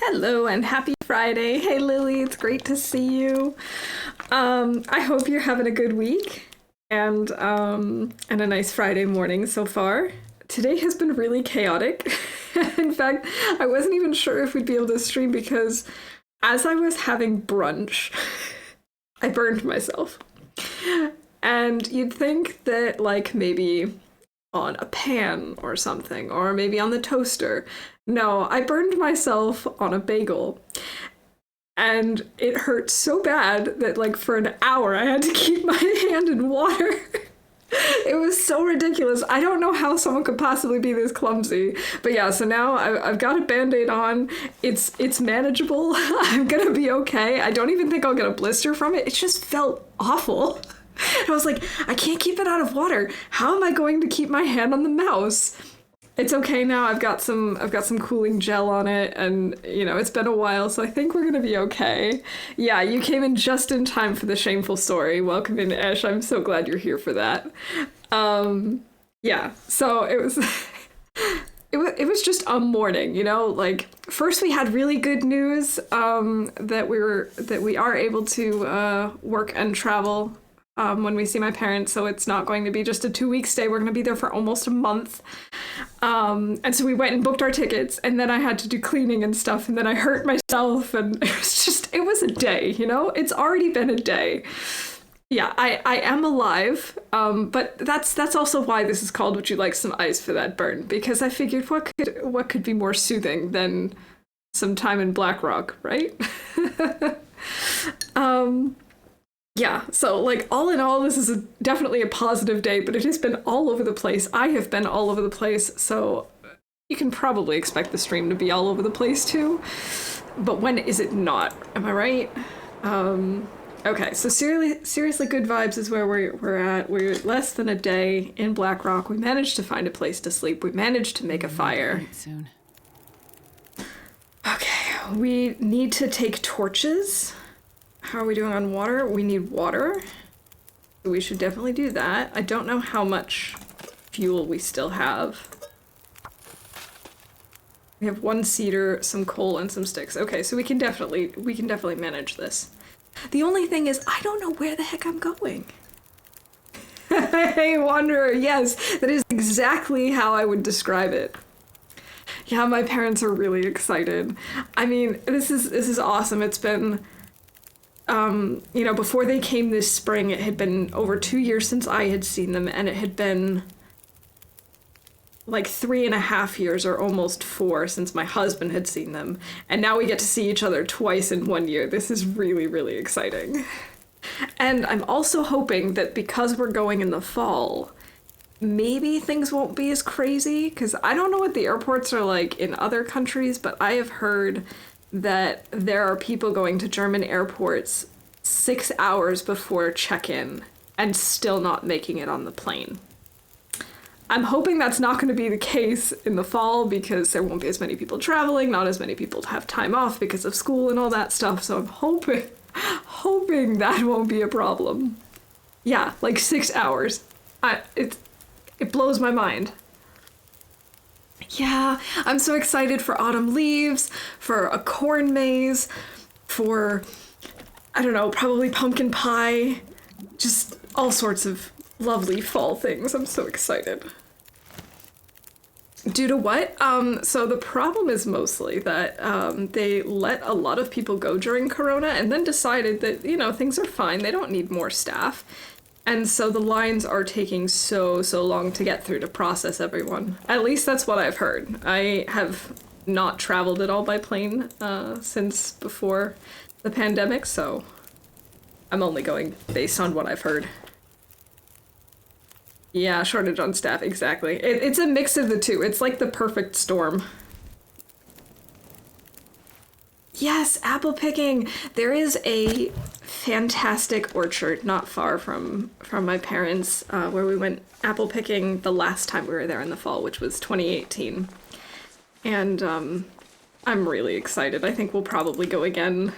Hello and happy Friday. Hey Lily, it's great to see you. I hope you're having a good week and a nice Friday morning so far. Today has been really chaotic. In fact, I wasn't even sure if we'd be able to stream because as I was having brunch, I burned myself. And you'd think that like maybe on a pan or something, or maybe on the toaster. No, I burned myself on a bagel. And it hurt so bad that, like, for an hour I had to keep my hand in water. It was so ridiculous. I don't know how someone could possibly be this clumsy. But yeah, so now I've got a Band-Aid on. It's manageable. I'm gonna be okay. I don't even think I'll get a blister from it. It just felt awful. And I was like, I can't keep it out of water. How am I going to keep my hand on the mouse? It's okay now. I've got some cooling gel on it, and it's been a while, so I think we're gonna be okay. Yeah, you came in just in time for the shameful story. Welcome in, Ash. I'm so glad you're here for that. Yeah, so it was it was just a morning, like first we had really good news that we are able to work and travel when we see my parents, so it's not going to be just a 2-week stay. We're going to be there for almost a month. And so we went and booked our tickets, and then I had to do cleaning and stuff, and then I hurt myself, and it was a day, It's already been a day. Yeah, I am alive, but that's also why this is called Would You Like Some Ice for That Burn, because I figured what could be more soothing than some time in Black Rock, right? Yeah, so like all in all, this is definitely a positive day, but it has been all over the place. I have been all over the place, so you can probably expect the stream to be all over the place too. But when is it not? Am I right? Okay, so seriously good vibes is where we're at. We're less than a day in Black Rock. We managed to find a place to sleep. We managed to make a fire. Soon. Okay, we need to take torches. How are we doing on water? We need water. So we should definitely do that. I don't know how much fuel we still have. We have 1 cedar, some coal, and some sticks. Okay, so we can definitely manage this. The only thing is, I don't know where the heck I'm going. Hey, Wanderer, yes, that is exactly how I would describe it. Yeah, my parents are really excited. I mean, this is awesome. It's been before they came this spring, it had been over 2 years since I had seen them, and it had been like 3.5 years or almost 4 since my husband had seen them. And now we get to see each other twice in 1 year. This is really, really exciting. And I'm also hoping that because we're going in the fall, maybe things won't be as crazy, because I don't know what the airports are like in other countries, but I have heard that there are people going to German airports 6 hours before check-in and still not making it on the plane. I'm hoping that's not going to be the case in the fall because there won't be as many people traveling, not as many people have time off because of school and all that stuff, so I'm hoping that won't be a problem. Yeah, like 6 hours. It blows my mind. Yeah, I'm so excited for autumn leaves, for a corn maze, for, I don't know, probably pumpkin pie, just all sorts of lovely fall things. I'm so excited. Due to what? So the problem is mostly that they let a lot of people go during Corona and then decided that, things are fine. They don't need more staff. And so the lines are taking so long to get through to process everyone. At least that's what I've heard. I have not traveled at all by plane since before the pandemic, so I'm only going based on what I've heard. Yeah, shortage on staff, exactly. It's a mix of the two. It's like the perfect storm. Yes, apple picking. There is a fantastic orchard not far from my parents where we went apple picking the last time we were there in the fall, which was 2018. And I'm really excited. I think we'll probably go again.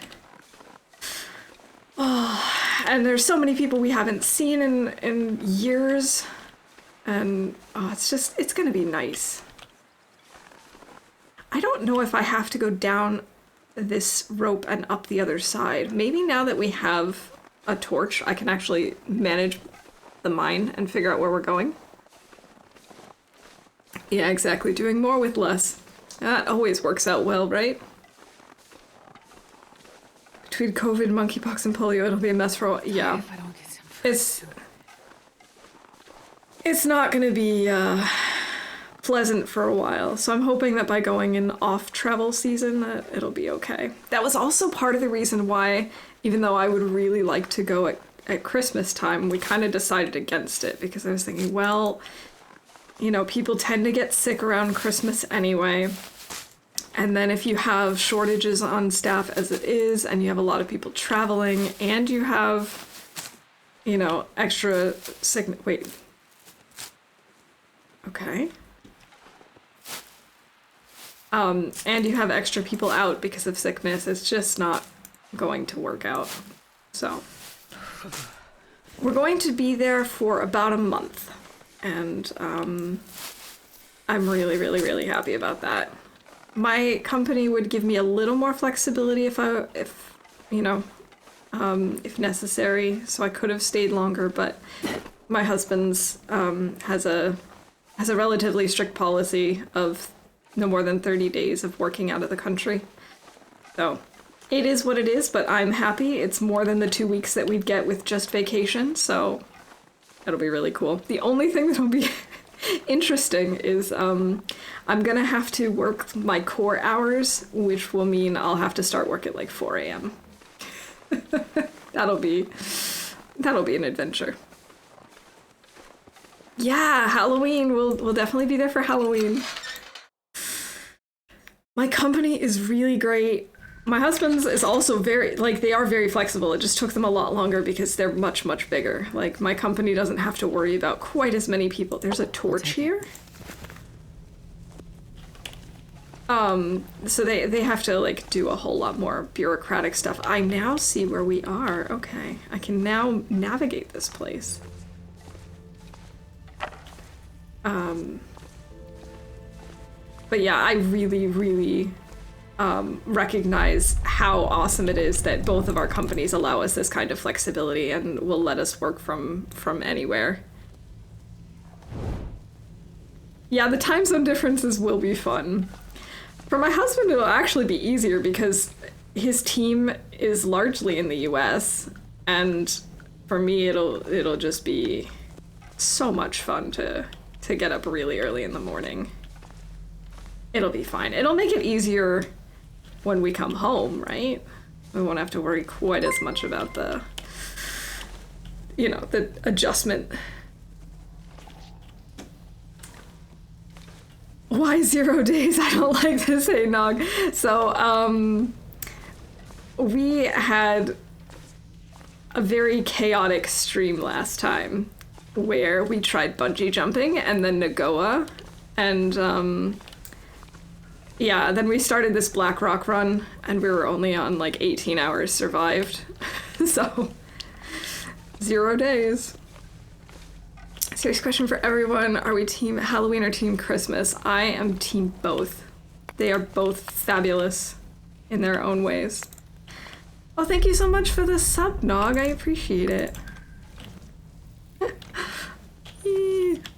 Oh, and there's so many people we haven't seen in years. And it's gonna be nice. I don't know if I have to go down this rope and up the other side. Maybe now that we have a torch, I can actually manage the mine and figure out where we're going. Yeah, exactly. Doing more with less. That always works out well, right? Between COVID, monkeypox, and polio, it'll be a mess for a while. Yeah. It's not going to be pleasant for a while, so I'm hoping that by going in off travel season that it'll be okay. That was also part of the reason why, even though I would really like to go at Christmas time, we kind of decided against it, because I was thinking, well, you know, people tend to get sick around Christmas anyway. And then if you have shortages on staff as it is, and you have a lot of people traveling, and you have, you know, extra sick... Wait. Okay. And you have extra people out because of sickness, it's just not going to work out. So, we're going to be there for about a month. And I'm really, really, really happy about that. My company would give me a little more flexibility if necessary, so I could have stayed longer, but my husband's has a relatively strict policy of no more than 30 days of working out of the country. So it is what it is, but I'm happy. It's more than the 2 weeks that we'd get with just vacation, so it'll be really cool. The only thing that'll be interesting is I'm gonna have to work my core hours, which will mean I'll have to start work at like 4 a.m. That'll be an adventure. Yeah, Halloween. We'll definitely be there for Halloween. My company is really great. My husband's is also they are very flexible. It just took them a lot longer because they're much, much bigger. Like, my company doesn't have to worry about quite as many people. There's a torch here. So they have to, like, do a whole lot more bureaucratic stuff. I now see where we are. Okay. I can now navigate this place. But yeah, I really, really recognize how awesome it is that both of our companies allow us this kind of flexibility and will let us work from anywhere. Yeah, the time zone differences will be fun. For my husband, it'll actually be easier because his team is largely in the US, and for me, it'll just be so much fun to get up really early in the morning. It'll be fine. It'll make it easier when we come home, right? We won't have to worry quite as much about the adjustment. Why 0 days? I don't like to say Nog. So, we had a very chaotic stream last time where we tried bungee jumping and then Nagoa, and yeah, then we started this Black Rock run, and we were only on like 18 hours survived. So, 0 days. Serious question for everyone. Are we team Halloween or team Christmas? I am team both. They are both fabulous in their own ways. Oh, thank you so much for the sub, Nog. I appreciate it.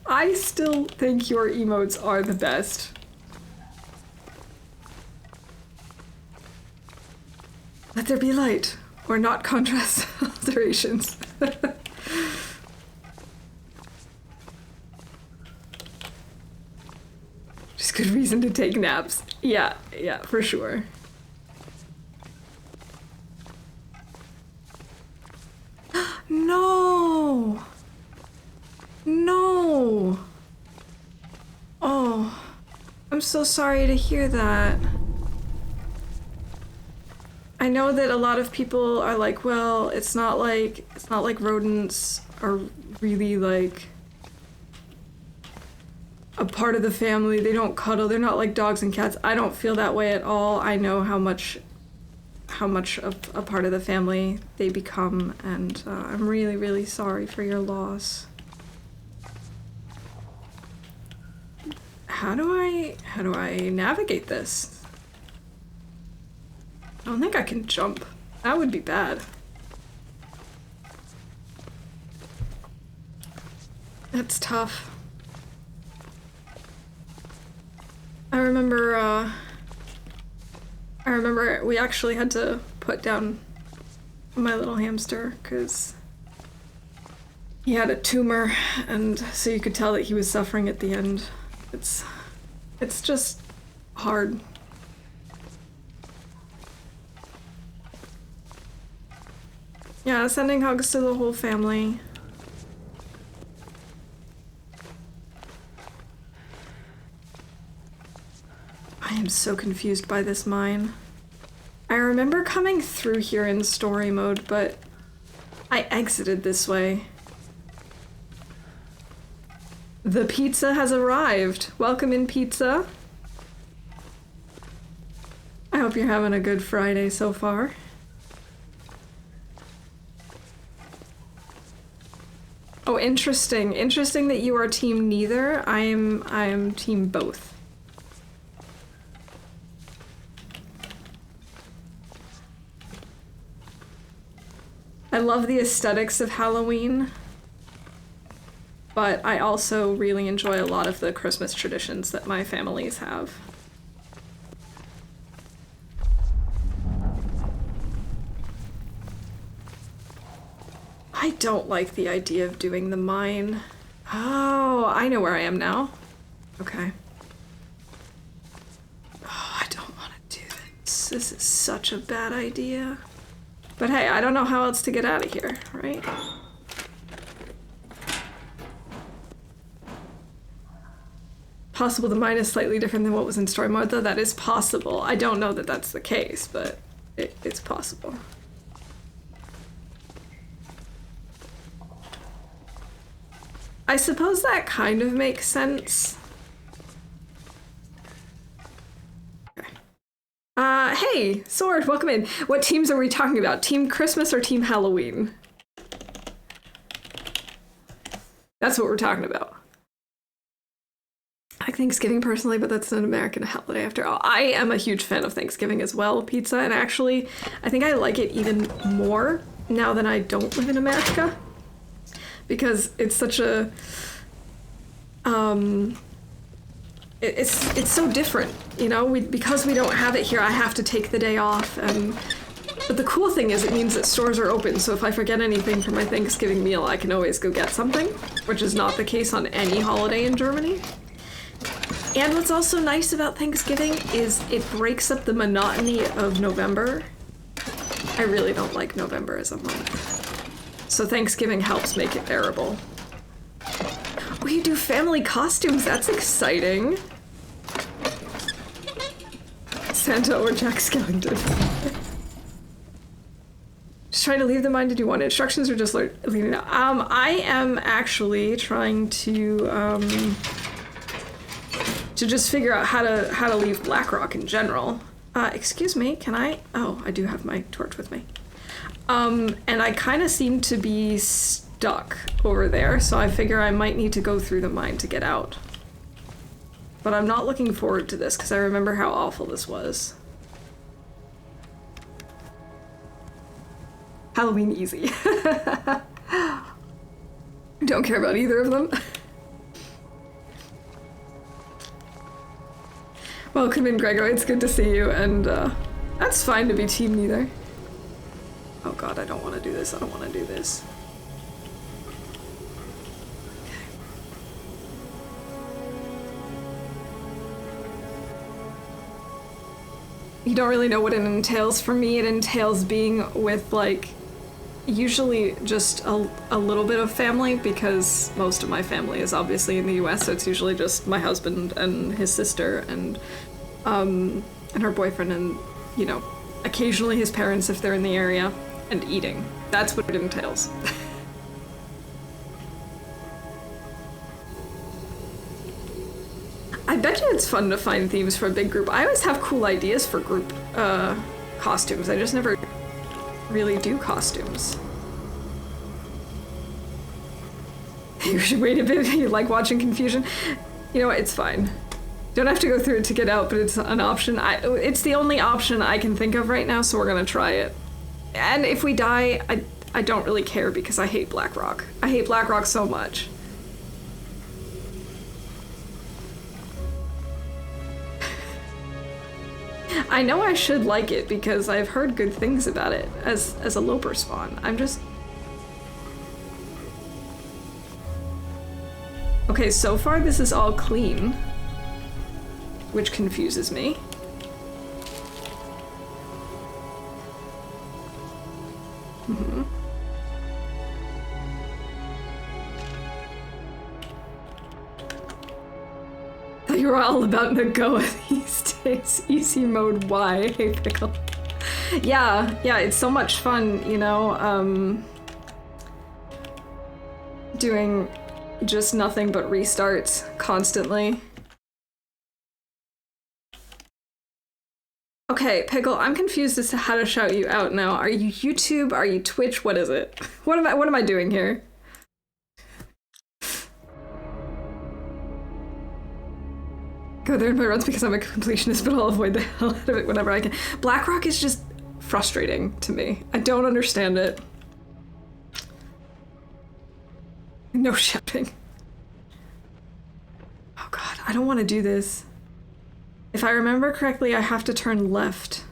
I still think your emotes are the best. Let there be light, or not contrast alterations. Just good reason to take naps. Yeah, for sure. No! No! Oh, I'm so sorry to hear that. I know that a lot of people are like, well, it's not like rodents are really like a part of the family. They don't cuddle. They're not like dogs and cats. I don't feel that way at all. I know how much of a part of the family they become, and I'm really, really sorry for your loss. How do I navigate this? I don't think I can jump. That would be bad. That's tough. I remember we actually had to put down my little hamster because he had a tumor, and so you could tell that he was suffering at the end. It's just hard. Yeah, sending hugs to the whole family. I am so confused by this mine. I remember coming through here in story mode, but I exited this way. The pizza has arrived. Welcome in, pizza. I hope you're having a good Friday so far. Oh, interesting. Interesting that you are team neither. I am team both. I love the aesthetics of Halloween, but I also really enjoy a lot of the Christmas traditions that my families have. I don't like the idea of doing the mine. Oh, I know where I am now. Okay. Oh, I don't want to do this. This is such a bad idea. But hey, I don't know how else to get out of here, right? Possible the mine is slightly different than what was in story mode, though that is possible. I don't know that that's the case, but it's possible. I suppose that kind of makes sense. Okay. Hey, Sword, welcome in. What teams are we talking about? Team Christmas or Team Halloween? That's what we're talking about. I like Thanksgiving personally, but that's an American holiday after all. I am a huge fan of Thanksgiving as well, pizza, and actually, I think I like it even more now that I don't live in America. Because it's such a, it's so different, you know? Because we don't have it here, I have to take the day off, but the cool thing is it means that stores are open, so if I forget anything for my Thanksgiving meal, I can always go get something, which is not the case on any holiday in Germany. And what's also nice about Thanksgiving is it breaks up the monotony of November. I really don't like November as a month. So Thanksgiving helps make it bearable. Oh, you do family costumes, that's exciting. Santa or Jack Skellington. Just trying to leave the mine to do one. Instructions or just leaving it out? I am actually trying to just figure out how to leave Blackrock in general. Excuse me, can I? Oh, I do have my torch with me. And I kind of seem to be stuck over there, so I figure I might need to go through the mine to get out. But I'm not looking forward to this, because I remember how awful this was. Halloween easy. Don't care about either of them. Welcome in, Gregor. It's good to see you, and that's fine to be team neither. Oh god, I don't want to do this. I don't want to do this. You don't really know what it entails. For me, it entails being with, like, usually just a little bit of family, because most of my family is obviously in the US, so it's usually just my husband and his sister and her boyfriend and, you know, occasionally his parents if they're in the area, and eating. That's what it entails. I bet you it's fun to find themes for a big group. I always have cool ideas for group costumes. I just never really do costumes. You should wait a bit if you like watching confusion. You know what, it's fine. Don't have to go through it to get out, but it's an option. It's the only option I can think of right now, so we're gonna try it. And if we die, I don't really care because I hate Blackrock. I hate Blackrock so much. I know I should like it because I've heard good things about it as a Loper spawn. I'm just... Okay, so far this is all clean, which confuses me. Mm-hmm. You're all about Nagoa these days. Easy mode, why? Hey, Pickle. Yeah, it's so much fun, you know, doing just nothing but restarts constantly. Okay, Pickle, I'm confused as to how to shout you out now. Are you YouTube? Are you Twitch? What is it? What am I doing here? Go there in my runs because I'm a completionist, but I'll avoid the hell out of it whenever I can. Blackrock is just frustrating to me. I don't understand it. No shouting. Oh god, I don't want to do this. If I remember correctly, I have to turn left.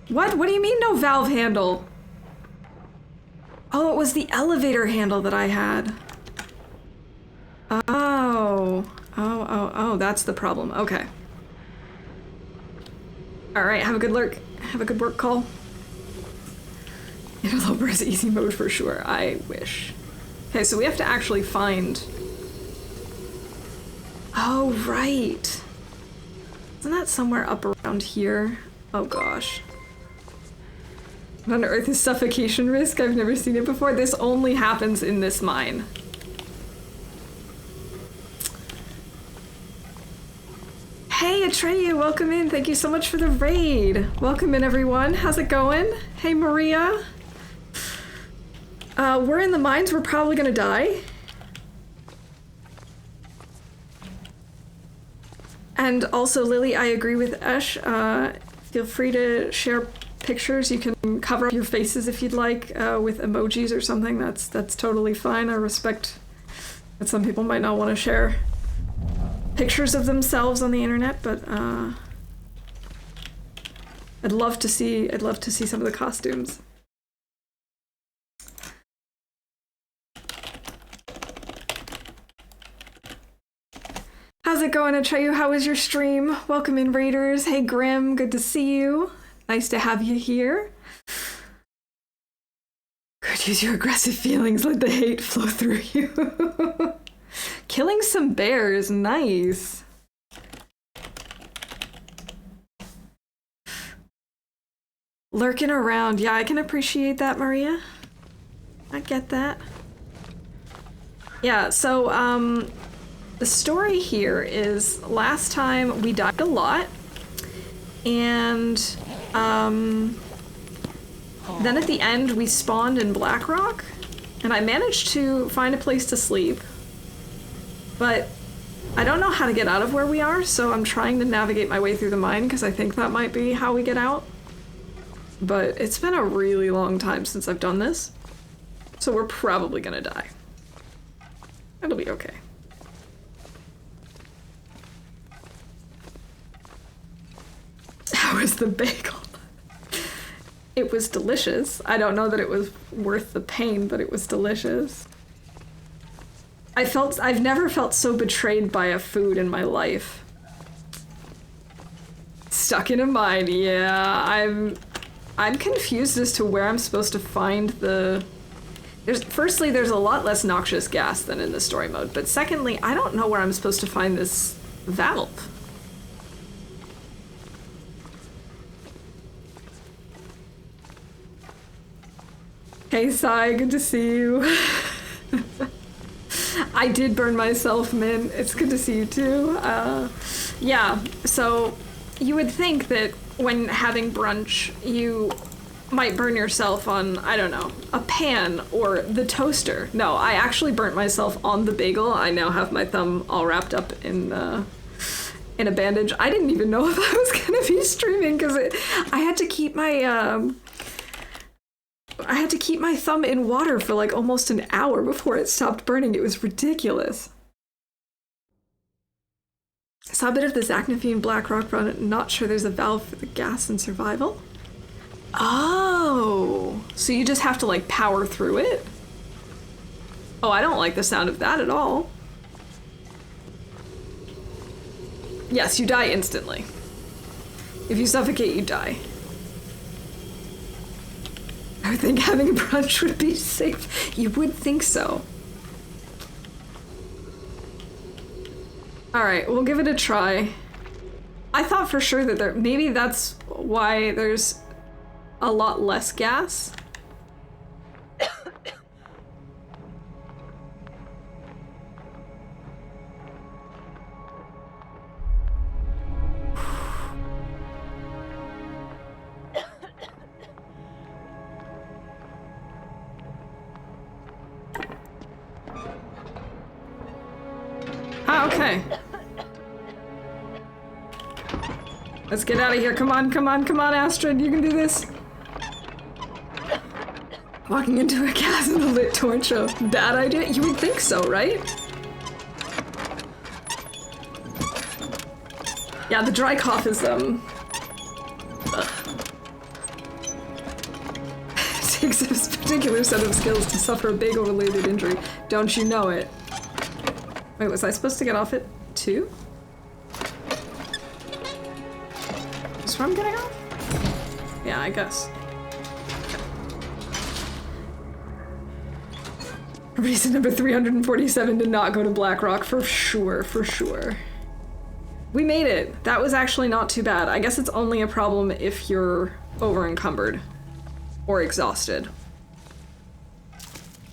What? What do you mean no valve handle? Oh, it was the elevator handle that I had. Oh, that's the problem. Okay. Alright, have a good lurk. Have a good work call. Loper is easy mode for sure. I wish. Okay, so we have to actually find... Oh, right. Isn't that somewhere up around here? Oh gosh. What on earth is suffocation risk? I've never seen it before. This only happens in this mine. Hey Atreyu, welcome in. Thank you so much for the raid. Welcome in everyone. How's it going? Hey Maria. We're in the mines. We're probably gonna die. And also Lily, I agree with Esh. Feel free to share pictures. You can cover up your faces if you'd like with emojis or something. That's totally fine. I respect that some people might not want to share pictures of themselves on the internet, but I'd love to see some of the costumes. How's it going, Atreyu? How was your stream? Welcome in, Raiders. Hey, Grim. Good to see you. Nice to have you here. Good, use your aggressive feelings. Let the hate flow through you. Killing some bears. Nice. Lurking around. Yeah, I can appreciate that, Maria. I get that. Yeah, so, the story here is last time we died a lot, and then at the end we spawned in Blackrock, and I managed to find a place to sleep, but I don't know how to get out of where we are, so I'm trying to navigate my way through the mine because I think that might be how we get out. But it's been a really long time since I've done this, so we're probably gonna die. It'll be okay. How was the bagel? It was delicious. I don't know that it was worth the pain, but it was delicious. I've never felt so betrayed by a food in my life. Stuck in a mine, yeah. I'm confused as to where I'm supposed to find the... Firstly, there's a lot less noxious gas than in the story mode, but secondly, I don't know where I'm supposed to find this valve. Hey Sai, good to see you. I did burn myself, Min. It's good to see you too. Yeah, so you would think that when having brunch, you might burn yourself on, I don't know, a pan or the toaster. No, I actually burnt myself on the bagel. I now have my thumb all wrapped up in a bandage. I didn't even know if I was gonna be streaming because I had to keep my thumb in water for like almost an hour before it stopped burning. It was ridiculous. Saw a bit of the Zachnafine Black Rock run. Not sure there's a valve for the gas and survival. Oh, so you just have to like power through it? Oh, I don't like the sound of that at all. Yes, you die instantly. If you suffocate, you die. I would think having a brunch would be safe. You would think so. Alright, we'll give it a try. I thought for sure that maybe that's why there's a lot less gas. Ah, okay. Let's get out of here. Come on, come on, come on, Astrid. You can do this. Walking into a gas with a lit torch. A bad idea? You would think so, right? Yeah, the dry cough is, It takes a particular set of skills to suffer a bagel-related injury. Don't you know it? Wait, was I supposed to get off it too? Is this where I'm getting off? Yeah, I guess. Reason number 347 to not go to Blackrock, for sure, for sure. We made it. That was actually not too bad. I guess it's only a problem if you're over-encumbered or exhausted.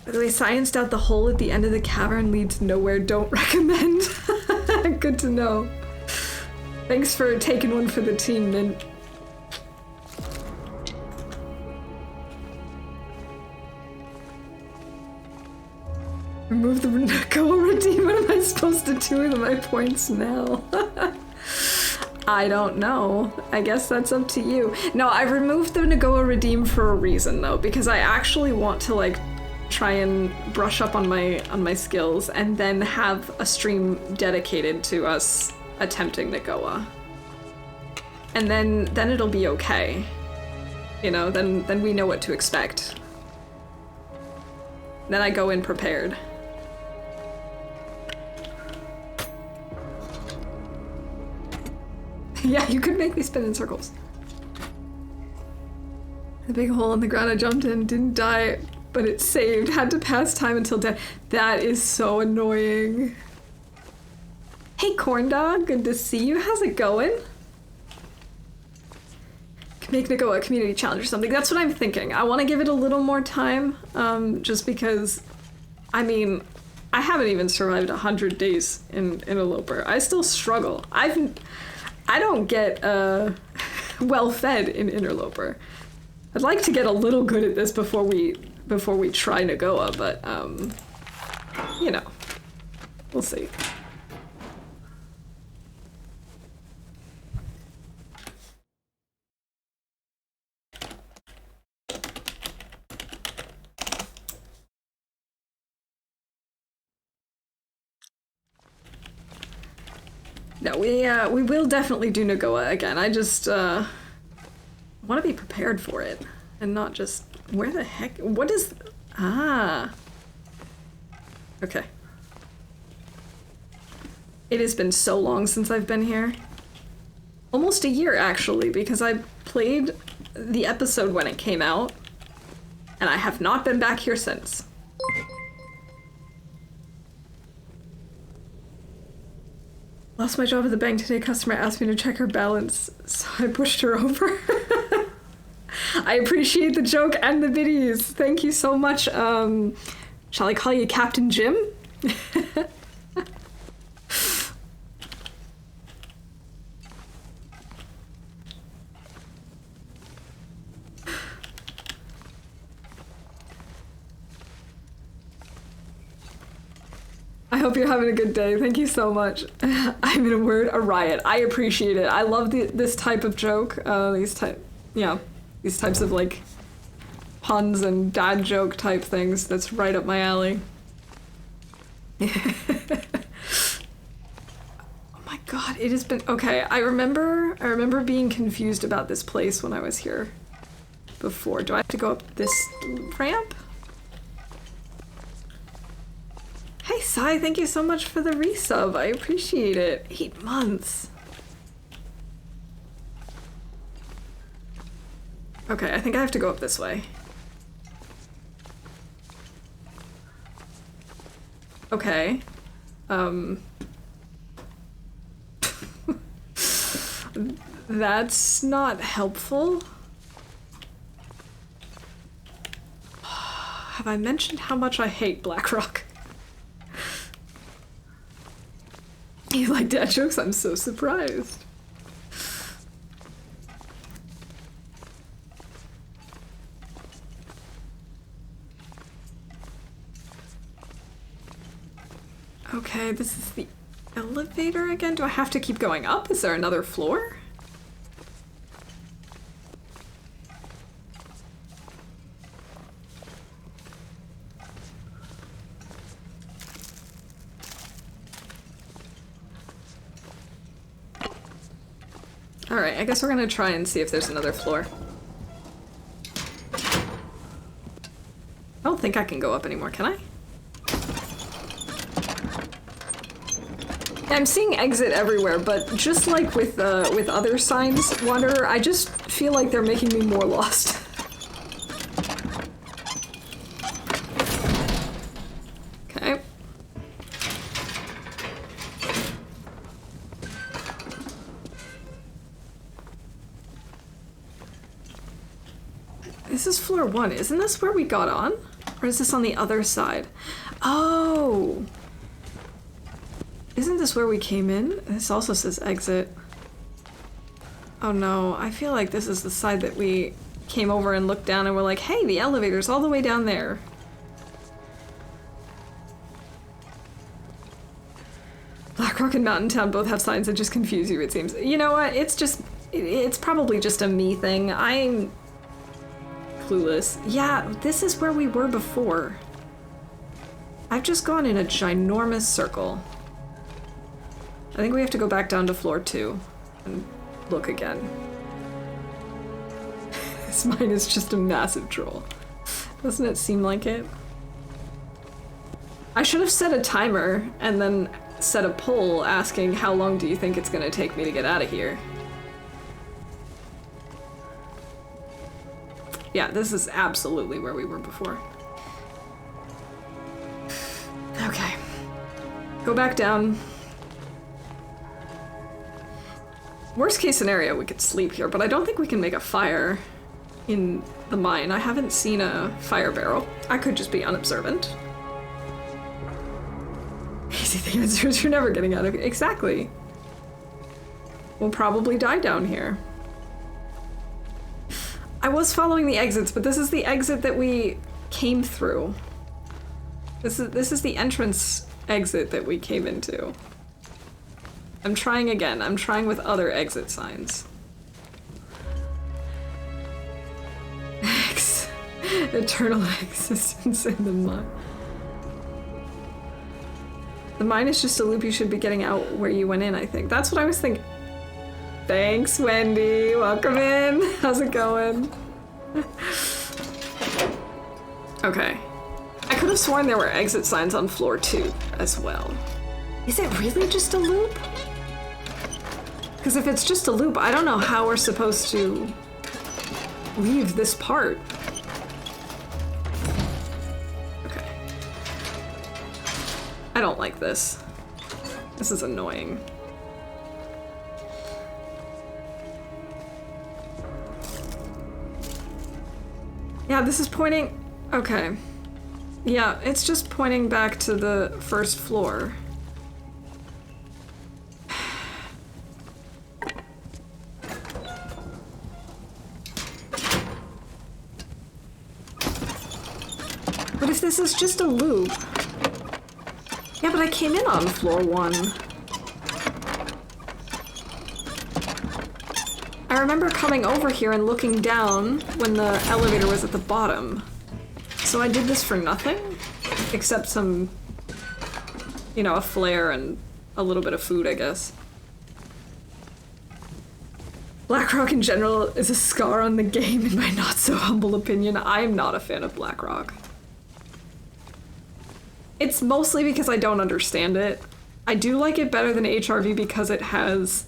By the way, scienced out the hole at the end of the cavern leads nowhere. Don't recommend. Good to know. Thanks for taking one for the team, Mint. Remove the go redeem. What am I supposed to do with my points now? I don't know. I guess that's up to you. No, I removed the Nagoa Redeem for a reason though, because I actually want to like try and brush up on my skills and then have a stream dedicated to us attempting Nagoa. And then it'll be okay. You know, then we know what to expect. Then I go in prepared. Yeah, you could make me spin in circles. The big hole in the ground I jumped in, didn't die, but it saved. Had to pass time until death. That is so annoying. Hey, Corn Dog, good to see you. How's it going? Make Nico a community challenge or something. That's what I'm thinking. I want to give it a little more time, just because, I mean, I haven't even survived 100 days in a Loper. I still struggle. I don't get well fed in Interloper. I'd like to get a little good at this before we try Nagoa, but you know, we'll see. No, we will definitely do Nagoa again. I just want to be prepared for it and not just, where the heck, what is, okay. It has been so long since I've been here. Almost a year actually, because I played the episode when it came out and I have not been back here since. Lost my job at the bank today. Customer asked me to check her balance, so I pushed her over. I appreciate the joke and the biddies. Thank you so much. Shall I call you Captain Jim? I hope you're having a good day. Thank you so much. I'm in a word, a riot. I appreciate it. I love this type of joke. These types of like puns and dad joke type things. That's right up my alley. Oh my god, it has been okay. I remember being confused about this place when I was here before. Do I have to go up this ramp? Hey Sai, thank you so much for the resub. I appreciate it. 8 months. Okay, I think I have to go up this way. Okay. That's not helpful. Have I mentioned how much I hate Blackrock? You like dad jokes? I'm so surprised. Okay, this is the elevator again? Do I have to keep going up? Is there another floor? Alright, I guess we're gonna try and see if there's another floor. I don't think I can go up anymore, can I? I'm seeing exit everywhere, but just like with other signs, Wanderer, I just feel like they're making me more lost. Okay. This is floor 1. Isn't this where we got on? Or is this on the other side? Oh! Isn't this where we came in? This also says exit. Oh no, I feel like this is the side that we came over and looked down and we're like, hey, the elevator's all the way down there. Blackrock and Mountain Town both have signs that just confuse you, it seems. You know what? It's probably just a me thing. I'm clueless. Yeah, this is where we were before. I've just gone in a ginormous circle. I think we have to go back down to floor 2 and look again. This mine is just a massive troll. Doesn't it seem like it? I should have set a timer and then set a poll asking how long do you think it's gonna take me to get out of here. Yeah, this is absolutely where we were before. Okay. Go back down. Worst case scenario, we could sleep here, but I don't think we can make a fire in the mine. I haven't seen a fire barrel. I could just be unobservant. Easy thing is, you're never getting out of here. Exactly. We'll probably die down here. I was following the exits, but this is the exit that we came through. This is the entrance exit that we came into. I'm trying again. I'm trying with other exit signs. Eternal existence in the mine. The mine is just a loop. You should be getting out where you went in, I think. That's what I was thinking. Thanks, Wendy. Welcome in. How's it going? Okay. I could have sworn there were exit signs on floor 2 as well. Is it really just a loop? Because if it's just a loop, I don't know how we're supposed to leave this part. Okay. I don't like this. This is annoying. Yeah, this is pointing... Okay. Yeah, it's just pointing back to the first floor. But if this is just a loop... Yeah, but I came in on floor 1. I remember coming over here and looking down when the elevator was at the bottom. So I did this for nothing? Except some, you know, a flare and a little bit of food, I guess. BlackRock in general is a scar on the game, in my not so humble opinion. I'm not a fan of BlackRock. It's mostly because I don't understand it. I do like it better than HRV because it has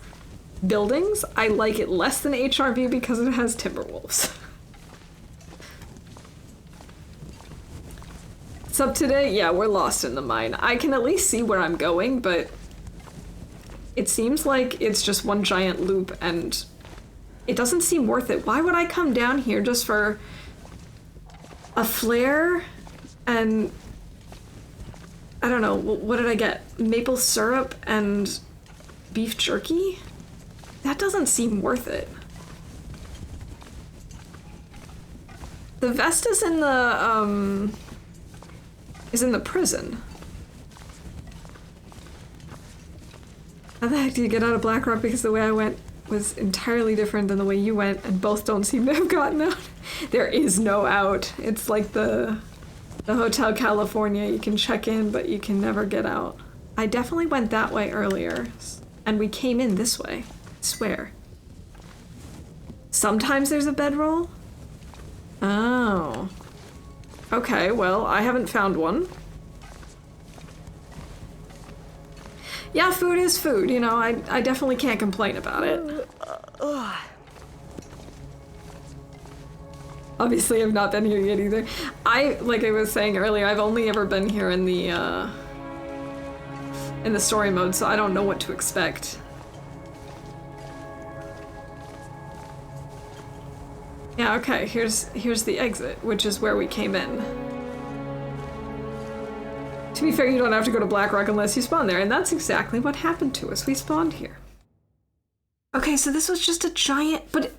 buildings. I like it less than HRV because it has Timberwolves. So today, yeah, we're lost in the mine. I can at least see where I'm going, but it seems like it's just one giant loop and it doesn't seem worth it. Why would I come down here just for a flare and I don't know, what did I get? Maple syrup and beef jerky? That doesn't seem worth it. The vest is in the prison. How the heck do you get out of BlackRock? Because the way I went was entirely different than the way you went, and both don't seem to have gotten out. There is no out. It's like the Hotel California. You can check in, but you can never get out. I definitely went that way earlier, and we came in this way. I swear. Sometimes there's a bedroll? Oh. Okay, well, I haven't found one. Yeah, food is food, you know, I definitely can't complain about it. Obviously, I've not been here yet either. Like I was saying earlier, I've only ever been here in the story mode, so I don't know what to expect. Yeah, okay, here's the exit, which is where we came in. To be fair, you don't have to go to BlackRock unless you spawn there, and that's exactly what happened to us. We spawned here. Okay, so this was just a giant, but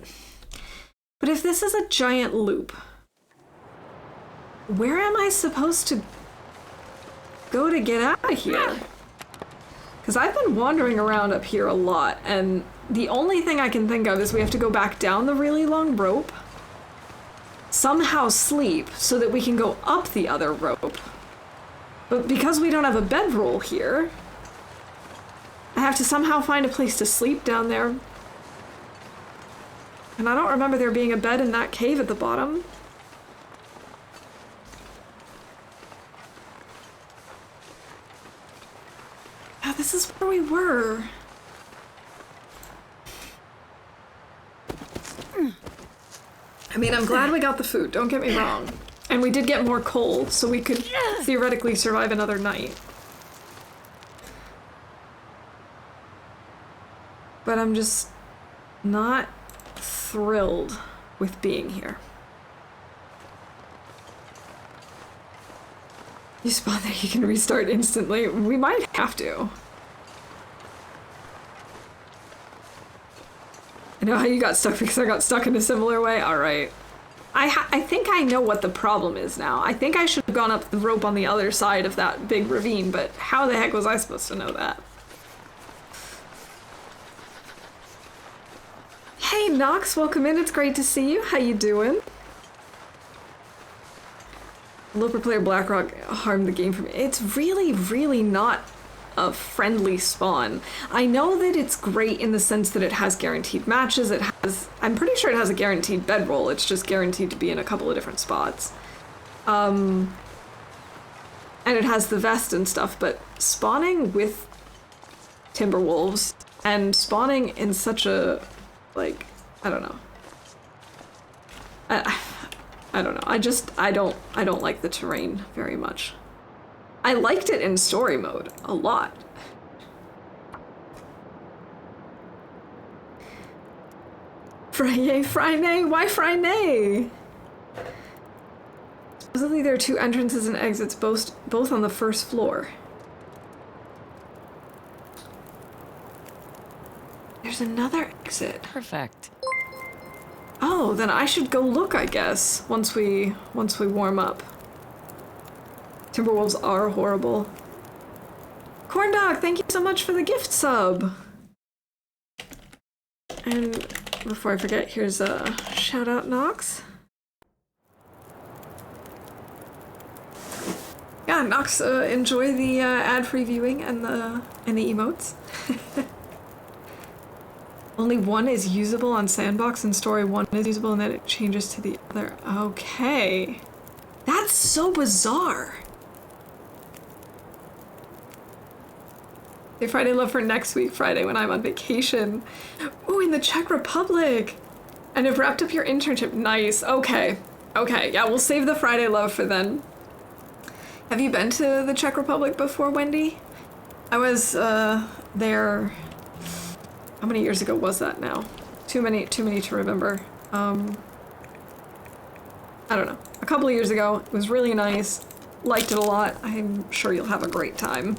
if this is a giant loop, where am I supposed to go to get out of here? Because I've been wandering around up here a lot, and the only thing I can think of is we have to go back down the really long rope, somehow sleep so that we can go up the other rope. But because we don't have a bedroll here, I have to somehow find a place to sleep down there. And I don't remember there being a bed in that cave at the bottom. Yeah, this is where we were. I mean, I'm glad we got the food, don't get me wrong. And we did get more coal, so we could theoretically survive another night. But I'm just not thrilled with being here. You spawn there, you can restart instantly. We might have to. I know how you got stuck because I got stuck in a similar way. Alright. I think I know what the problem is now. I think I should have gone up the rope on the other side of that big ravine, but how the heck was I supposed to know that? Hey Nox, welcome in. It's great to see you. How you doing? Loper player BlackRock harmed the game for me. It's really, really not a friendly spawn. I know that it's great in the sense that it has guaranteed matches. It has, I'm pretty sure it has a guaranteed bedroll. It's just guaranteed to be in a couple of different spots. And it has the vest and stuff, but spawning with Timberwolves and spawning in such a, like, I don't know. I don't know. I don't like the terrain very much. I liked it in story mode a lot. Friday, why Friday? Supposedly there are 2 entrances and exits, both on the first floor. There's another exit. Perfect. Oh, then I should go look, I guess, once we warm up. Timberwolves are horrible. Corn Dog, thank you so much for the gift sub. And before I forget, here's a shout out Nox. Yeah, Nox, enjoy the ad-free viewing and the emotes. Only one is usable on Sandbox and Story 1 is usable and then it changes to the other. Okay. That's so bizarre. Hey, Friday love for next week, Friday, when I'm on vacation. Ooh, in the Czech Republic. And have wrapped up your internship. Nice. Okay. Okay. Yeah, we'll save the Friday love for then. Have you been to the Czech Republic before, Wendy? I was there. How many years ago was that now? Too many to remember. I don't know. A couple of years ago. It was really nice. Liked it a lot. I'm sure you'll have a great time.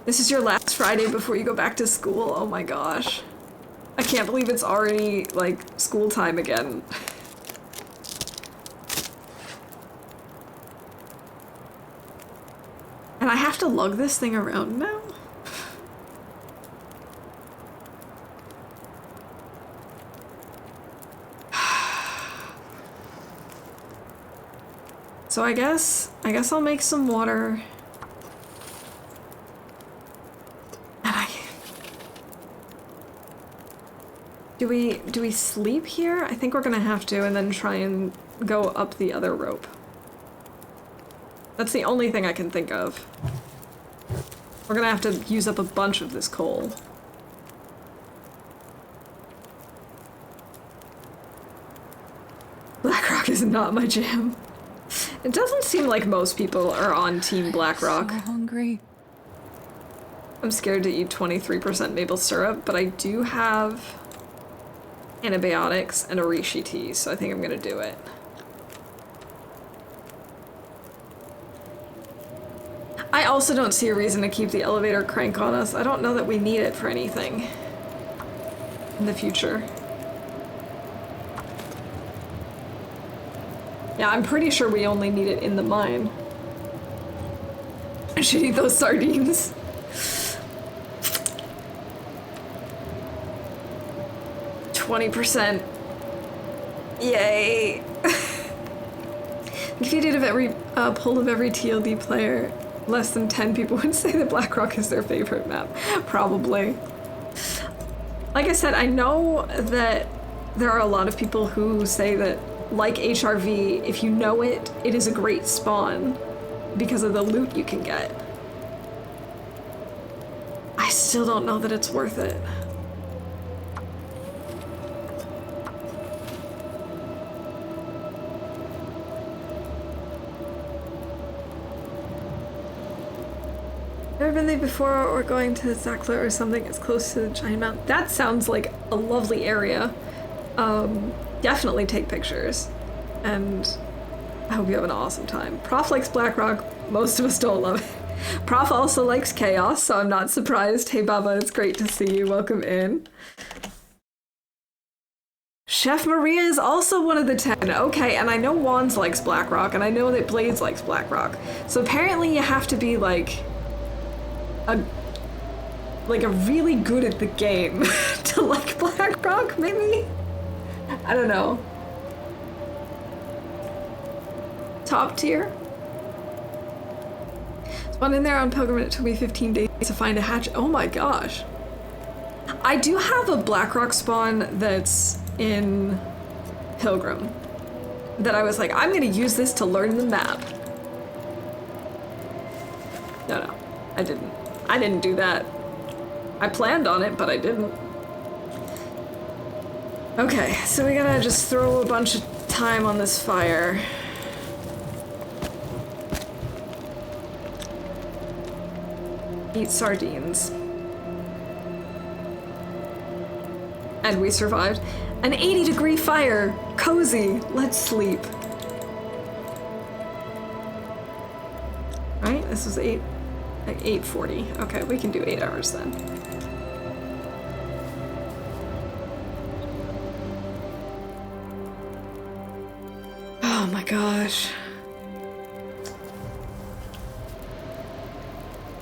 This is your last Friday before you go back to school. Oh my gosh. I can't believe it's already, like, school time again. And I have to lug this thing around now? So I guess I'll make some water. Do we sleep here? I think we're gonna have to, and then try and go up the other rope. That's the only thing I can think of. We're gonna have to use up a bunch of this coal. BlackRock is not my jam. It doesn't seem like most people are on Team BlackRock. I'm so hungry. I'm scared to eat 23% maple syrup, but I do have antibiotics and a reishi tea, so I think I'm gonna do it. I also don't see a reason to keep the elevator crank on us. I don't know that we need it for anything in the future. Yeah, I'm pretty sure we only need it in the mine. I should eat those sardines. %. Yay! If you did of every poll of every TLD player, less than 10 people would say that BlackRock is their favorite map. Probably. Like I said, I know that there are a lot of people who say that, like HRV, if you know it, it is a great spawn because of the loot you can get. I still don't know that it's worth it. Never been there before, or going to Zakla or something as close to the giant mountain. That sounds like a lovely area. Definitely take pictures. And I hope you have an awesome time. Prof likes BlackRock. Most of us don't love it. Prof also likes chaos, so I'm not surprised. Hey Baba, it's great to see you. Welcome in. Chef Maria is also one of the 10. Okay, and I know Wands likes BlackRock, and I know that Blades likes BlackRock. So apparently you have to be like a really good at the game to like BlackRock, maybe? I don't know. Top tier? Spawn in there on pilgrimage. It took me 15 days to find a hatch. Oh my gosh. I do have a BlackRock spawn that's in Pilgrim that I was like, I'm gonna use this to learn the map. No, I didn't. I didn't do that. I planned on it, but I didn't. Okay, so we gotta just throw a bunch of time on this fire. Eat sardines. And we survived. An 80-degree fire! Cozy! Let's sleep. Right? This was 8:40. Okay, we can do 8 hours then. Oh my gosh.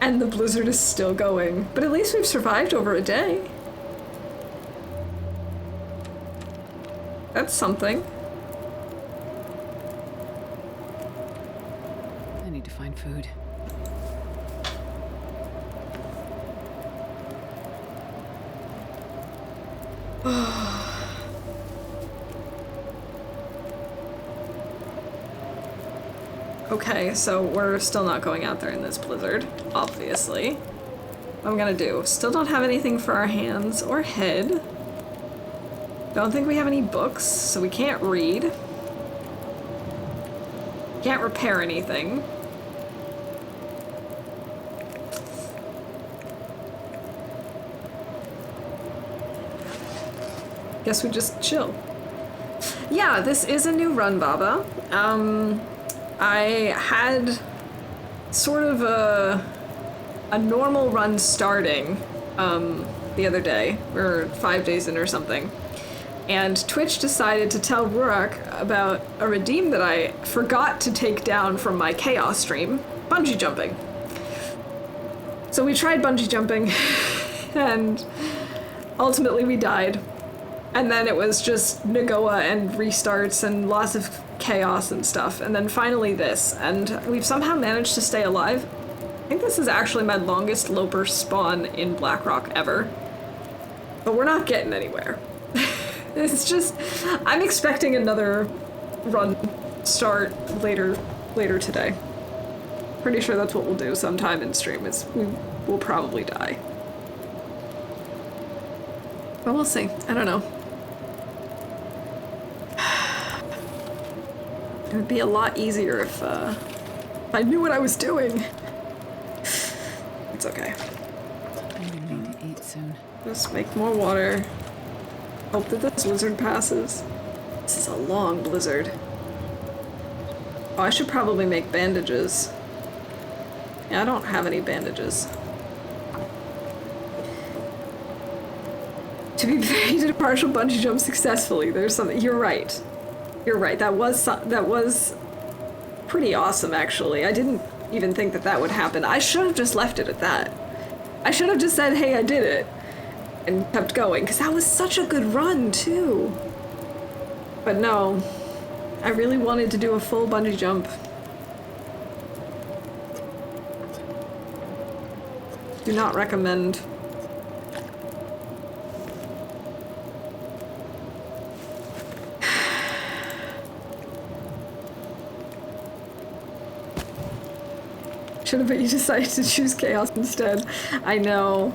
And the blizzard is still going. But at least we've survived over a day. That's something. I need to find food. Okay, so we're still not going out there in this blizzard, obviously. What I'm gonna do, still don't have anything for our hands or head. Don't think we have any books, so we can't read. Can't repair anything. Guess we just chill. Yeah, this is a new run, Baba. I had sort of a normal run starting the other day, or 5 days in or something. And Twitch decided to tell Rurik about a redeem that I forgot to take down from my chaos stream, bungee jumping. So we tried bungee jumping, and ultimately we died. And then it was just Nagoa and restarts and lots of chaos and stuff. And then finally this. And we've somehow managed to stay alive. I think this is actually my longest Loper spawn in Blackrock ever. But we're not getting anywhere. It's just, I'm expecting another run start later today. Pretty sure that's what we'll do sometime in stream, is we will probably die. But we'll see. I don't know. It would be a lot easier if I knew what I was doing. It's okay. I'm gonna need to eat soon. Just make more water. Hope that this blizzard passes. This is a long blizzard. Oh, I should probably make bandages. Yeah, I don't have any bandages. To be fair, you did a partial bungee jump successfully. There's something. You're right. You're right. That was pretty awesome, actually. I didn't even think that would happen. I should have just left it at that. I should have just said, "Hey, I did it," and kept going, because that was such a good run too. But no, I really wanted to do a full bungee jump. Do not recommend. Should have, but you decided to choose chaos instead. I know.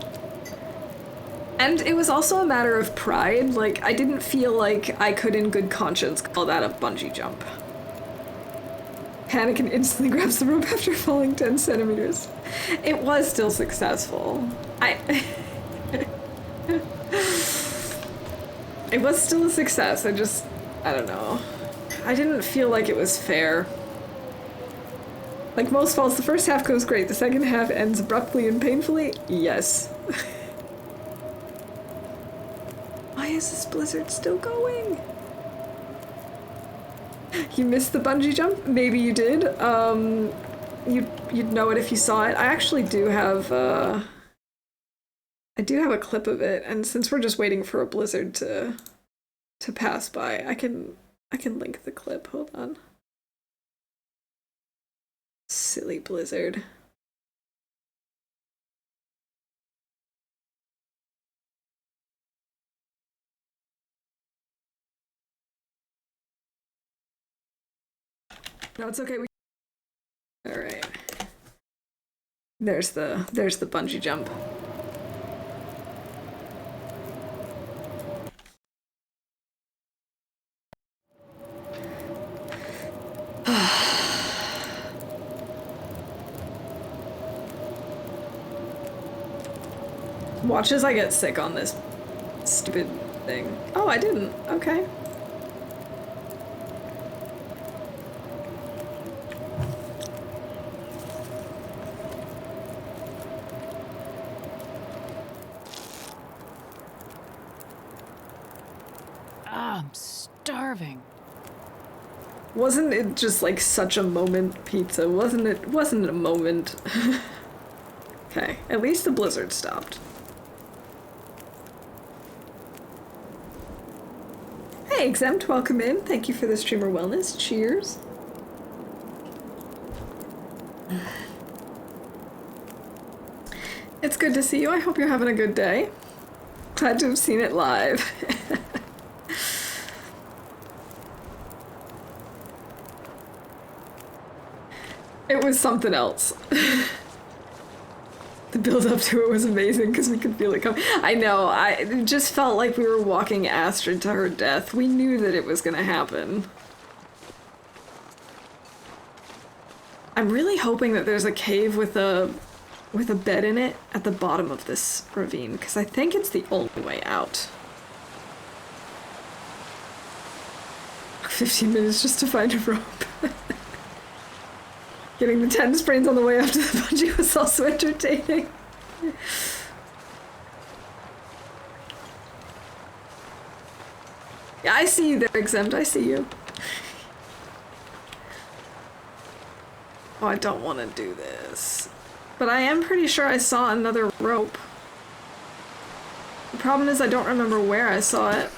And it was also a matter of pride. Like, I didn't feel like I could in good conscience call that a bungee jump. Panic and instantly grabs the rope after falling 10 centimeters. It was still successful. It was still a success. I don't know. I didn't feel like it was fair. Like most falls, the first half goes great. The second half ends abruptly and painfully. Yes. Why is this blizzard still going? You missed the bungee jump? Maybe you did. You'd know it if you saw it. I actually do have a clip of it, and since we're just waiting for a blizzard to pass by, I can link the clip. Hold on. Silly blizzard. No, it's okay. All right. There's the bungee jump. Watch as I get sick on this stupid thing. Oh, I didn't. Okay. I'm starving. Wasn't it just like such a moment, pizza? Wasn't it a moment? Okay, at least the blizzard stopped. Hey, Exempt, welcome in. Thank you for the streamer wellness. Cheers. It's good to see you. I hope you're having a good day. Glad to have seen it live. It was something else. The build up to it was amazing because we could feel it coming. I know, it just felt like we were walking Astrid to her death. We knew that it was going to happen. I'm really hoping that there's a cave with a bed in it at the bottom of this ravine, because I think it's the only way out. 15 minutes just to find a rope. Getting the 10 sprains on the way up to the bungee was also entertaining. Yeah, I see you there, Exempt. I see you. Oh, I don't want to do this. But I am pretty sure I saw another rope. The problem is I don't remember where I saw it.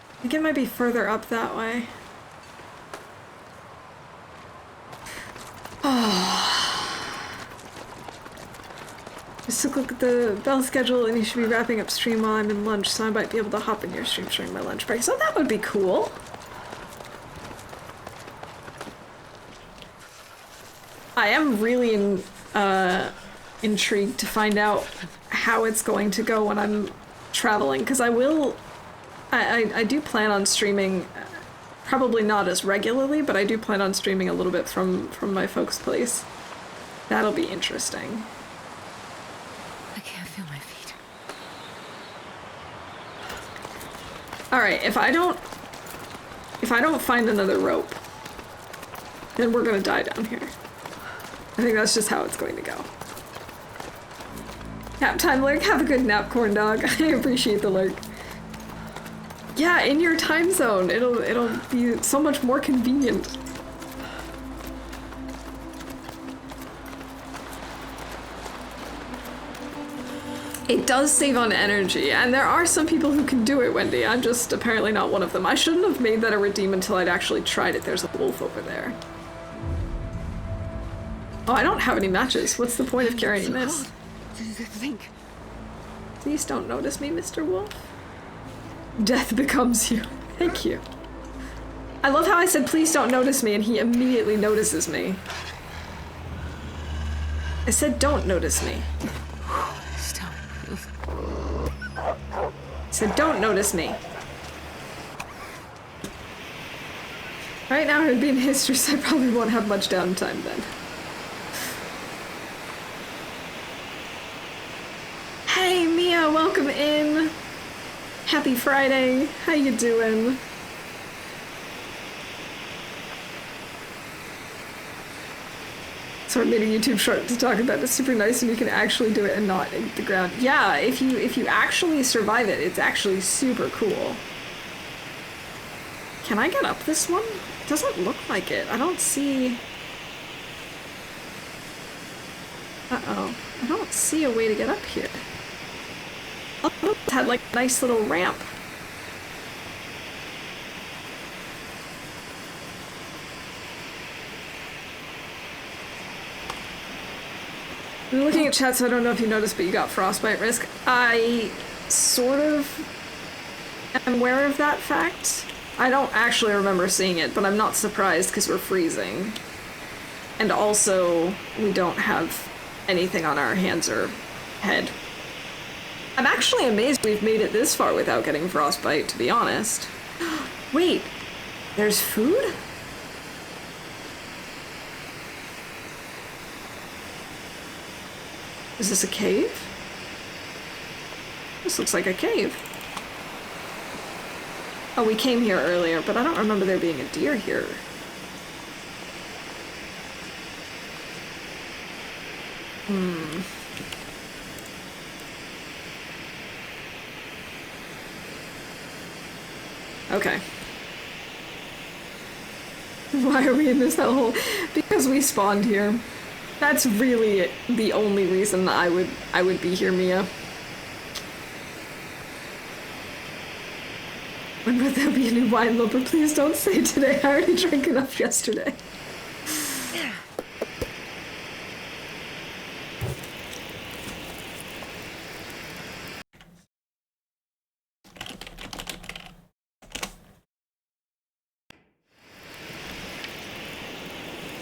I think it might be further up that way. Oh. Just took a look at the bell schedule and you should be wrapping up stream while I'm in lunch, so I might be able to hop in your stream during my lunch break. So that would be cool. I am really intrigued to find out how it's going to go when I'm traveling, because I do plan on streaming, probably not as regularly, but I do plan on streaming a little bit from my folks' place. That'll be interesting. I can't feel my feet. Alright, if I don't find another rope, then we're gonna die down here. I think that's just how it's going to go. Nap time lurk, have a good nap, corn dog. I appreciate the lurk. Yeah, in your time zone, it'll be so much more convenient. It does save on energy, and there are some people who can do it, Wendy. I'm just apparently not one of them. I shouldn't have made that a redeem until I'd actually tried it. There's a wolf over there. Oh, I don't have any matches. What's the point of carrying this? Think. Please don't notice me, Mr. Wolf. Death becomes you. Thank you. I love how I said, please don't notice me, and he immediately notices me. I said, don't notice me. Stop. I said, don't notice me. Right now, it would be in history, so I probably won't have much downtime then. Hey, Mia, welcome in. Happy Friday. How you doing? So I made a YouTube short to talk about it. It's super nice and you can actually do it and not hit the ground. Yeah, if you actually survive it, it's actually super cool. Can I get up this one? It doesn't look like it. I don't see... Uh-oh. I don't see a way to get up here. Oh, it had like a nice little ramp. I'm looking at chat, so I don't know if you noticed, but you got frostbite risk. I sort of am aware of that fact. I don't actually remember seeing it, but I'm not surprised because we're freezing. And also, we don't have anything on our hands or head. I'm actually amazed we've made it this far without getting frostbite, to be honest. Wait, there's food? Is this a cave? This looks like a cave. Oh, we came here earlier, but I don't remember there being a deer here. Okay. Why are we in this hellhole? Because we spawned here. That's really the only reason I would be here, Mia. When would there be a new wine, Loper? Please don't say today. I already drank enough yesterday.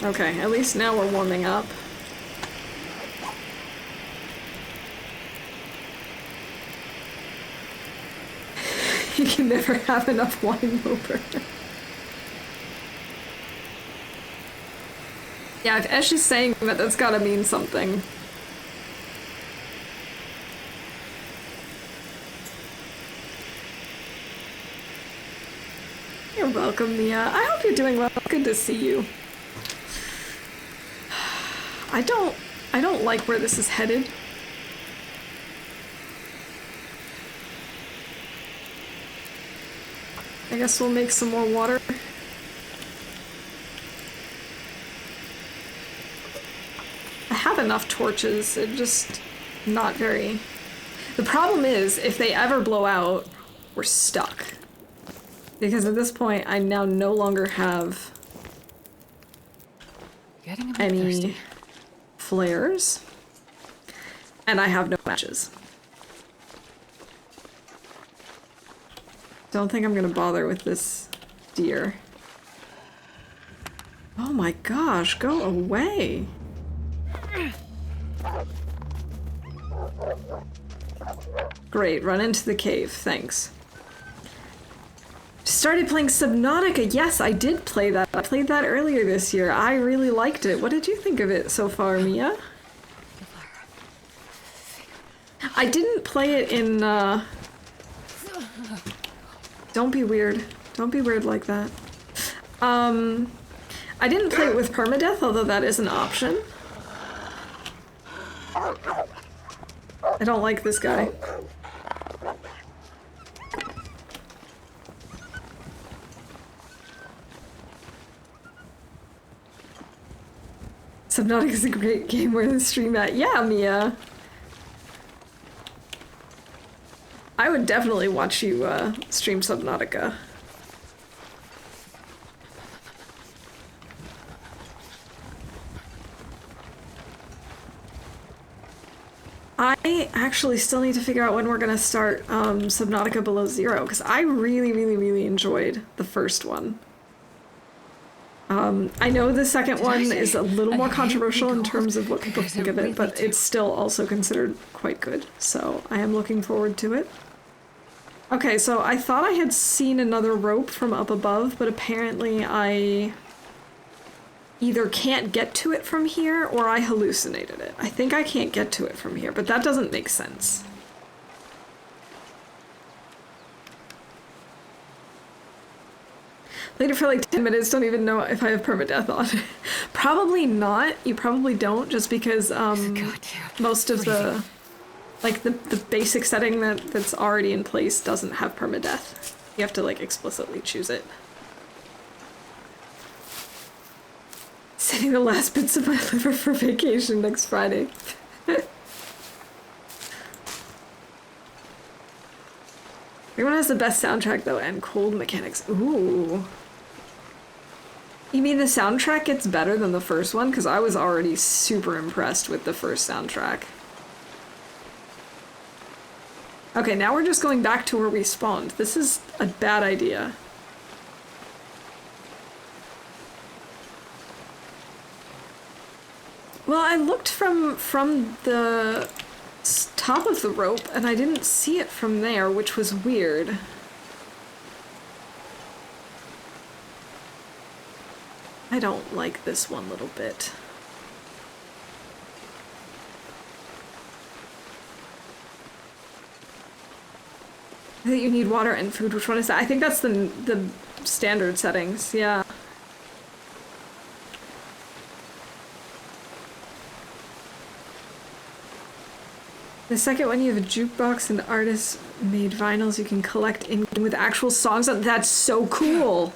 Okay, at least now we're warming up. You can never have enough wine, Loper. Yeah, if Esh is saying that, that's gotta mean something. You're welcome, Mia. I hope you're doing well. Good to see you. I don't like where this is headed. I guess we'll make some more water. I have enough torches, it just not very... The problem is, if they ever blow out, we're stuck. Because at this point, I now no longer have Getting a bit any thirsty. flares, and I have no matches. Don't think I'm gonna bother with this deer. Oh my gosh, go away! Great, run into the cave, thanks. Started playing Subnautica. Yes, I did play that. I played that earlier this year. I really liked it. What did you think of it so far, Mia? I didn't play it in, Don't be weird. Don't be weird like that. I didn't play it with permadeath, although that is an option. I don't like this guy. Subnautica is a great game where the stream at. Yeah, Mia. I would definitely watch you stream Subnautica. I actually still need to figure out when we're gonna start Subnautica Below Zero, because I really, really, really enjoyed the first one. I know the second one is a little more controversial in terms of what people think of it, but it's still also considered quite good, so I am looking forward to it. Okay, so I thought I had seen another rope from up above, but apparently I either can't get to it from here or I hallucinated it. I think I can't get to it from here, but that doesn't make sense. Played it for like 10 minutes, don't even know if I have permadeath on. Probably not. You probably don't, just because most of the... Like, the basic setting that's already in place doesn't have permadeath. You have to, like, explicitly choose it. Saving the last bits of my liver for vacation next Friday. Everyone has the best soundtrack, though, and cold mechanics. Ooh. You mean the soundtrack gets better than the first one? Because I was already super impressed with the first soundtrack. Okay, now we're just going back to where we spawned. This is a bad idea. Well, I looked from the top of the rope, and I didn't see it from there, which was weird. I don't like this one little bit. That you need water and food. Which one is that? I think that's the standard settings. Yeah. The second one, you have a jukebox and artists made vinyls you can collect in with actual songs. That's so cool.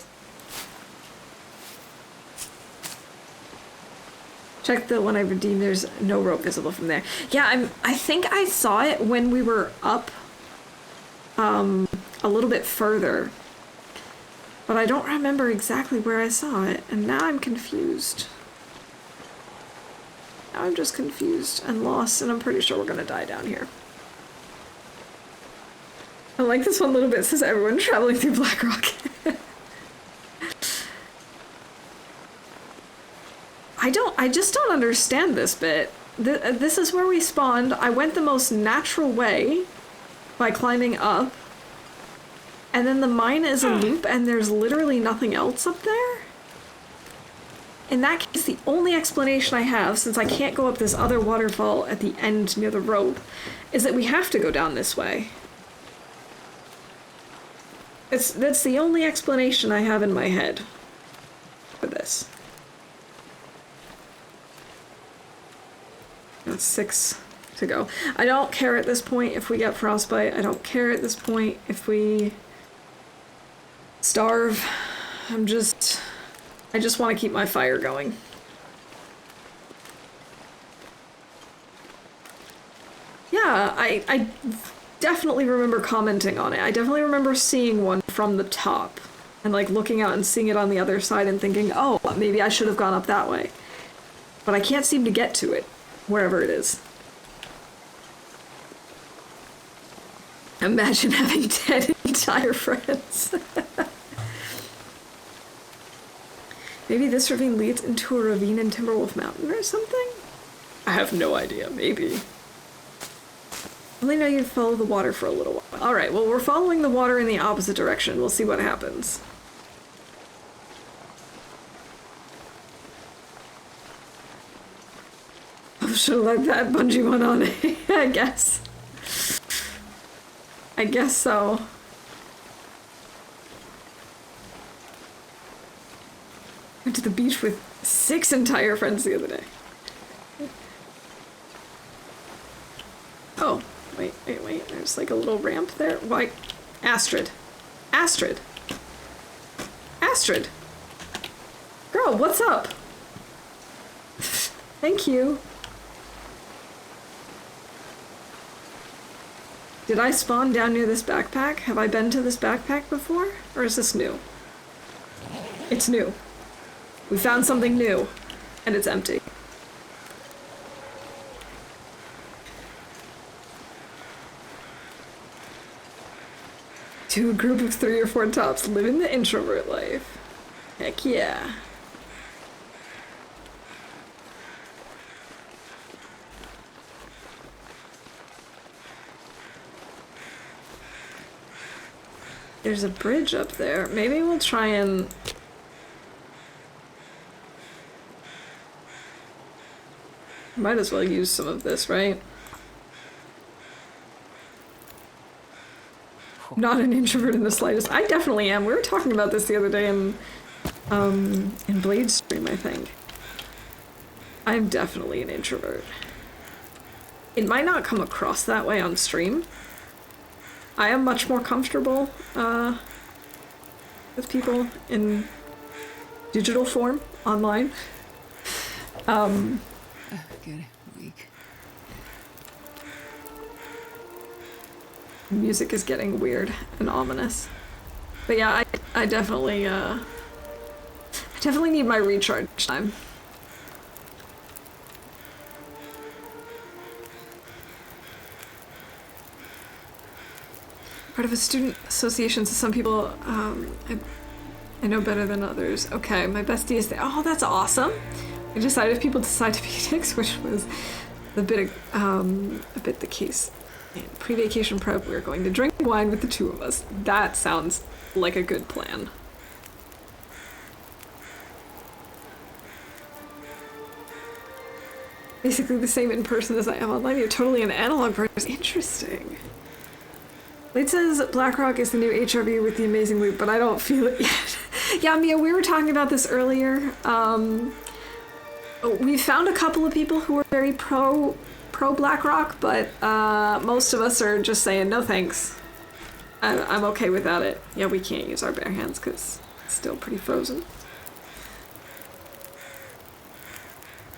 Check the one I redeemed. There's no rope visible from there. Yeah, I think I saw it when we were up a little bit further. But I don't remember exactly where I saw it, and now I'm confused. Now I'm just confused and lost, and I'm pretty sure we're gonna die down here. I like this one little bit. It says everyone traveling through Black Rock. I just don't understand this bit. This is where we spawned. I went the most natural way by climbing up. And then the mine is a loop and there's literally nothing else up there? In that case, the only explanation I have, since I can't go up this other waterfall at the end near the rope, is that we have to go down this way. That's the only explanation I have in my head for this. That's 6 to go. I don't care at this point if we get frostbite. I don't care at this point if we starve. I just want to keep my fire going. Yeah, I definitely remember commenting on it. I definitely remember seeing one from the top and like looking out and seeing it on the other side and thinking, oh, maybe I should have gone up that way. But I can't seem to get to it, wherever it is. Imagine having 10 entire friends. Maybe this ravine leads into a ravine in Timberwolf Mountain or something? I have no idea, maybe. Only know you'd follow the water for a little while. Alright, well we're following the water in the opposite direction. We'll see what happens. I should have let that bungee one on, I guess. I guess so. Went to the beach with 6 entire friends the other day. Oh, wait. There's like a little ramp there. Why? Astrid. Astrid. Astrid. Girl, what's up? Thank you. Did I spawn down near this backpack? Have I been to this backpack before? Or is this new? It's new. We found something new, and it's empty. To a group of 3 or 4 tops living the introvert life. Heck yeah. There's a bridge up there. Maybe we'll try and... Might as well use some of this, right? Not an introvert in the slightest. I definitely am. We were talking about this the other day in Blade stream, I think. I'm definitely an introvert. It might not come across that way on stream. I am much more comfortable with people in digital form online. Get weak. Music is getting weird and ominous. But yeah, I definitely need my recharge time. Part of a student association, so some people I know better than others. Okay, my bestie is there. Oh, that's awesome. I decided if people decide to be dicks, which was a bit the case. In pre-vacation prep, we were going to drink wine with the 2 of us. That sounds like a good plan. Basically the same in person as I am online. You're totally an analog person. Interesting. It says BlackRock is the new HRV with the amazing loop, but I don't feel it yet. Yeah, Mia, we were talking about this earlier. We found a couple of people who were very pro BlackRock, but most of us are just saying no thanks. I'm okay without it. Yeah, we can't use our bare hands because it's still pretty frozen.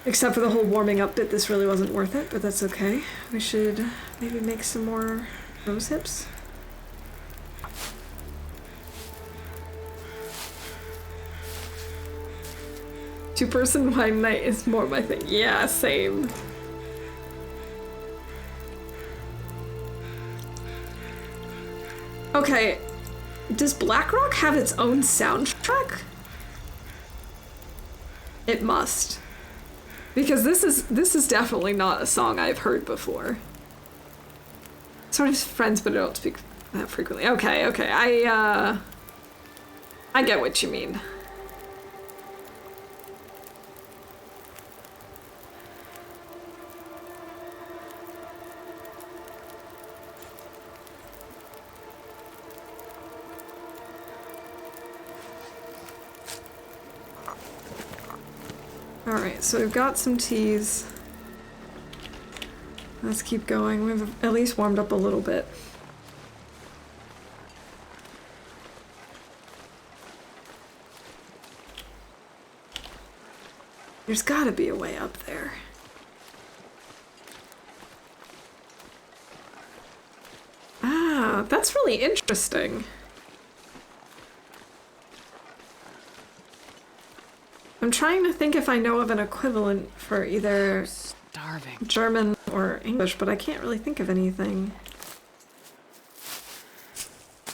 Except for the whole warming up bit, this really wasn't worth it, but that's okay. We should maybe make some more rose hips. Two-person wine night is more my thing. Yeah, same. Okay, does Blackrock have its own soundtrack? It must. Because this is definitely not a song I've heard before. Sort of friends, but I don't speak that frequently. Okay, I get what you mean. Alright, so we've got some teas. Let's keep going. We've at least warmed up a little bit. There's gotta be a way up there. Ah, that's really interesting. I'm trying to think if I know of an equivalent for either Starving. German or English, but I can't really think of anything.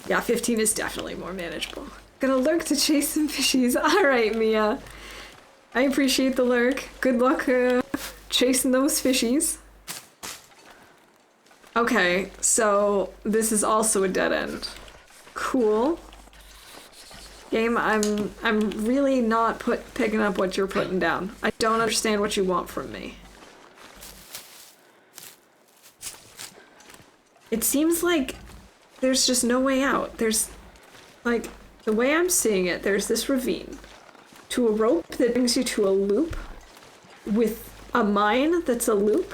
Yeah, 15 is definitely more manageable. Gonna lurk to chase some fishies. Alright, Mia. I appreciate the lurk. Good luck chasing those fishies. Okay, so this is also a dead end. Cool. Game, I'm really not picking up what you're putting down. I don't understand what you want from me. It seems like there's just no way out. There's, like, the way I'm seeing it, there's this ravine to a rope that brings you to a loop with a mine that's a loop.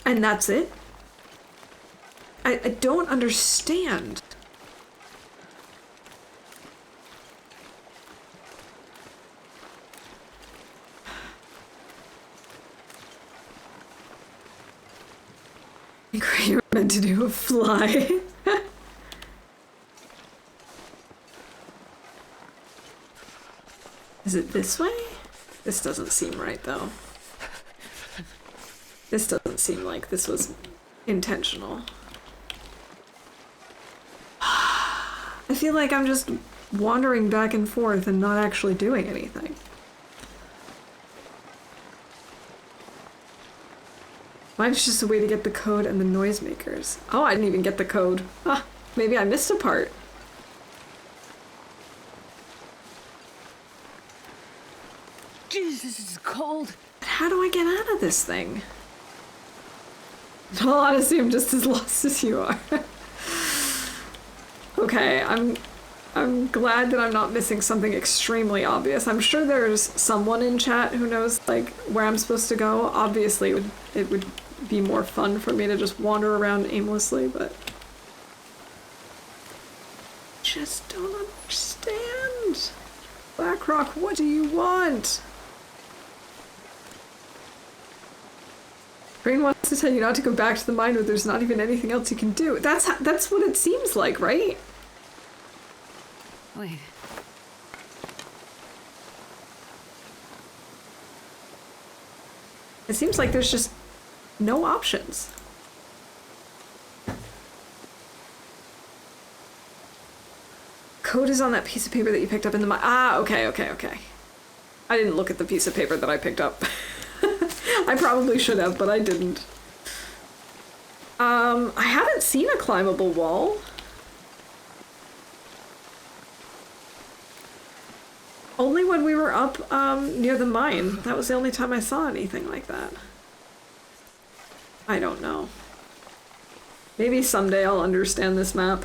And that's it. I don't understand. You're meant to do a fly. Is it this way? This doesn't seem right, though. This doesn't seem like this was intentional. I feel like I'm just wandering back and forth and not actually doing anything. Mine's just a way to get the code and the noisemakers. Oh, I didn't even get the code. Ah, maybe I missed a part. Jesus, this is cold. But how do I get out of this thing? In all honesty, I'm just as lost as you are. Okay, I'm glad that I'm not missing something extremely obvious. I'm sure there's someone in chat who knows, like, where I'm supposed to go. Obviously, it would be more fun for me to just wander around aimlessly, but... just don't understand. Blackrock, what do you want? Green wants to tell you not to go back to the mine, but there's not even anything else you can do. That's what it seems like, right? Wait. It seems like there's just no options. Code is on that piece of paper that you picked up in the mine. Ah, okay. I didn't look at the piece of paper that I picked up. I probably should have, but I didn't. I haven't seen a climbable wall. Only when we were up near the mine. That was the only time I saw anything like that. I don't know. Maybe someday I'll understand this map.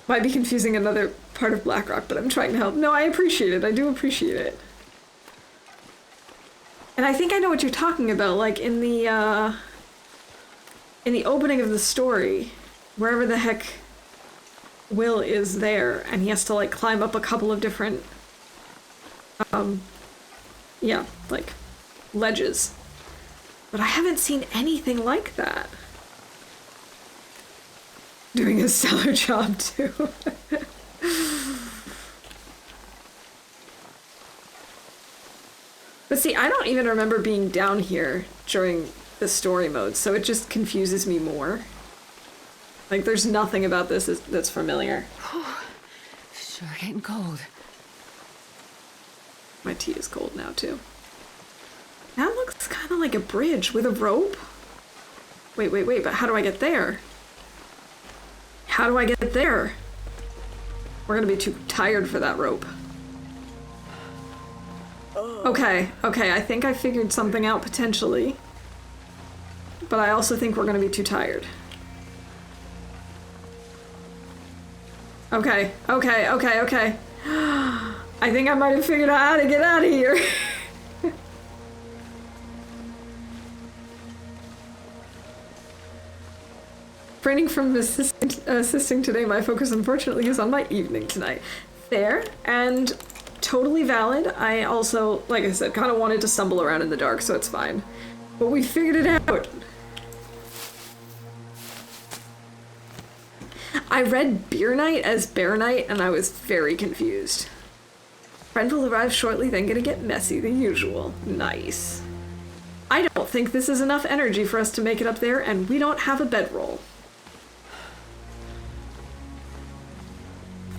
Might be confusing another part of Blackrock, but I'm trying to help. No, I appreciate it. I do appreciate it. And I think I know what you're talking about, like in the opening of the story, wherever the heck Will is there, and he has to like climb up a couple of different, yeah, like ledges. But I haven't seen anything like that. Doing a stellar job too. But see, I don't even remember being down here during the story mode, so it just confuses me more. Like, there's nothing about this that's familiar. Sure getting cold. My tea is cold now, too. That looks kind of like a bridge with a rope. Wait, but how do I get there? How do I get there? We're gonna be too tired for that rope. Okay, I think I figured something out potentially. But I also think we're gonna be too tired. Okay. I think I might have figured out how to get out of here. Training from assisting today, my focus unfortunately is on my evening tonight. Fair and totally valid. I also, like I said, kind of wanted to stumble around in the dark, so it's fine. But we figured it out. I read Beer Night as Bear Night, and I was very confused. Friend will arrive shortly, then gonna get messy, the usual. Nice. I don't think this is enough energy for us to make it up there, and we don't have a bedroll.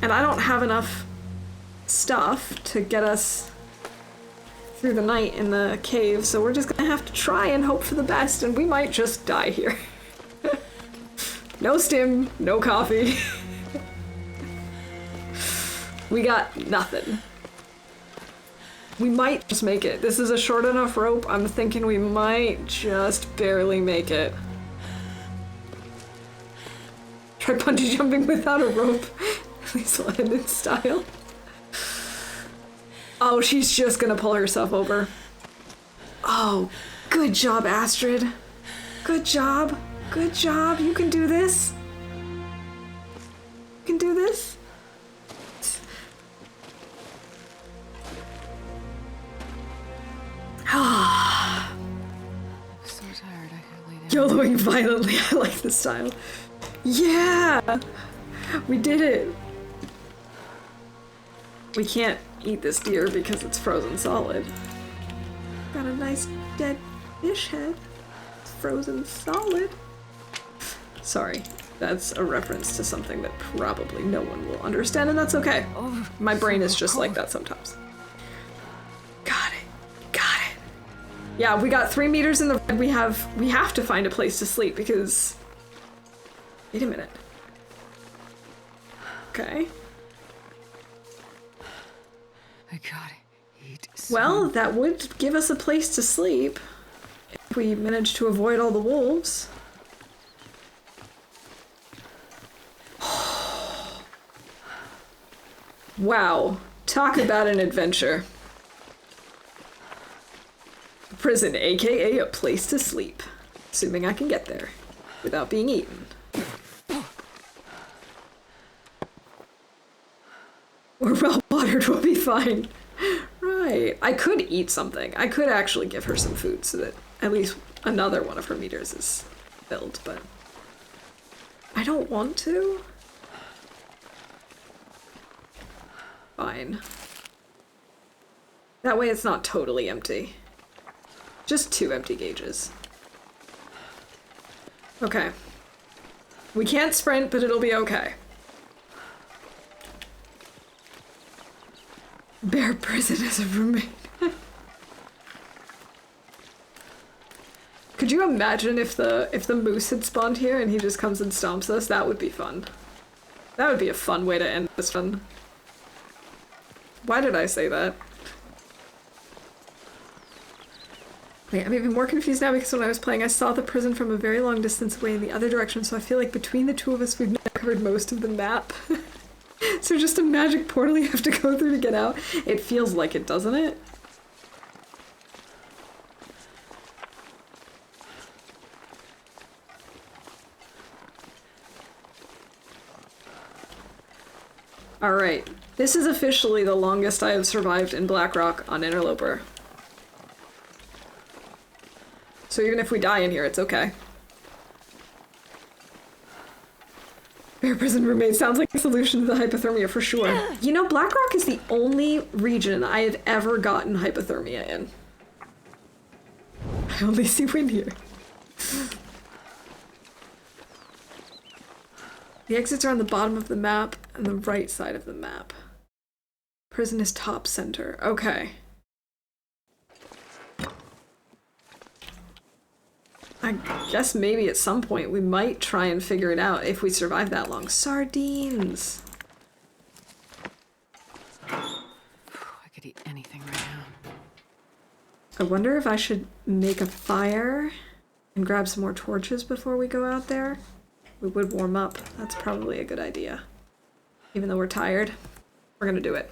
And I don't have enough stuff to get us through the night in the cave, so we're just gonna have to try and hope for the best, and we might just die here. No stim, no coffee. We got nothing. We might just make it. This is a short enough rope. I'm thinking we might just barely make it. Try bungee jumping without a rope. At least we'll end in style. Oh, she's just gonna pull herself over. Oh, good job, Astrid. Good job. Good job. You can do this. You can do this. I'm so tired. I could lay down. YOLOing violently. I like the style. Yeah! We did it. We can't eat this deer because it's frozen solid. Got a nice dead fish head. It's frozen solid. Sorry, that's a reference to something that probably no one will understand, and that's okay. Oh, My brain is just cold. like that sometimes. Got it. Yeah, we got 3 meters in the red. We have to find a place to sleep because... Wait a minute. Okay. I gotta eat. Well, that would give us a place to sleep if we manage to avoid all the wolves. Wow, talk about an adventure. Prison, aka a place to sleep. Assuming I can get there without being eaten. We're well watered, we'll be fine. Right. I could eat something. I could actually give her some food so that at least another one of her meters is filled, but I don't want to. Fine. That way it's not totally empty. Just 2 empty gauges. Okay. We can't sprint, but it'll be okay. Bear prison as a roommate. Could you imagine if the moose had spawned here and he just comes and stomps us? That would be fun. That would be a fun way to end this one. Why did I say that? Wait, I'm even more confused now because when I was playing, I saw the prison from a very long distance away in the other direction, so I feel like between the two of us, we've now covered most of the map. So just a magic portal you have to go through to get out. It feels like it, doesn't it? Alright. This is officially the longest I have survived in Blackrock on Interloper. So even if we die in here, it's okay. Bear prison roommate sounds like a solution to the hypothermia for sure. You know, Blackrock is the only region I have ever gotten hypothermia in. I only see wind here. The exits are on the bottom of the map and the right side of the map. Prison is top center. Okay. I guess maybe at some point we might try and figure it out if we survive that long. Sardines! I could eat anything right now. I wonder if I should make a fire and grab some more torches before we go out there. We would warm up. That's probably a good idea. Even though we're tired, we're gonna do it.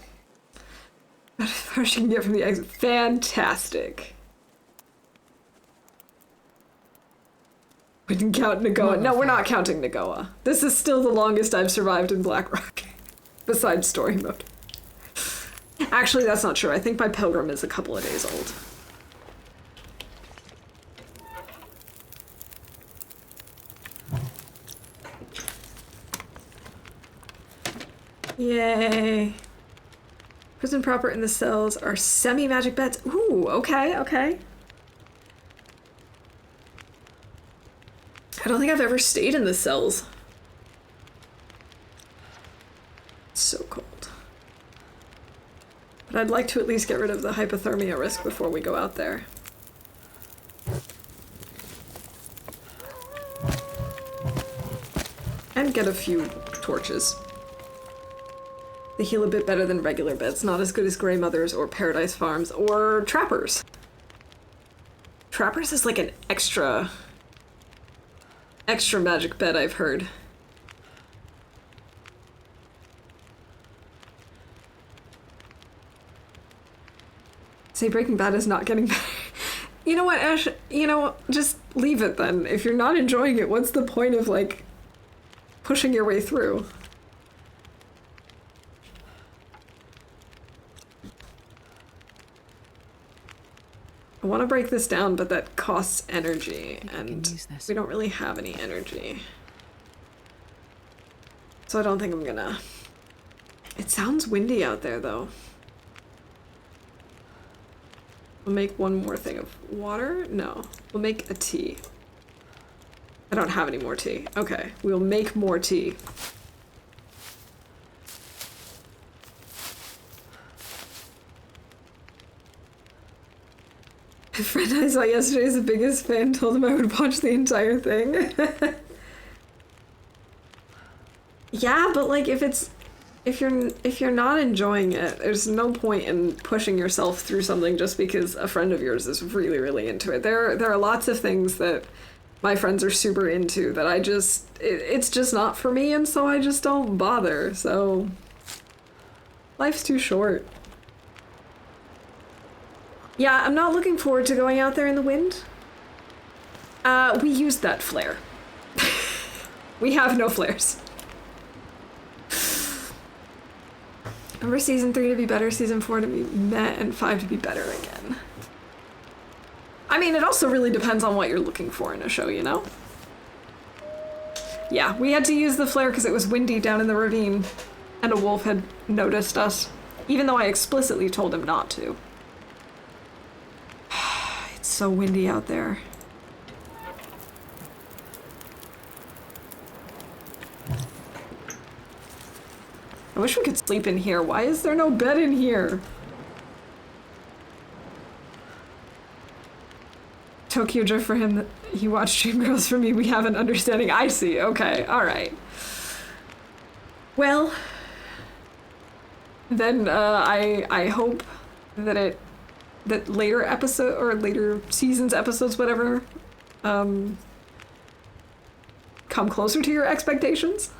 As far as you can get from the exit. Fantastic. We didn't count Nagoa. No, we're not counting Nagoa. This is still the longest I've survived in Blackrock. Besides story mode. Actually, that's not true. I think my pilgrim is a couple of days old. Yay. Prison proper in the cells are semi-magic beds. Ooh, okay, okay. I don't think I've ever stayed in the cells. It's so cold. But I'd like to at least get rid of the hypothermia risk before we go out there. And get a few torches. They heal a bit better than regular beds, not as good as Grey Mothers or Paradise Farms or Trappers. Trappers is like an extra magic bed, I've heard. Say Breaking Bad is not getting better. You know what, Ash? You know, just leave it then. If you're not enjoying it, what's the point of, like, pushing your way through? I want to break this down, but that costs energy, and we don't really have any energy. So I don't think I'm gonna... It sounds windy out there, though. We'll make one more thing of water? No. We'll make a tea. I don't have any more tea. Okay, we'll make more tea. A friend I saw yesterday is the biggest fan, told him I would watch the entire thing. Yeah, but like if you're not enjoying it, there's no point in pushing yourself through something just because a friend of yours is really, really into it. There are lots of things that my friends are super into that it's just not for me, and so I just don't bother. So life's too short. Yeah, I'm not looking forward to going out there in the wind. We used that flare. We have no flares. Remember season 3 to be better, season 4 to be meh, and 5 to be better again. I mean, it also really depends on what you're looking for in a show, you know? Yeah, we had to use the flare because it was windy down in the ravine, and a wolf had noticed us, even though I explicitly told him not to. It's so windy out there. I wish we could sleep in here. Why is there no bed in here? Tokyo Drift for him, he watched Dreamgirls. For me, we have an understanding. I see. Okay, alright. Well, then I hope that that later episode or later seasons episodes, whatever, come closer to your expectations.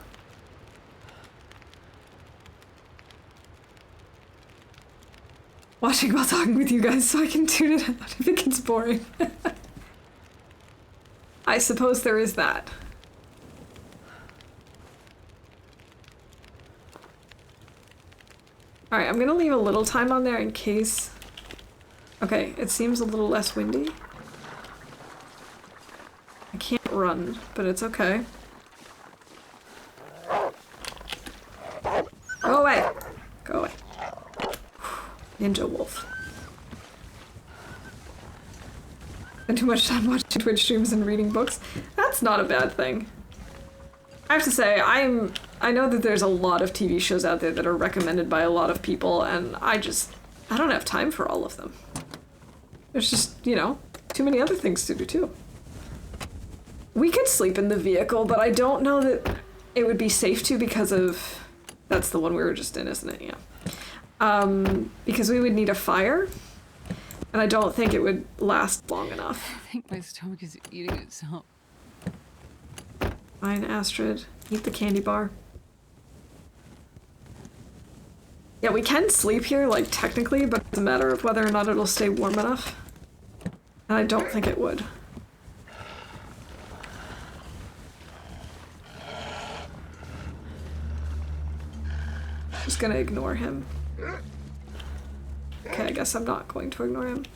Watching while talking with you guys so I can tune it out if it gets boring. I suppose there is that. Alright, I'm gonna leave a little time on there in case... Okay, it seems a little less windy. I can't run, but it's okay. Go away! Go away. Ninja wolf. Spend too much time watching Twitch streams and reading books. That's not a bad thing. I have to say, I know that there's a lot of TV shows out there that are recommended by a lot of people, and I don't have time for all of them. There's just, you know, too many other things to do too. We could sleep in the vehicle, but I don't know that it would be safe to because of... That's the one we were just in, isn't it? Yeah. Because we would need a fire, and I don't think it would last long enough. I think my stomach is eating itself. Fine, Astrid. Eat the candy bar. Yeah, we can sleep here, like, technically, but it's a matter of whether or not it'll stay warm enough. And I don't think it would. Just gonna ignore him. Okay, I guess I'm not going to ignore him.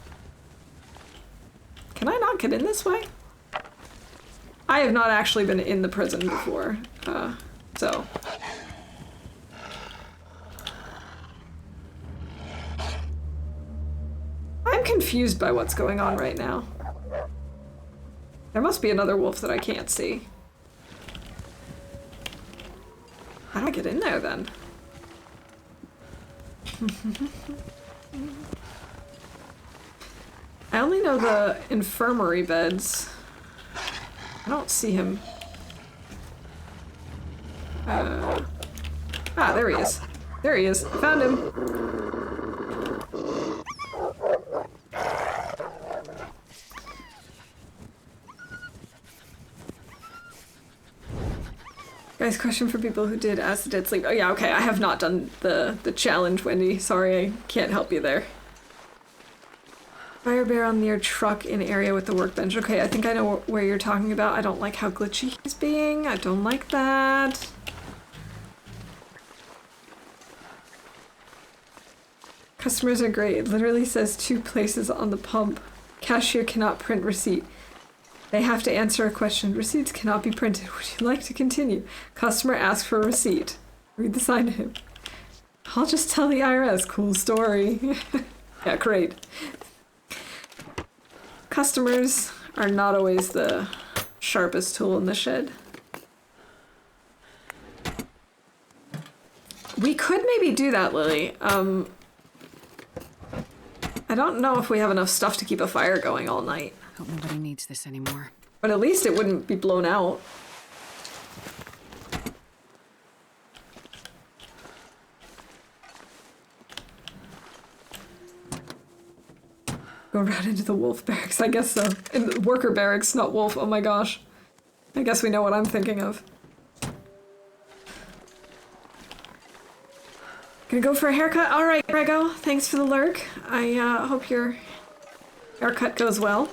Can I not get in this way? I have not actually been in the prison before, so... I'm confused by what's going on right now. There must be another wolf that I can't see. How do I get in there then? I only know the infirmary beds. I don't see him. There he is. There he is. I found him. Guys, question for people who did As the Dead Sleep. Oh yeah, okay, I have not done the challenge, Wendy. Sorry, I can't help you there. Fire bear on near truck in area with the workbench. Okay, I think I know where you're talking about. I don't like how glitchy he's being. I don't like that. Customers are great. It literally says 2 places on the pump. Cashier cannot print receipt. They have to answer a question. Receipts cannot be printed. Would you like to continue? Customer asks for a receipt. Read the sign to him. I'll just tell the IRS. Cool story. Yeah, great. Customers are not always the sharpest tool in the shed. We could maybe do that, Lily. I don't know if we have enough stuff to keep a fire going all night. Hope nobody needs this anymore. But at least it wouldn't be blown out. Go right into the wolf barracks, I guess so. In the worker barracks, not wolf, oh my gosh. I guess we know what I'm thinking of. Gonna go for a haircut? Alright, Grego, thanks for the lurk. I hope your haircut goes well.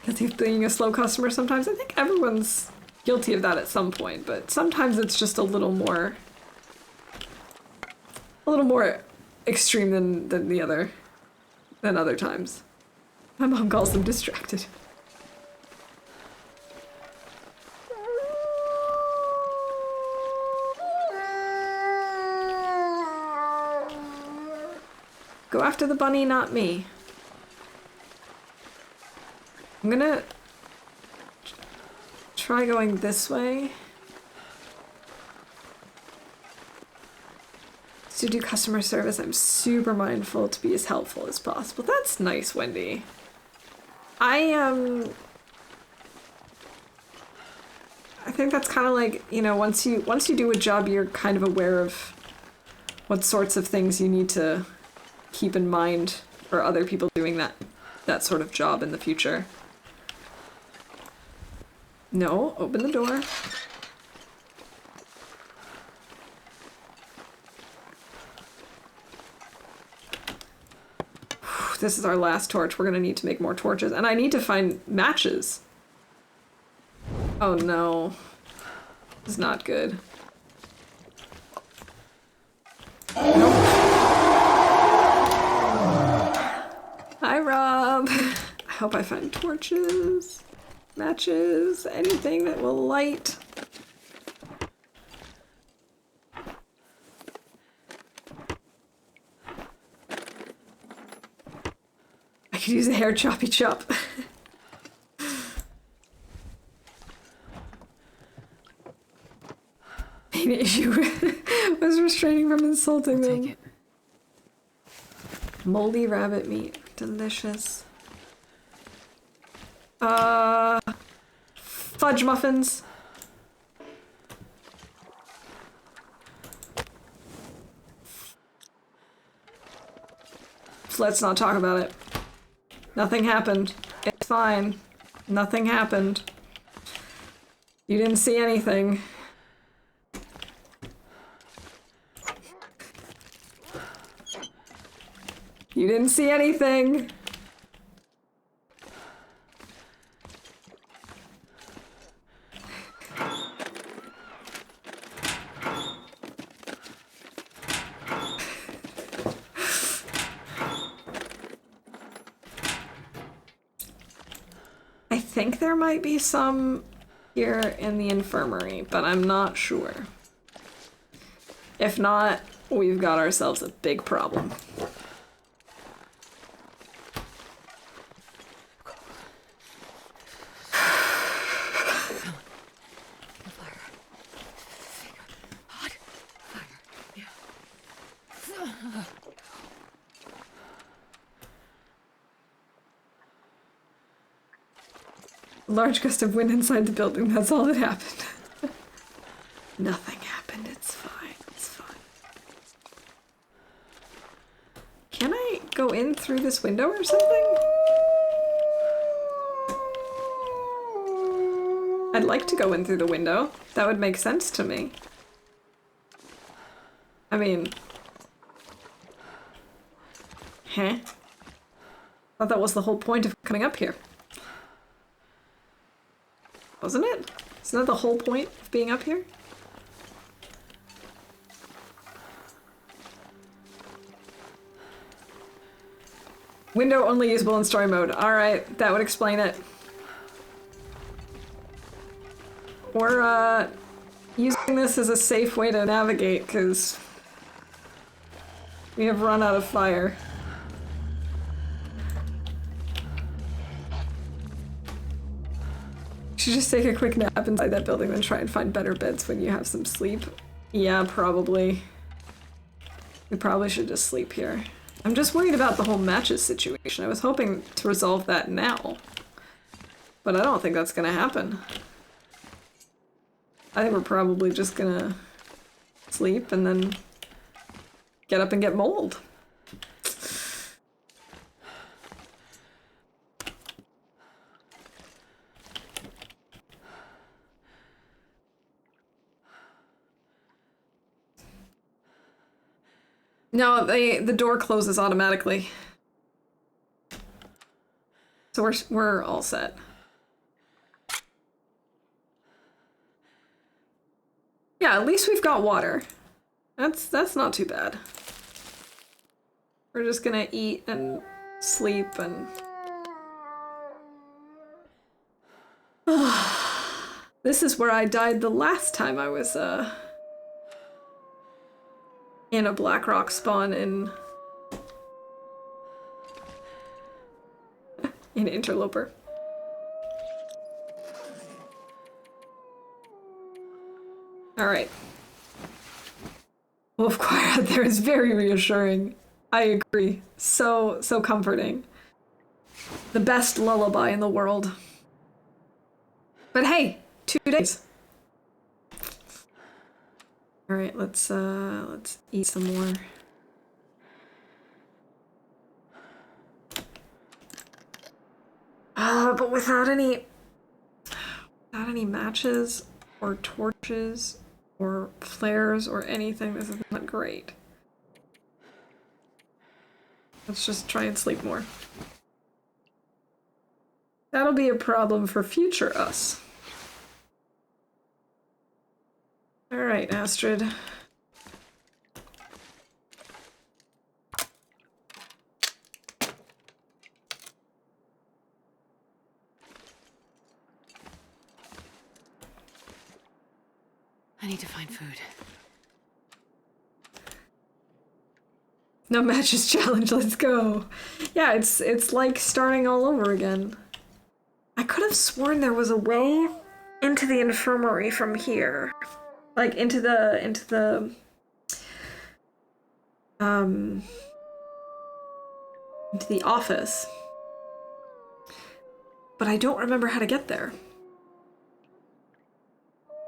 Guilty of being a slow customer sometimes. I think everyone's guilty of that at some point, but sometimes it's just a little more extreme than other times. My mom calls them distracted. Go after the bunny, not me. I'm gonna try going this way. To do customer service, I'm super mindful to be as helpful as possible. That's nice, Wendy. I think that's kind of like, you know, once you do a job, you're kind of aware of what sorts of things you need to keep in mind for other people doing that sort of job in the future. No, open the door. This is our last torch. We're gonna need to make more torches. And I need to find matches. Oh no. This is not good. Nope. Hi, Rob. I hope I find torches, matches, anything that will light. I could use a hair choppy chop. Main issue was restraining from insulting them. Take it. Moldy rabbit meat. Delicious. Fudge muffins. Let's not talk about it. Nothing happened. It's fine. Nothing happened. You didn't see anything. You didn't see anything. I think there might be some here in the infirmary, but I'm not sure. If not, we've got ourselves a big problem. Large gust of wind inside the building, that's all that happened. Nothing happened, it's fine, it's fine. Can I go in through this window or something? I'd like to go in through the window. That would make sense to me. I mean... Huh? Thought that was the whole point of coming up here. Wasn't it? Isn't that the whole point of being up here? Window only usable in story mode. Alright, that would explain it. We're, using this as a safe way to navigate, because we have run out of fire. Should just take a quick nap inside that building, then try and find better beds when you have some sleep. Yeah, probably. We probably should just sleep here. I'm just worried about the whole matches situation. I was hoping to resolve that now. But I don't think that's gonna happen. I think we're probably just gonna sleep and then get up and get mold. No, the door closes automatically. So we're all set. Yeah, at least we've got water. That's not too bad. We're just gonna eat and sleep and... This is where I died the last time I was, in a Blackrock spawn in Interloper. Alright. Wolf Choir out there is very reassuring. I agree. So comforting. The best lullaby in the world. But hey, 2 days. Alright, let's eat some more. But without any matches or torches or flares or anything, this is not great. Let's just try and sleep more. That'll be a problem for future us. Alright, Astrid. need to find food. No matches challenge, let's go. Yeah, it's like starting all over again. I could have sworn there was a way into the infirmary from here. Like into the office. But I don't remember how to get there.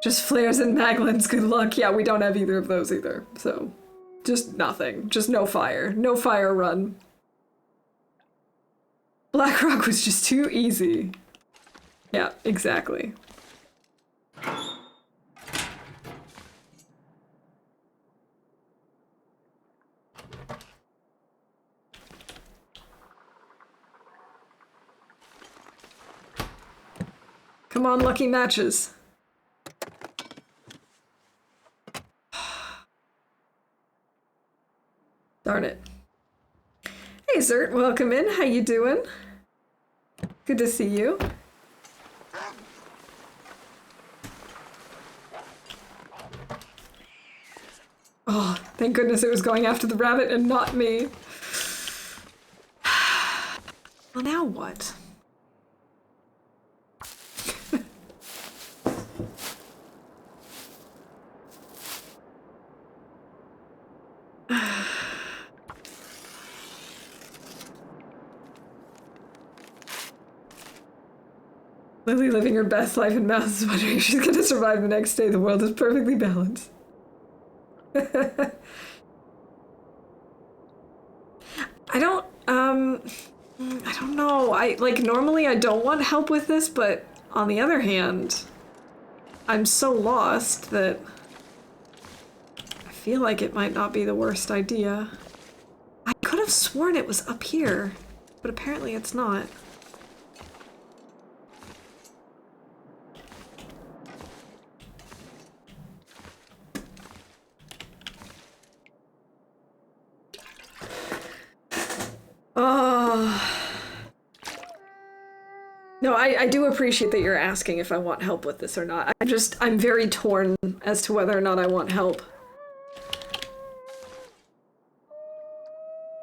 Just flares and maglins, good luck. Yeah, we don't have either of those either, so just nothing. Just no fire. No fire run. Blackrock was just too easy. Yeah, exactly. Come on, lucky matches. Darn it. Hey, Zert, welcome in. How you doing? Good to see you. Oh, thank goodness it was going after the rabbit and not me. Well, now what? Lily living her best life in Mouse is wondering if she's gonna survive the next day. The world is perfectly balanced. I don't know. Normally I don't want help with this, but on the other hand, I'm so lost that I feel like it might not be the worst idea. I could have sworn it was up here, but apparently it's not. No, I do appreciate that you're asking if I want help with this or not. I'm very torn as to whether or not I want help.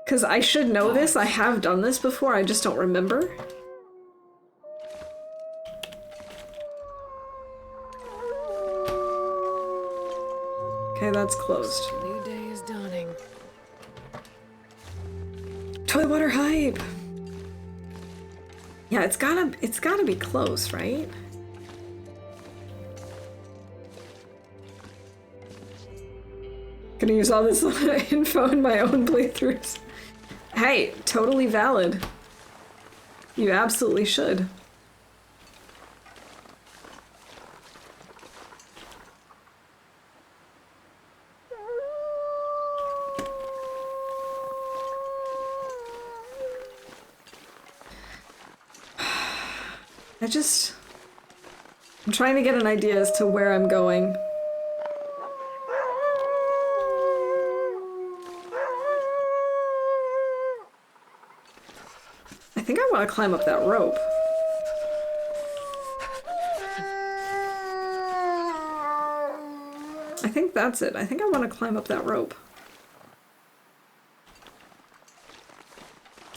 Because I should know this, I have done this before, I just don't remember. Okay, that's closed. New day is dawning. Toilet water hype! Yeah, it's gotta be close, right? Gonna use all this info in my own playthroughs. Hey, totally valid. You absolutely should. I'm trying to get an idea as to where I'm going. I think I want to climb up that rope. I think that's it. I think I want to climb up that rope.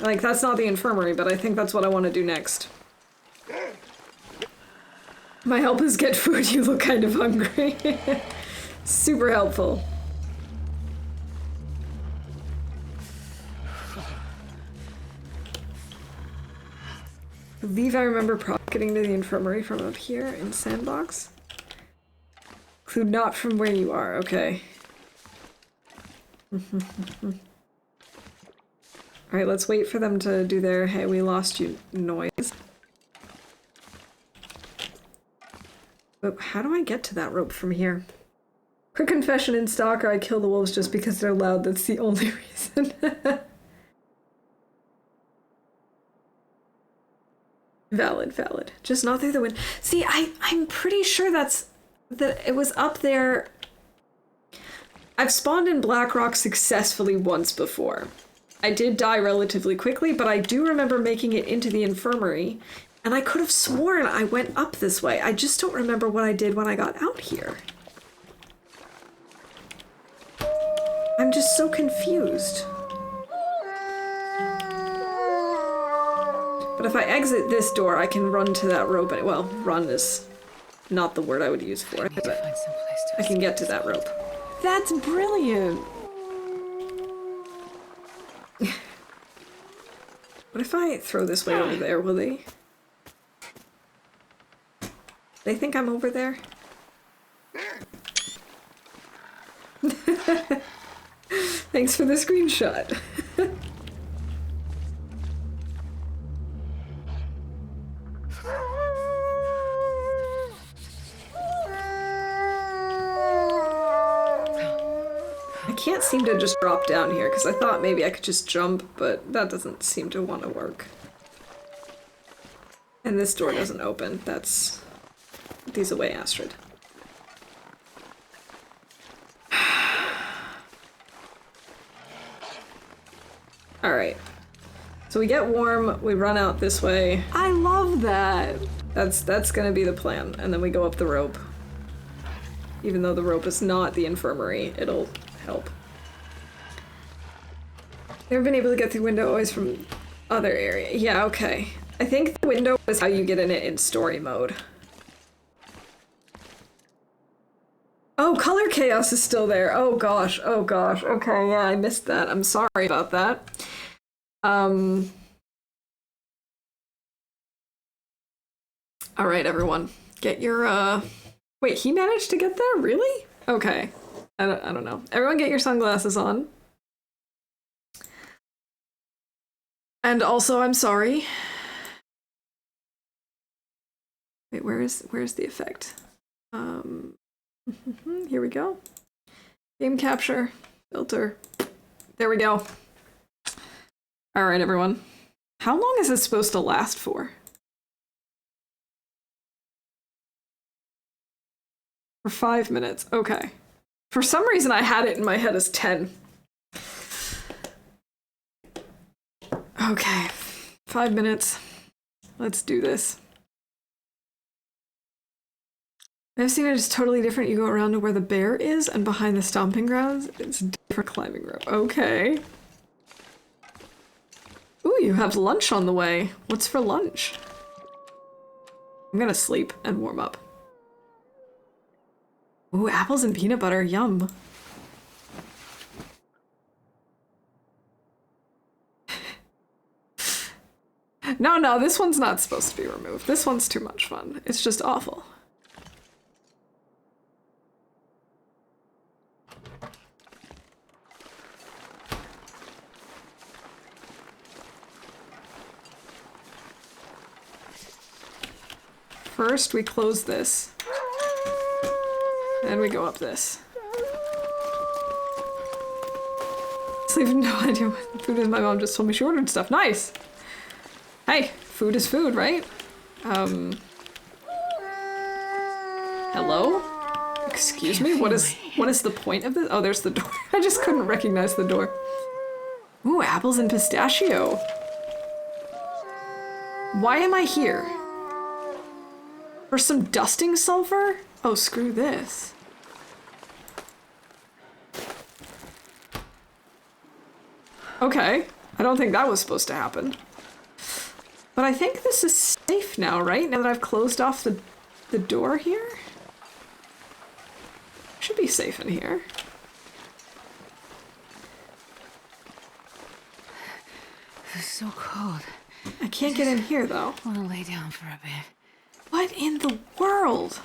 Like, that's not the infirmary, but I think that's what I want to do next. My help is get food, you look kind of hungry. Super helpful. I believe I remember getting to the infirmary from up here in Sandbox. Clue not from where you are, okay. Alright, let's wait for them to do their hey, we lost you noise. But how do I get to that rope from here? Quick confession, in Stalker, I kill the wolves just because they're loud. That's the only reason. Valid. Just not through the wind. See, I'm pretty sure that it was up there. I've spawned in Blackrock successfully once before. I did die relatively quickly, but I do remember making it into the infirmary. And I could have sworn I went up this way. I just don't remember what I did when I got out here. I'm just so confused. But if I exit this door, I can run to that rope. Well, run is not the word I would use for it, but I can get to that rope. That's brilliant! What if I throw this way over there, will they? They think I'm over there? Thanks for the screenshot. I can't seem to just drop down here because I thought maybe I could just jump, but that doesn't seem to want to work. And this door doesn't open. That's... These away, Astrid. Alright. So we get warm, we run out this way. I love that! That's gonna be the plan. And then we go up the rope. Even though the rope is not the infirmary, it'll help. Never been able to get through window, always from other area. Yeah, okay. I think the window is how you get in it in story mode. Oh, color chaos is still there. Oh gosh, oh gosh. Okay, yeah, I missed that. I'm sorry about that. Alright, everyone. Get your, Wait, he managed to get there? Really? Okay. I don't know. Everyone get your sunglasses on. And also, I'm sorry. Wait, where's the effect? Here we go. Game capture. Filter. There we go. Alright, everyone. How long is this supposed to last for? For 5 minutes. Okay. For some reason, I had it in my head as 10. Okay. 5 minutes. Let's do this. I've seen it as totally different. You go around to where the bear is, and behind the stomping grounds, it's a different climbing rope. Okay. Ooh, you have lunch on the way. What's for lunch? I'm gonna sleep and warm up. Ooh, apples and peanut butter. Yum. No, this one's not supposed to be removed. This one's too much fun. It's just awful. First, we close this. Then we go up this. I have no idea what the food is. My mom just told me she ordered stuff. Nice! Hey, food is food, right? Hello? Excuse me? What is the point of this? Oh, there's the door. I just couldn't recognize the door. Ooh, apples and pistachio. Why am I here? For some dusting sulfur? Oh, screw this. Okay. I don't think that was supposed to happen. But I think this is safe now, right? Now that I've closed off the door here? Should be safe in here. It's so cold. I can't get in here, though. I want to lay down for a bit. What in the world?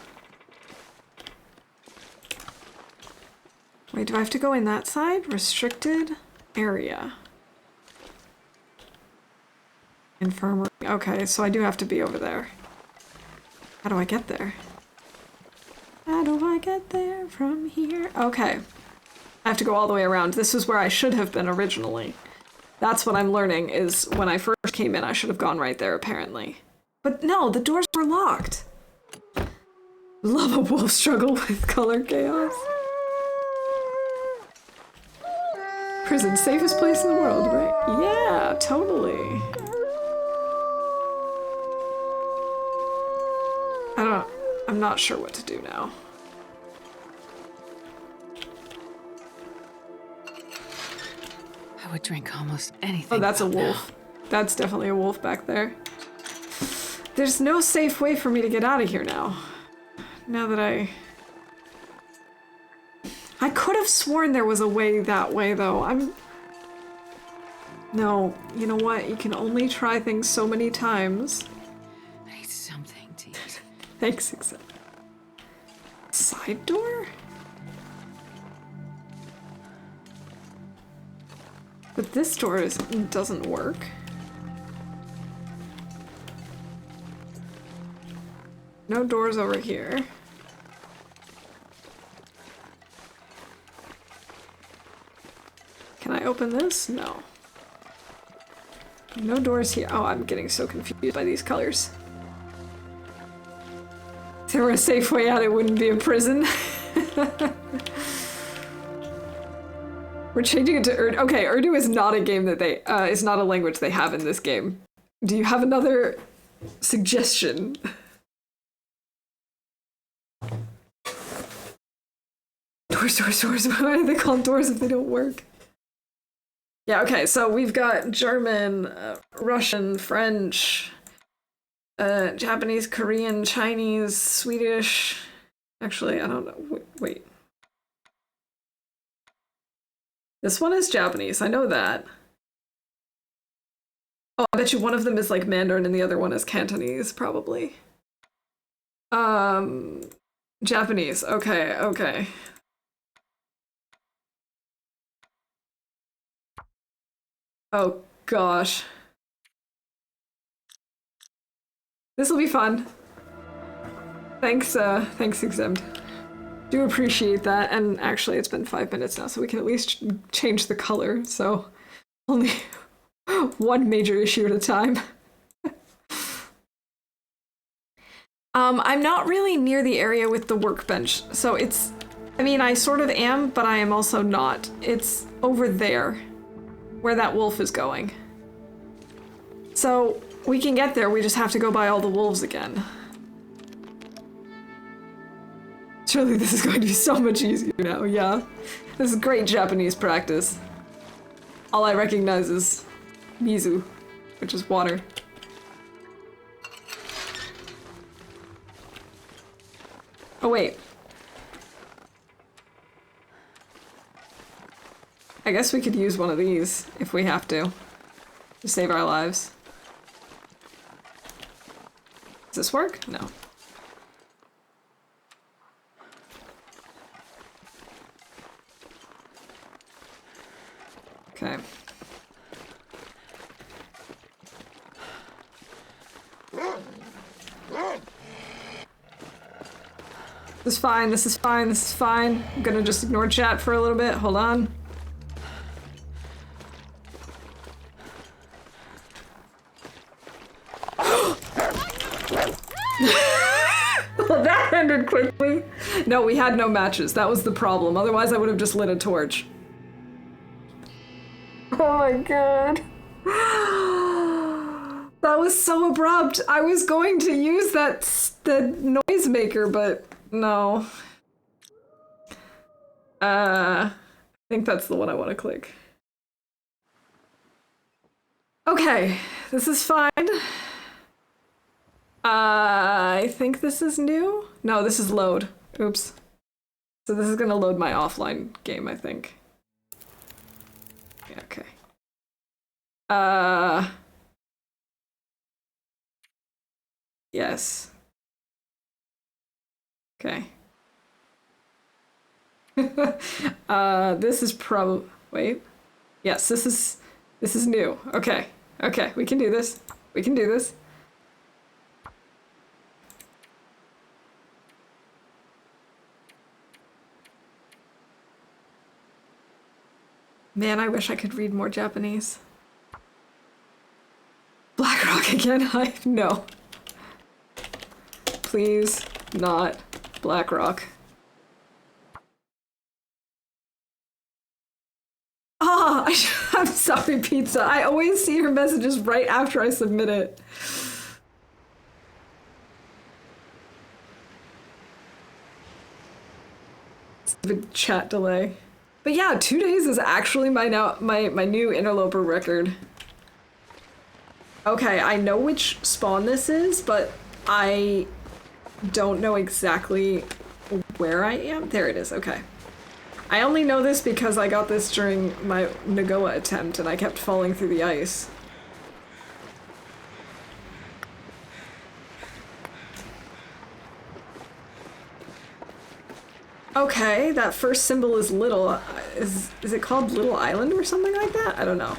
Wait, do I have to go in that side? Restricted area. Infirmary. Okay, so I do have to be over there. How do I get there? How do I get there from here? Okay. I have to go all the way around. This is where I should have been originally. That's what I'm learning, is when I first came in, I should have gone right there, apparently. But no, the doors were locked. Love a wolf struggle with color chaos. Prison, safest place in the world, right? Yeah, totally. I'm not sure what to do now. I would drink almost anything. Oh, that's a about now. wolf. That's definitely a wolf back there. There's no safe way for me to get out of here now. Now that I could have sworn there was a way that way, though. No, you know what? You can only try things so many times. I need something to eat. Thanks, except... Side door? But this door doesn't work. No doors over here. Can I open this? No. No doors here. Oh, I'm getting so confused by these colors. If there were a safe way out, it wouldn't be a prison. We're changing it to Urdu. Okay, Urdu is not a game that they, is not a language they have in this game. Do you have another suggestion? Doors. Why are they called doors if they don't work? Yeah, okay, so we've got German, Russian, French, Japanese, Korean, Chinese, Swedish. Actually, I don't know. Wait. This one is Japanese, I know that. Oh, I bet you one of them is like Mandarin and the other one is Cantonese, probably. Japanese, okay. Oh, gosh. This'll be fun. Thanks, Exempt. Do appreciate that, and actually it's been 5 minutes now, so we can at least change the color, so only one major issue at a time. I'm not really near the area with the workbench, so it's... I mean, I sort of am, but I am also not. It's over there, where that wolf is going. So, we can get there, we just have to go by all the wolves again. Surely this is going to be so much easier now, yeah. This is great Japanese practice. All I recognize is mizu, which is water. Oh wait. I guess we could use one of these if we have to save our lives. Does this work? No. Okay. This is fine, this is fine, this is fine. I'm gonna just ignore chat for a little bit. Hold on. Well, that ended quickly. No, we had no matches. That was the problem. Otherwise, I would have just lit a torch. Oh my god. That was so abrupt. I was going to use the noisemaker, but no. I think that's the one I want to click. Okay, this is fine. I think this is new? No, this is load. Oops. So this is gonna load my offline game, I think. Yeah, okay. Yes. Okay. This is wait. Yes, this is new. Okay. Okay, we can do this. We can do this. Man, I wish I could read more Japanese. BlackRock again? No. Please, not BlackRock. Ah, I'm sorry, Pizza. I always see her messages right after I submit it. Stupid chat delay. But yeah, 2 days is actually my new interloper record. Okay, I know which spawn this is, but I don't know exactly where I am. There it is, okay. I only know this because I got this during my Nagoa attempt and I kept falling through the ice. Okay, that first symbol is little. Is it called Little Island or something like that? I don't know.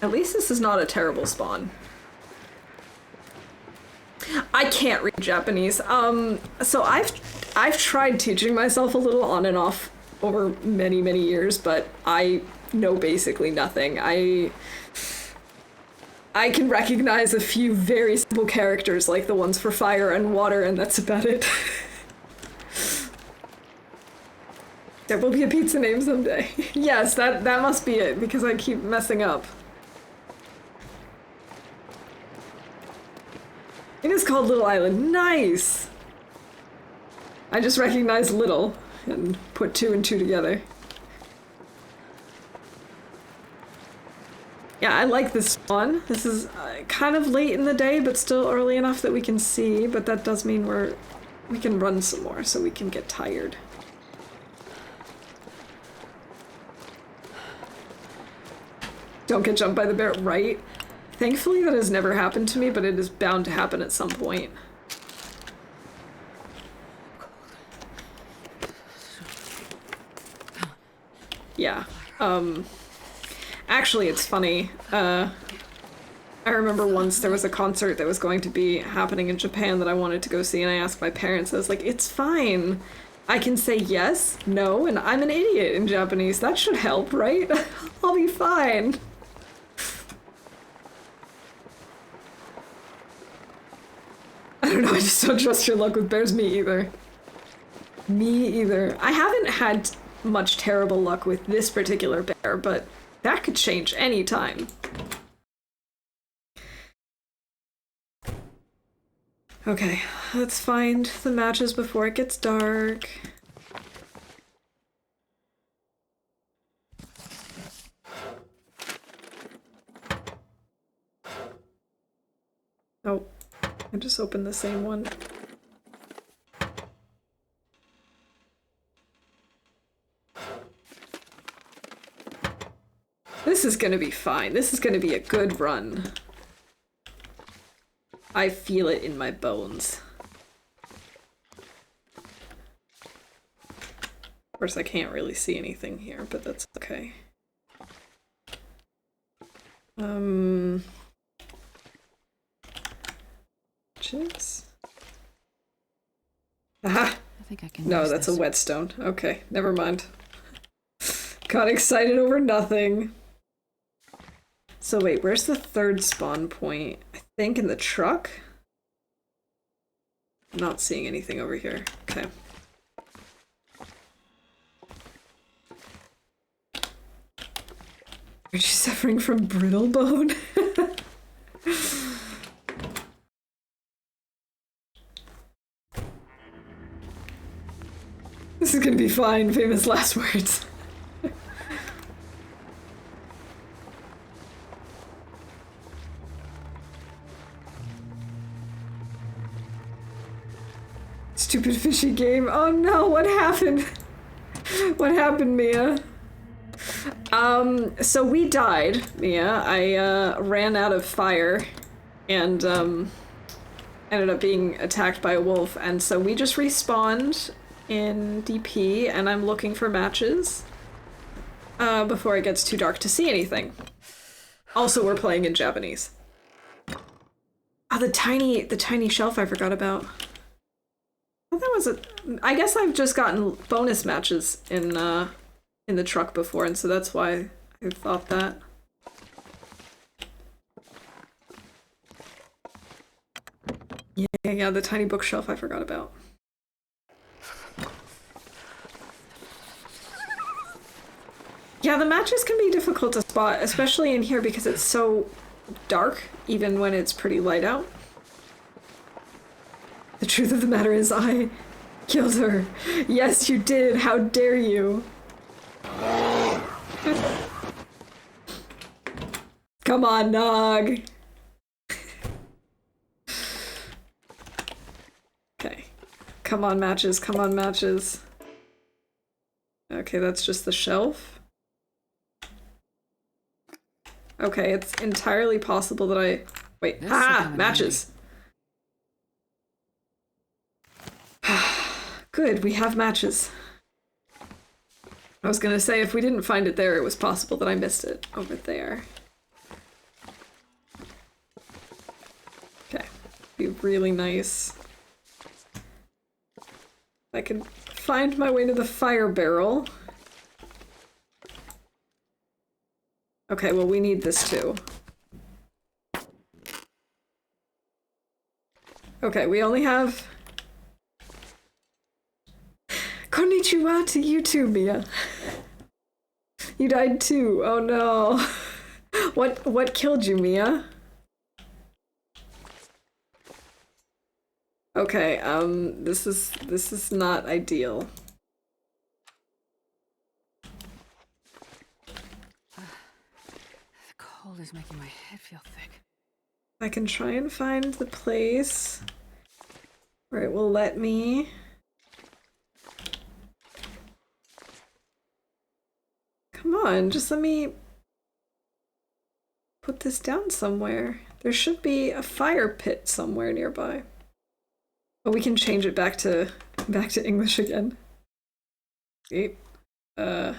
At least this is not a terrible spawn. I can't read Japanese. So I've tried teaching myself a little on and off over many, many years, but I know basically nothing. I can recognize a few very simple characters like the ones for fire and water, and that's about it. There will be a pizza name someday. Yes, that must be it, because I keep messing up. It is called Little Island. Nice! I just recognized little and put 2 and 2 together. Yeah, I like this spawn. This is kind of late in the day, but still early enough that we can see, but that does mean we can run some more so we can get tired. Don't get jumped by the bear, right? Thankfully that has never happened to me, but it is bound to happen at some point. Yeah. Actually, it's funny. I remember once there was a concert that was going to be happening in Japan that I wanted to go see, and I asked my parents, I was like, it's fine. I can say yes, no, and I'm an idiot in Japanese. That should help, right? I'll be fine. I don't know, I just don't trust your luck with bears. Me either. Me either. I haven't had much terrible luck with this particular bear, but that could change any time. Okay, let's find the matches before it gets dark. Oh, I just opened the same one. This is gonna be fine. This is gonna be a good run. I feel it in my bones. Of course, I can't really see anything here, but that's okay. Chips? Aha! I think I can. No, use that's this. a whetstone. Okay, never mind. Got excited over nothing. So wait, where's the third spawn point? I think in the truck? I'm not seeing anything over here. Okay. Are you suffering from brittle bone? This is gonna be fine, famous last words. Stupid fishy game. Oh no, what happened? What happened, Mia? So we died, Mia. I ran out of fire and ended up being attacked by a wolf, and so we just respawned in DP, and I'm looking for matches before it gets too dark to see anything. Also, we're playing in Japanese. Oh, the tiny shelf I forgot about. Well, that was I guess I've just gotten bonus matches in the truck before, and so that's why I thought that. Yeah, the tiny bookshelf I forgot about. Yeah, the matches can be difficult to spot, especially in here because it's so dark, even when it's pretty light out. The truth of the matter is I killed her. Yes, you did. How dare you? Come on, Nog. Okay. Come on, matches. Come on, matches. Okay, that's just the shelf. Okay, it's entirely possible that I... Wait. Ah! Matches! Good, we have matches. I was gonna say, if we didn't find it there, it was possible that I missed it over there. Okay. Be really nice. I can find my way to the fire barrel. Okay, well, we need this too. Okay, we only have... Konnichiwa to you too, Mia. You died too. Oh no. What killed you, Mia? Okay, this is not ideal. The cold is making my head feel thick. I can try and find the place where it will let me. Come on, just let me put this down somewhere. There should be a fire pit somewhere nearby. Oh, we can change it back to English again. See? Oh.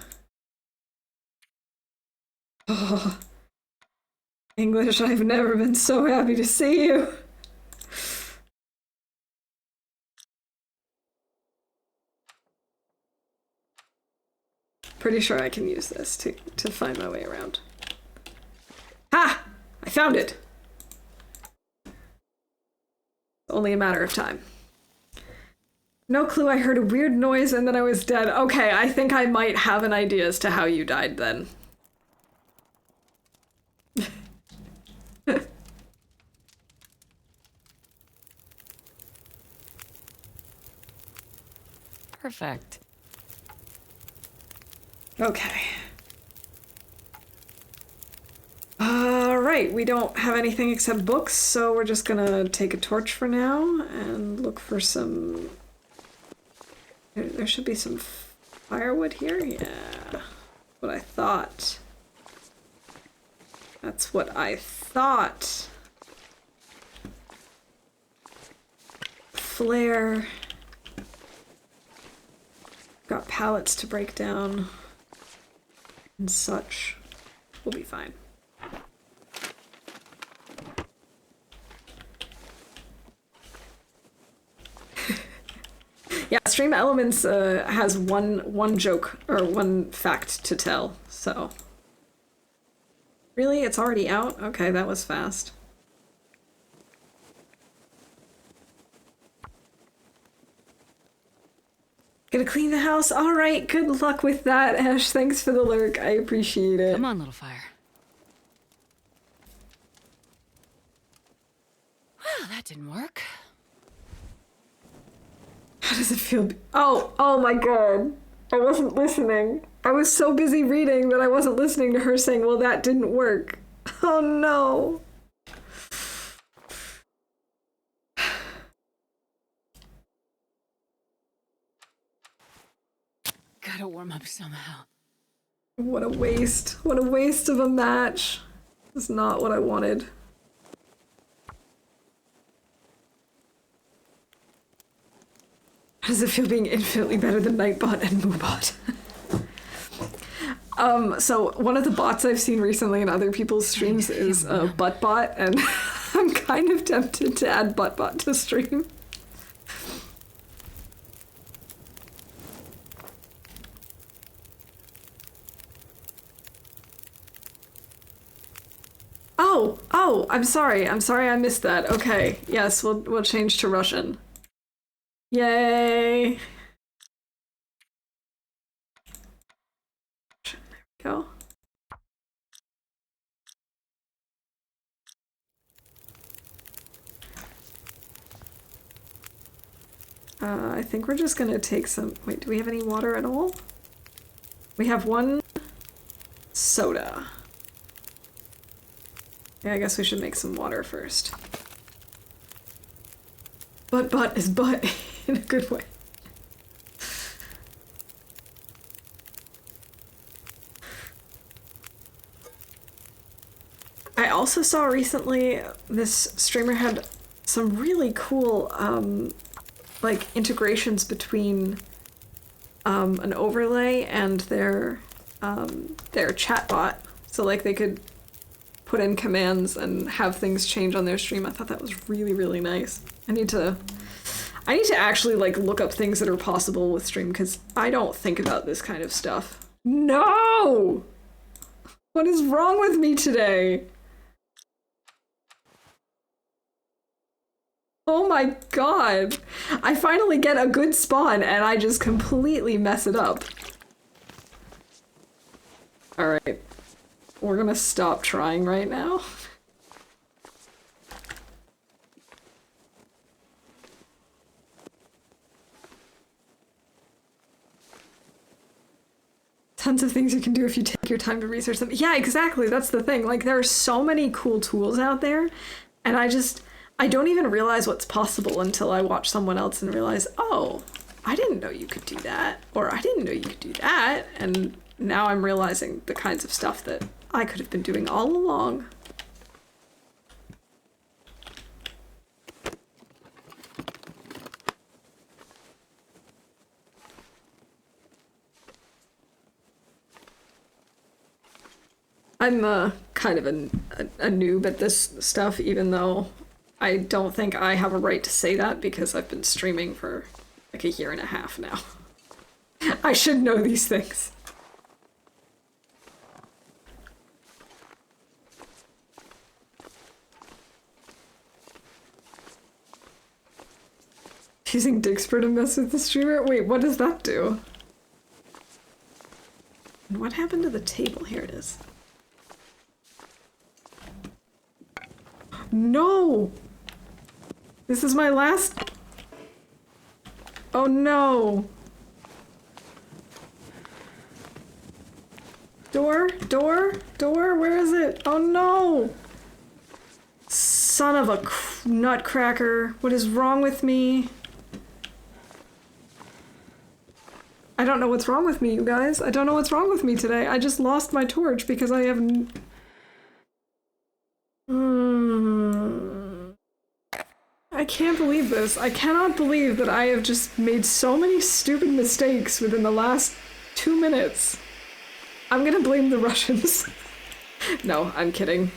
English, I've never been so happy to see you. Pretty sure I can use this to find my way around. Ha! I found it! Only a matter of time. No clue, I heard a weird noise and then I was dead. Okay, I think I might have an idea as to how you died then. Perfect. Okay. Alright, we don't have anything except books, so we're just gonna take a torch for now and look for some... There should be some firewood here? Yeah. What I thought. That's what I thought. Flare. Got pallets to break down. And such. We'll be fine. Yeah, Stream Elements has one joke or one fact to tell, so. Really? It's already out? Okay, that was fast. Gonna clean the house? Alright, good luck with that, Ash. Thanks for the lurk. I appreciate it. Come on, little fire. Well, that didn't work. How does it feel? Oh my god. I wasn't listening. I was so busy reading that I wasn't listening to her saying, well, that didn't work. Oh no. Gotta warm up somehow. What a waste. What a waste of a match. It's not what I wanted. How does it feel being infinitely better than Nightbot and Moobot? So one of the bots I've seen recently in other people's streams is Buttbot, and I'm kind of tempted to add Buttbot to stream. Oh, I'm sorry I missed that. Okay, yes, we'll change to Russian. Yay! There we go. I think we're just gonna take some... Wait, do we have any water at all? We have one soda. Yeah, I guess we should make some water first. But is butt in a good way. I also saw recently this streamer had some really cool like integrations between an overlay and their chatbot. So like they could put in commands and have things change on their stream. I thought that was really, really nice. I need to actually like look up things that are possible with stream because I don't think about this kind of stuff. No! What is wrong with me today? Oh my god. I finally get a good spawn and I just completely mess it up. Alright. We're gonna stop trying right now. Tons of things you can do if you take your time to research them. Yeah, exactly. That's the thing. Like, there are so many cool tools out there, and I don't even realize what's possible until I watch someone else and realize, oh, I didn't know you could do that, or I didn't know you could do that, and now I'm realizing the kinds of stuff that I could have been doing all along. I'm kind of a noob at this stuff, even though I don't think I have a right to say that because I've been streaming for like a year and a half now. I should know these things. Using Digspur to mess with the streamer? Wait, what does that do? And what happened to the table? Here it is. No! This is my last... Oh no! Door? Where is it? Oh no! Son of a nutcracker. What is wrong with me? I don't know what's wrong with me, you guys. I don't know what's wrong with me today. I just lost my torch because I have... I can't believe this. I cannot believe that I have just made so many stupid mistakes within the last 2 minutes. I'm gonna blame the Russians. No, I'm kidding.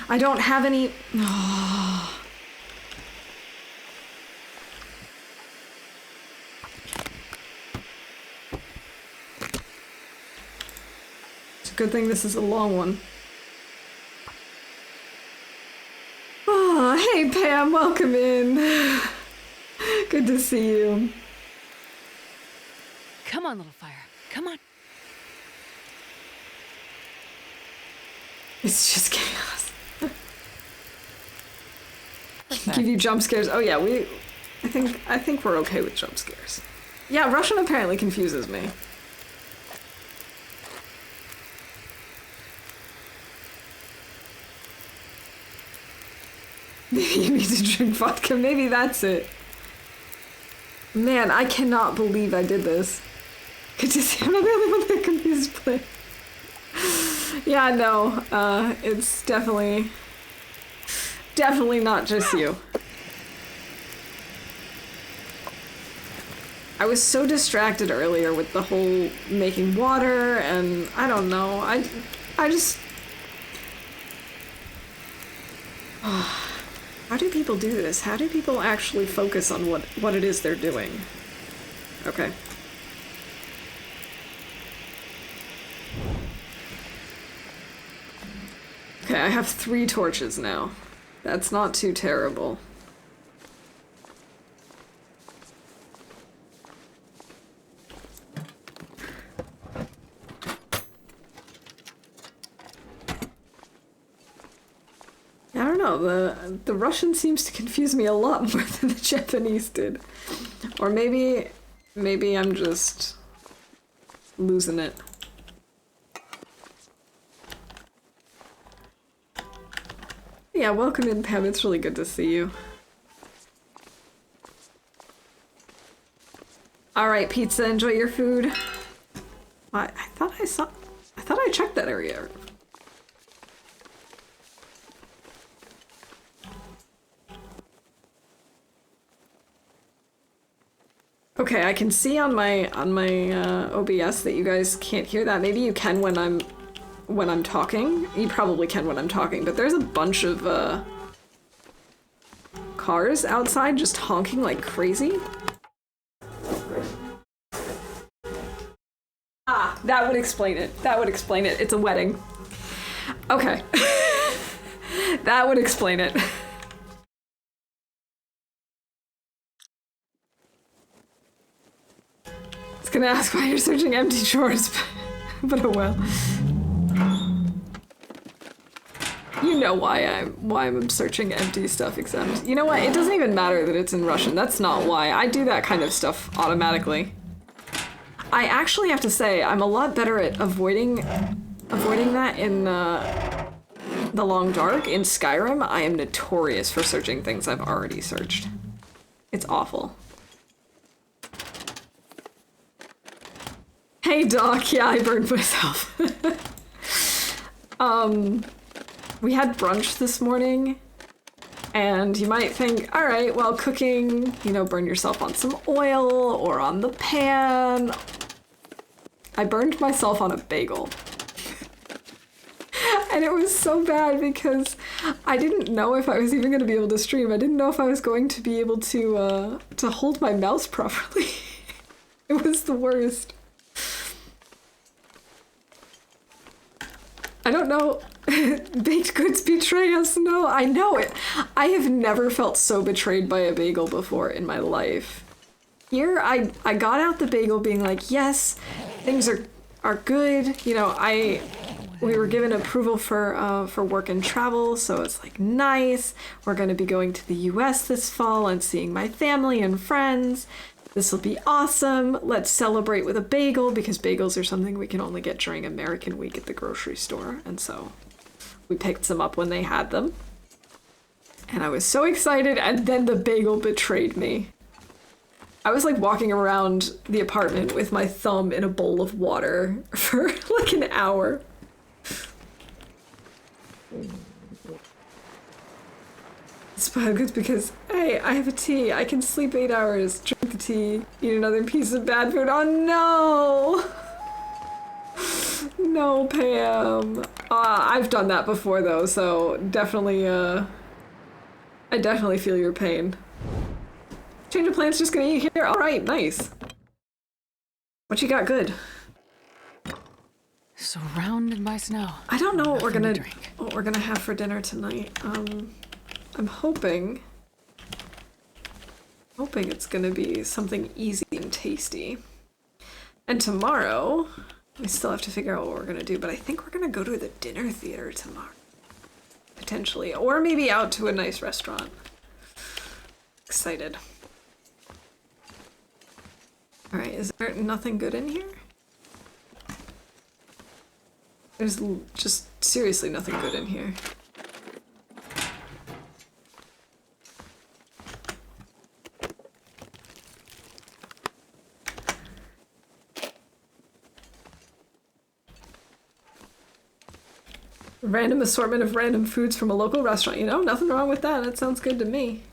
I don't have any... Oh. It's a good thing this is a long one. Oh, hey Pam, welcome in. Good to see you. Come on, little fire. Come on. It's just chaos. Give you jump scares. Oh yeah, I think we're okay with jump scares. Yeah, Russian apparently confuses me. Maybe you need to drink vodka. Maybe that's it. Man, I cannot believe I did this. Good to see I'm not the only one that confused play. Yeah, no, it's definitely not just you. I was so distracted earlier with the whole making water, and I don't know, I just... How do people do this? How do people actually focus on what it is they're doing? Okay. Okay, I have 3 torches now. That's not too terrible. I don't know, the Russian seems to confuse me a lot more than the Japanese did. Or maybe I'm just losing it. Yeah, welcome in, Pam. It's really good to see you. All right, pizza, enjoy your food. I thought I checked that area. Okay, I can see on my OBS that you guys can't hear that. Maybe you can when I'm talking. You probably can when I'm talking, but there's a bunch of cars outside just honking like crazy. Ah, that would explain it. That would explain it. It's a wedding. Okay. That would explain it. I was gonna ask why you're searching empty drawers, but oh well. You know why I'm searching empty stuff, except you know what? It doesn't even matter that it's in Russian. That's not why. I do that kind of stuff automatically. I actually have to say I'm a lot better at avoiding that in the Long Dark. In Skyrim, I am notorious for searching things I've already searched. It's awful. Hey Doc, yeah, I burned myself. We had brunch this morning, and you might think, all right, well, cooking, you know, burn yourself on some oil or on the pan. I burned myself on a bagel. And it was so bad because I didn't know if I was even going to be able to stream. I didn't know if I was going to be able to hold my mouse properly. It was the worst. I don't know. Baked goods betray us. No, I know it. I have never felt so betrayed by a bagel before in my life. Here, I got out the bagel being like, yes, things are good. You know, we were given approval for work and travel, so it's like nice. We're going to be going to the US this fall and seeing my family and friends. This will be awesome. Let's celebrate with a bagel because bagels are something we can only get during American Week at the grocery store. And so we picked some up when they had them. And I was so excited, and then the bagel betrayed me. I was like walking around the apartment with my thumb in a bowl of water for like an hour. It's good because, hey, I have a tea. I can sleep 8 hours, drink the tea, eat another piece of bad food. Oh no! No, Pam. I've done that before though, so definitely, I definitely feel your pain. Change of plans, just gonna eat here. All right, nice. What you got good? Surrounded by snow. I don't know what we're gonna have for dinner tonight. I'm hoping it's gonna be something easy and tasty. And tomorrow, we still have to figure out what we're gonna do, but I think we're gonna go to the dinner theater tomorrow. Potentially. Or maybe out to a nice restaurant. Excited. Alright, is there nothing good in here? There's just seriously nothing good in here. Random assortment of random foods from a local restaurant. You know, nothing wrong with that. That sounds good to me.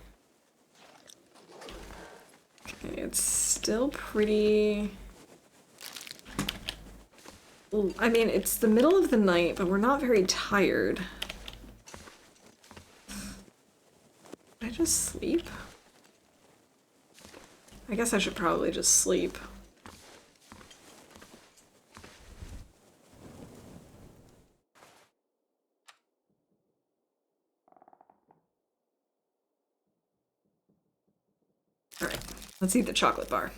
Okay, it's still pretty... I mean, it's the middle of the night, but we're not very tired. Did I just sleep? I guess I should probably just sleep. Alright, let's eat the chocolate bar.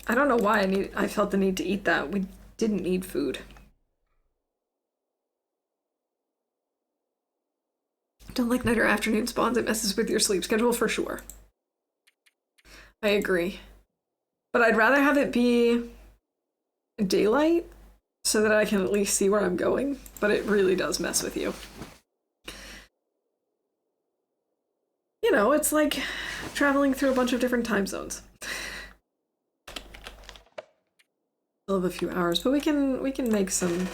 I don't know why I felt the need to eat that. We didn't need food. Don't like night or afternoon spawns. It messes with your sleep schedule for sure. I agree. But I'd rather have it be daylight so that I can at least see where I'm going. But it really does mess with you. You know, it's like traveling through a bunch of different time zones. Still have a few hours, but we can make some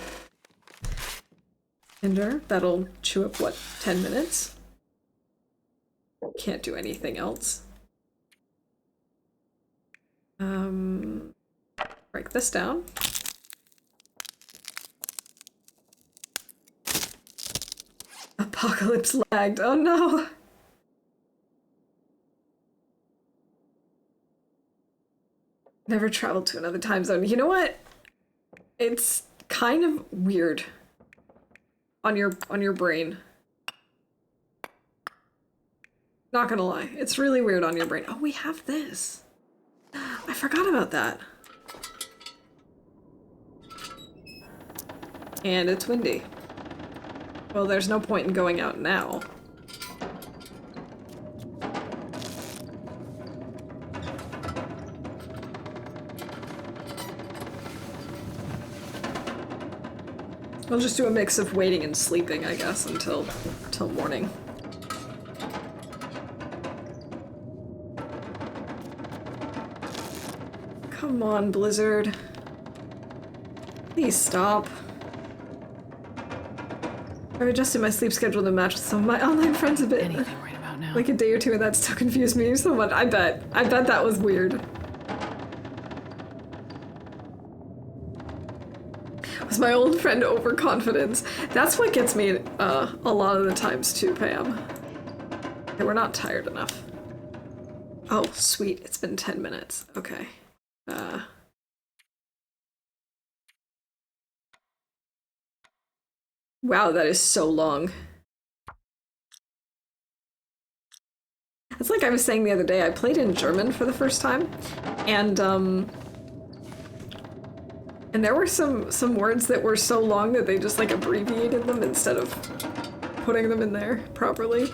tinder. That'll chew up, what, 10 minutes? Can't do anything else. Break this down. Apocalypse lagged. Oh no! Never traveled to another time zone. You know what? It's kind of weird on your brain. Not gonna lie. It's really weird on your brain. Oh, we have this. I forgot about that. And it's windy. Well, there's no point in going out now. I'll just do a mix of waiting and sleeping, I guess, until morning. Come on, Blizzard. Please stop. I've adjusted my sleep schedule to match with some of my online friends a bit. Anything right about now. Like a day or two, and that still confused me so much. I bet that was weird. Was my old friend overconfidence? That's what gets me a lot of the times too, Pam. Okay, we're not tired enough. Oh, sweet. It's been 10 minutes. Okay. Wow, that is so long. It's like I was saying the other day, I played in German for the first time, and there were some words that were so long that they just like abbreviated them instead of putting them in there properly.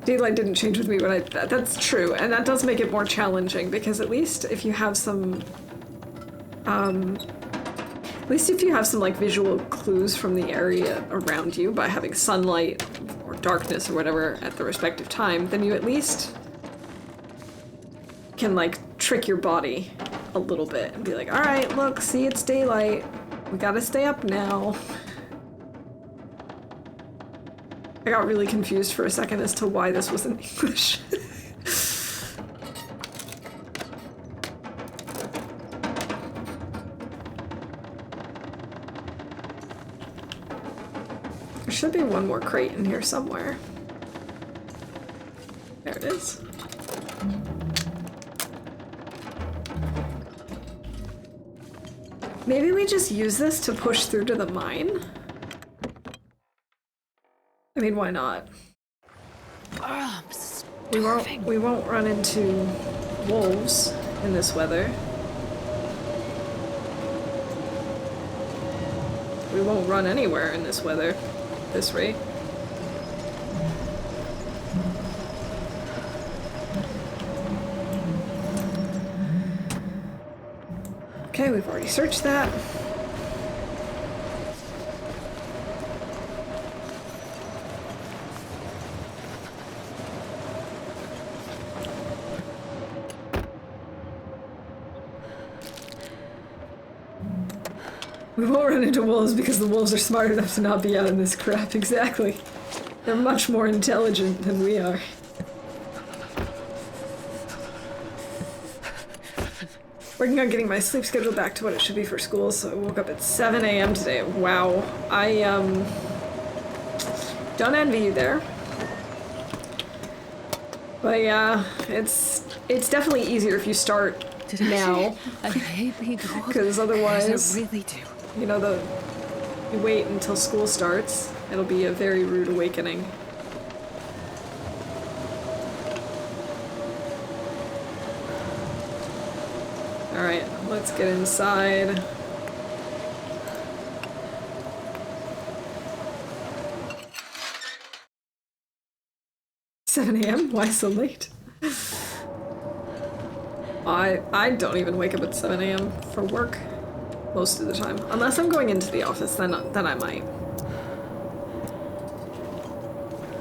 Daylight didn't change with me, but that's true, and that does make it more challenging because at least if you have some like visual clues from the area around you by having sunlight or darkness or whatever at the respective time, then you at least can like trick your body a little bit and be like, all right, look, see, it's daylight. We gotta stay up now. I got really confused for a second as to why this was in English. There should be one more crate in here somewhere. There it is. Maybe we just use this to push through to the mine? I mean, why not? We won't run into wolves in this weather. We won't run anywhere in this weather at this rate. Okay, we've already searched that. We won't run into wolves because the wolves are smart enough to not be out in this crap, exactly. They're much more intelligent than we are. Working on getting my sleep schedule back to what it should be for school, so I woke up at 7 a.m. today. Wow. I, don't envy you there. But yeah, it's definitely easier if you start now. I hate being cold. Because otherwise, I really do. you know, you wait until school starts, it'll be a very rude awakening. Alright, let's get inside. 7 a.m.? Why so late? I don't even wake up at 7 a.m. for work most of the time. Unless I'm going into the office, then I might.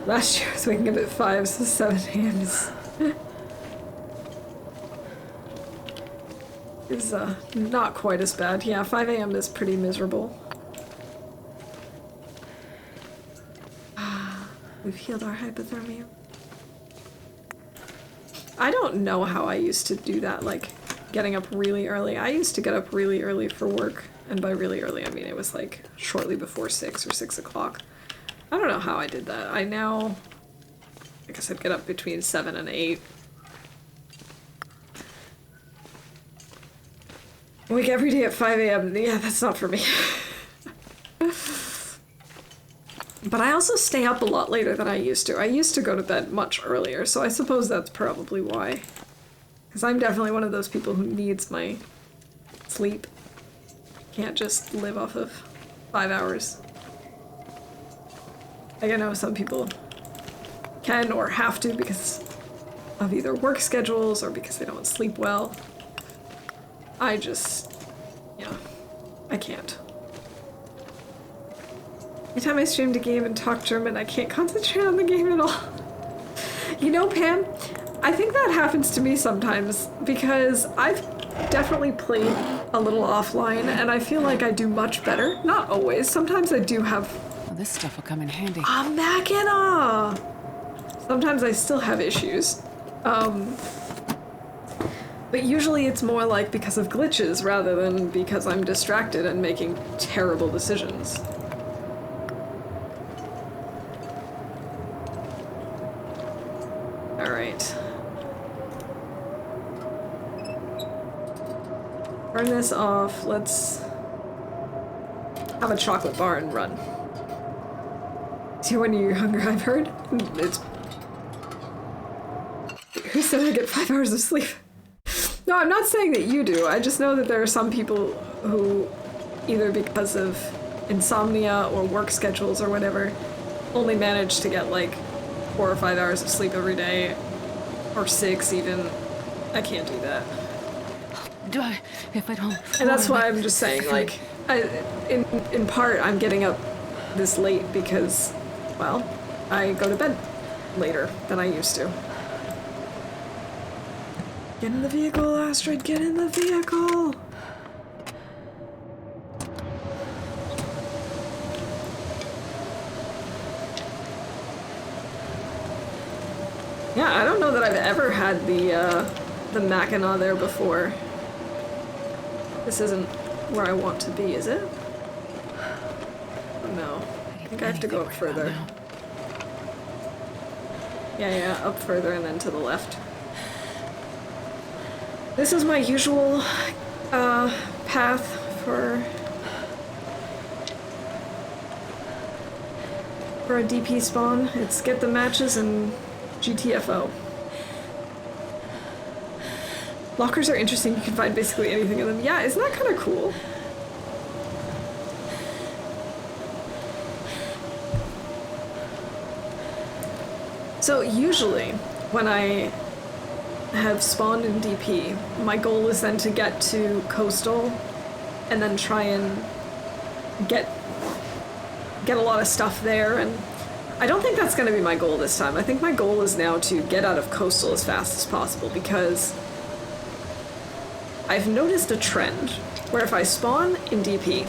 Last year I was waking up at 5, so 7 a.m. is not quite as bad. Yeah, 5 a.m. is pretty miserable. We've healed our hypothermia. I don't know how I used to do that, like, getting up really early. I used to get up really early for work, and by really early I mean it was like shortly before 6 or 6 o'clock. I don't know how I did that. I now, I guess I'd get up between 7 and 8. Wake every day at 5 a.m. Yeah, that's not for me. But I also stay up a lot later than I used to. I used to go to bed much earlier, so I suppose that's probably why. Because I'm definitely one of those people who needs my sleep. Can't just live off of 5 hours. Like, I know some people can or have to because of either work schedules or because they don't sleep well. I just, yeah, I can't. Every time I streamed a game and talk German, I can't concentrate on the game at all. You know, Pam, I think that happens to me sometimes because I've definitely played a little offline and I feel like I do much better. Not always. Sometimes I do have... Well, this stuff will come in handy. Machina! Sometimes I still have issues. But usually it's more like because of glitches rather than because I'm distracted and making terrible decisions. Alright. Turn this off. Let's have a chocolate bar and run. See, when you're younger, I've heard. It's... Who said I get 5 hours of sleep? No, I'm not saying that you do. I just know that there are some people who, either because of insomnia or work schedules or whatever, only manage to get like 4 or 5 hours of sleep every day, or 6 even. I can't do that. If I don't... And that's why I'm just saying, like, in part, I'm getting up this late because, well, I go to bed later than I used to. Get in the vehicle, Astrid, get in the vehicle! Yeah, I don't know that I've ever had the Machina there before. This isn't where I want to be, is it? No. I think I have to go up further. Yeah, up further and then to the left. This is my usual path for a DP spawn. It's get the matches and GTFO. Lockers are interesting. You can find basically anything in them. Yeah, isn't that kind of cool? So usually when I have spawned in DP, my goal is then to get to Coastal and then try and get a lot of stuff there, and I don't think that's going to be my goal this time. I think my goal is now to get out of Coastal as fast as possible, because I've noticed a trend where if I spawn in DP,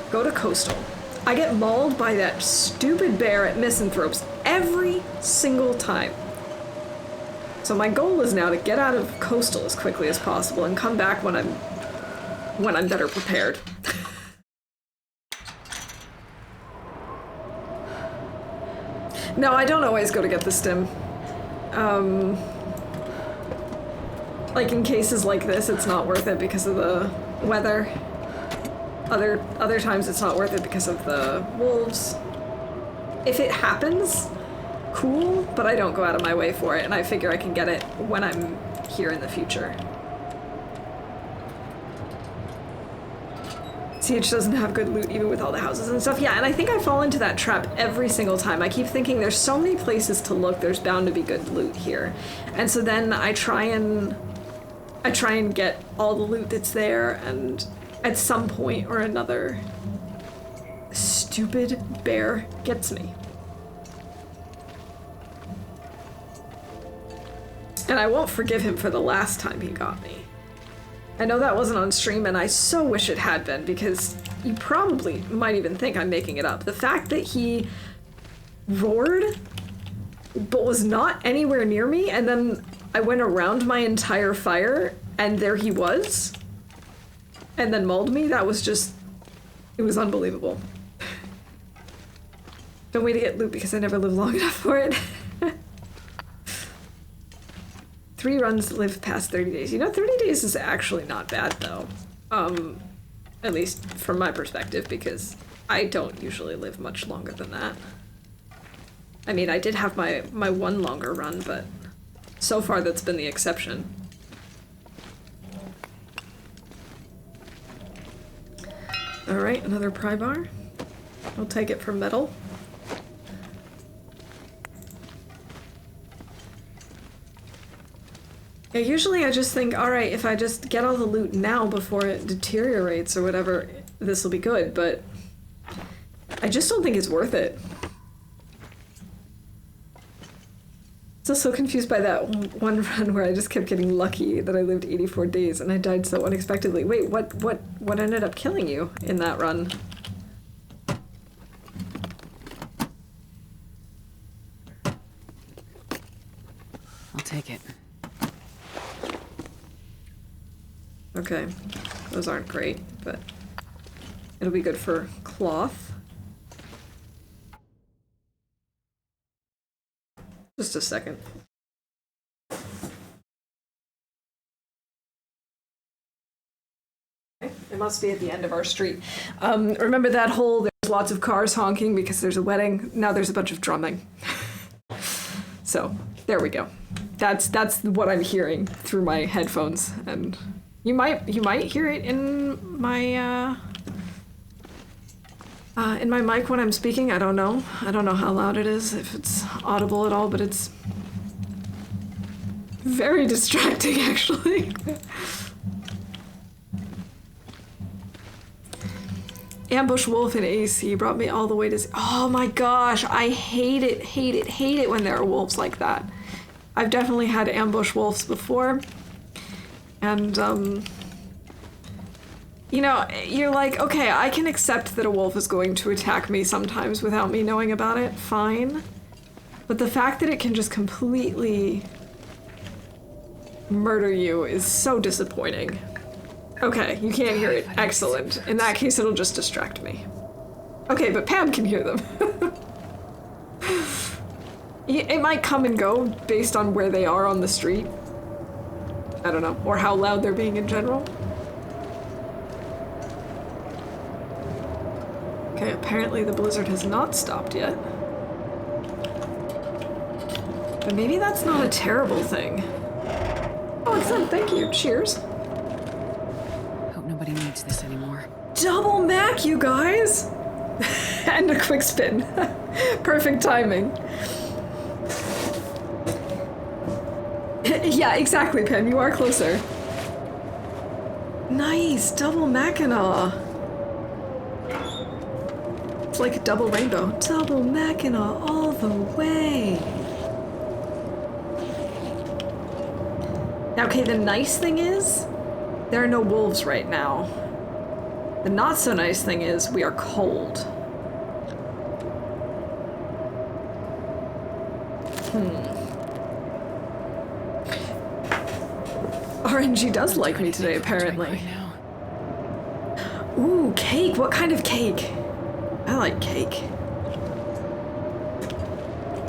go to Coastal, I get mauled by that stupid bear at Misanthropes every single time. So my goal is now to get out of Coastal as quickly as possible and come back when I'm better prepared. No, I don't always go to get the stim. Like in cases like this, it's not worth it because of the weather. Other times it's not worth it because of the wolves. If it happens, cool, but I don't go out of my way for it, and I figure I can get it when I'm here in the future. CH doesn't have good loot even with all the houses and stuff. Yeah, and I think I fall into that trap every single time. I keep thinking there's so many places to look, there's bound to be good loot here. And so then I try and get all the loot that's there, and at some point or another, stupid bear gets me. And I won't forgive him for the last time he got me. I know that wasn't on stream, and I so wish it had been, because you probably might even think I'm making it up. The fact that he roared, but was not anywhere near me, and then I went around my entire fire, and there he was, and then mauled me, that was just, it was unbelievable. Don't wait to get loot because I never lived long enough for it. 3 runs live past 30 days. You know, 30 days is actually not bad, though. At least from my perspective, because I don't usually live much longer than that. I mean, I did have my one longer run, but so far that's been the exception. Alright, another pry bar. I'll take it for metal. Yeah, usually I just think, alright, if I just get all the loot now before it deteriorates or whatever, this will be good, but I just don't think it's worth it. Still so confused by that one run where I just kept getting lucky that I lived 84 days and I died so unexpectedly. Wait, what ended up killing you in that run? I'll take it. Okay, those aren't great, but it'll be good for cloth. Just a second. It must be at the end of our street. Remember that hole? There's lots of cars honking because there's a wedding. Now there's a bunch of drumming. So, there we go. That's what I'm hearing through my headphones, and you might hear it in my mic when I'm speaking. I don't know. I don't know how loud it is, if it's audible at all, but it's very distracting, actually. Ambush wolf in AC brought me all the way to... Oh my gosh, I hate it when there are wolves like that. I've definitely had ambush wolves before. And, you know, you're like, okay, I can accept that a wolf is going to attack me sometimes without me knowing about it, fine. But the fact that it can just completely murder you is so disappointing. Okay, you can't hear it. Excellent. In that case, it'll just distract me. Okay, but Pam can hear them. It might come and go based on where they are on the street. I don't know. Or how loud they're being in general. Okay, apparently the blizzard has not stopped yet. But maybe that's not a terrible thing. Oh, excellent. Thank you. Cheers. Hope nobody needs this anymore. Double Mac, you guys! And a quick spin. Perfect timing. Yeah, exactly, Pam. You are closer. Nice! Double Mackinac. It's like a double rainbow. Double Mackinac all the way. Now, okay, the nice thing is, there are no wolves right now. The not so nice thing is, we are cold. RNG does like me today, apparently. Ooh, cake! What kind of cake? I like cake.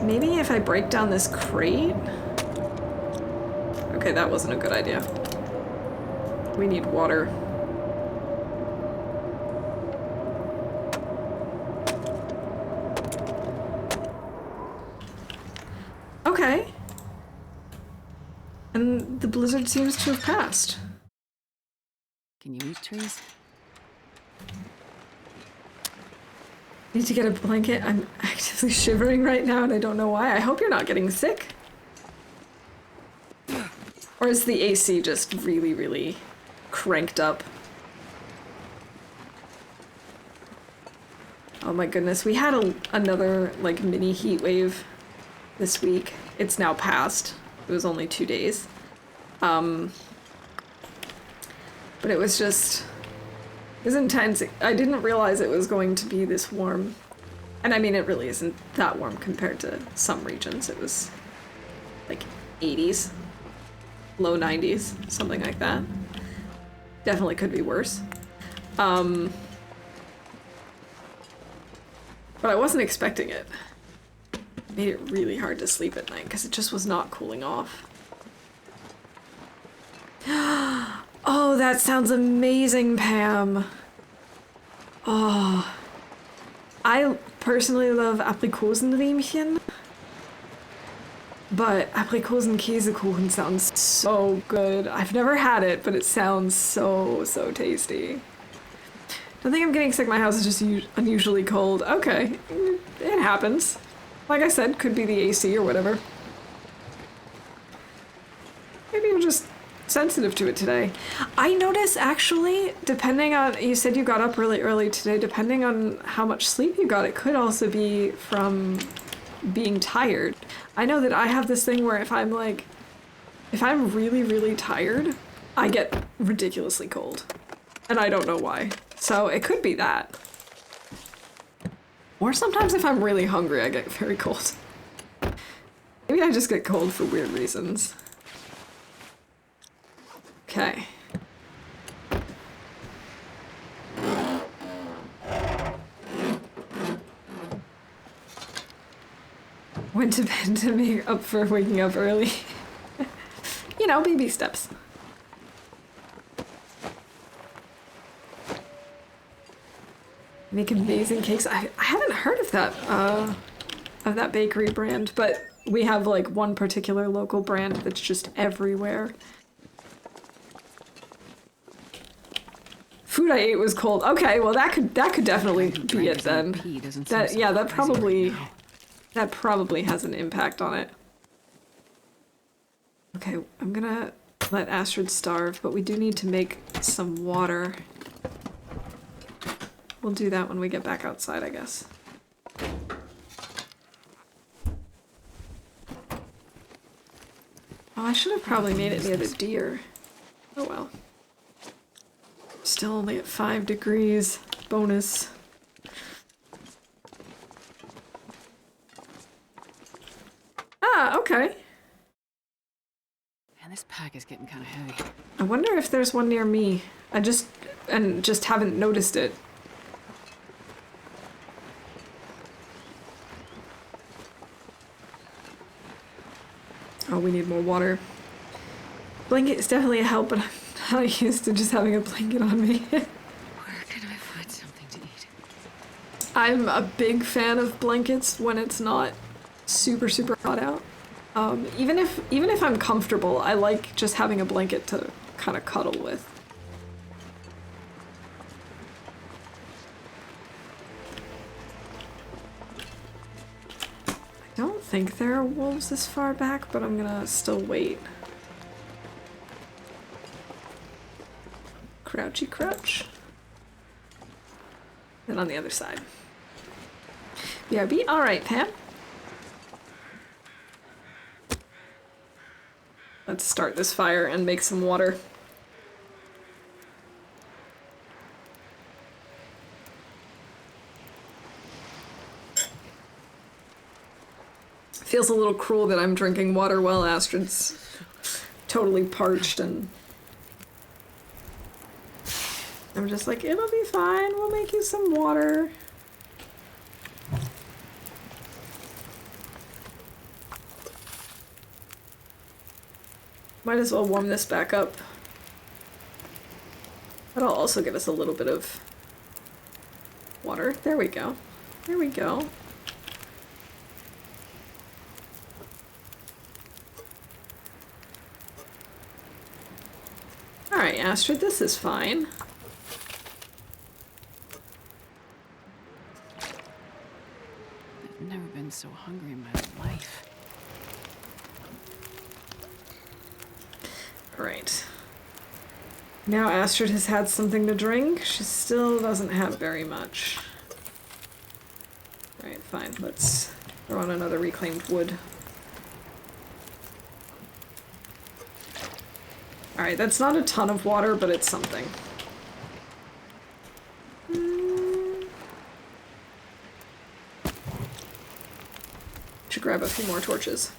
Maybe if I break down this crate? Okay, that wasn't a good idea. We need water. Okay. And the blizzard seems to have passed. Can you eat trees? Need to get a blanket. I'm actively shivering right now and I don't know why. I hope you're not getting sick. Or is the AC just really, really cranked up? Oh my goodness, we had another like mini heat wave this week. It's now passed. It was only 2 days. But it was just... It was intense. I didn't realize it was going to be this warm. And I mean, it really isn't that warm compared to some regions. It was like 80s, low 90s, something like that. Definitely could be worse. But I wasn't expecting it. It made it really hard to sleep at night because it just was not cooling off. Oh, that sounds amazing, Pam. Oh. I personally love Aprikosenriemchen. But Aprikosen-Käsekuchen sounds so good. I've never had it, but it sounds so, so tasty. Don't think I'm getting sick. My house is just unusually cold. Okay, it happens. Like I said, could be the AC or whatever. Maybe you're just sensitive to it today. I notice actually, depending on, you said you got up really early today, depending on how much sleep you got, it could also be from being tired. I know that I have this thing where if I'm really, really tired, I get ridiculously cold. And I don't know why. So it could be that. Or sometimes if I'm really hungry, I get very cold. Maybe I just get cold for weird reasons. Okay. Went to bed to make up for waking up early. You know, baby steps. Make amazing cakes. I haven't heard of that bakery brand, but we have like one particular local brand that's just everywhere. Food I ate was cold. Okay, well that could definitely be it then. That probably has an impact on it. Okay, I'm gonna let Astrid starve, but we do need to make some water. We'll do that when we get back outside, I guess. Oh, I should have probably made it near the deer. Oh well. Still only at 5 degrees. Bonus. Ah, okay. And this pack is getting kind of heavy. I wonder if there's one near me. I just haven't noticed it. Oh, we need more water. Blanket is definitely a help, but I'm not used to just having a blanket on me. Where can I find something to eat? I'm a big fan of blankets when it's not super, super hot out. Even if I'm comfortable, I like just having a blanket to kind of cuddle with. I don't think there are wolves this far back, but I'm gonna still wait. Crouchy crouch. Then on the other side. BRB, alright, Pam. Let's start this fire and make some water. Feels a little cruel that I'm drinking water while Astrid's totally parched, and I'm just like, it'll be fine, we'll make you some water. Might as well warm this back up. That'll also give us a little bit of water. There we go. There we go. Alright, Astrid, this is fine. so hungry in my life. Right. Now Astrid has had something to drink. She still doesn't have very much. Right, fine. Let's throw on another reclaimed wood. Alright, that's not a ton of water, but it's something. Should grab a few more torches.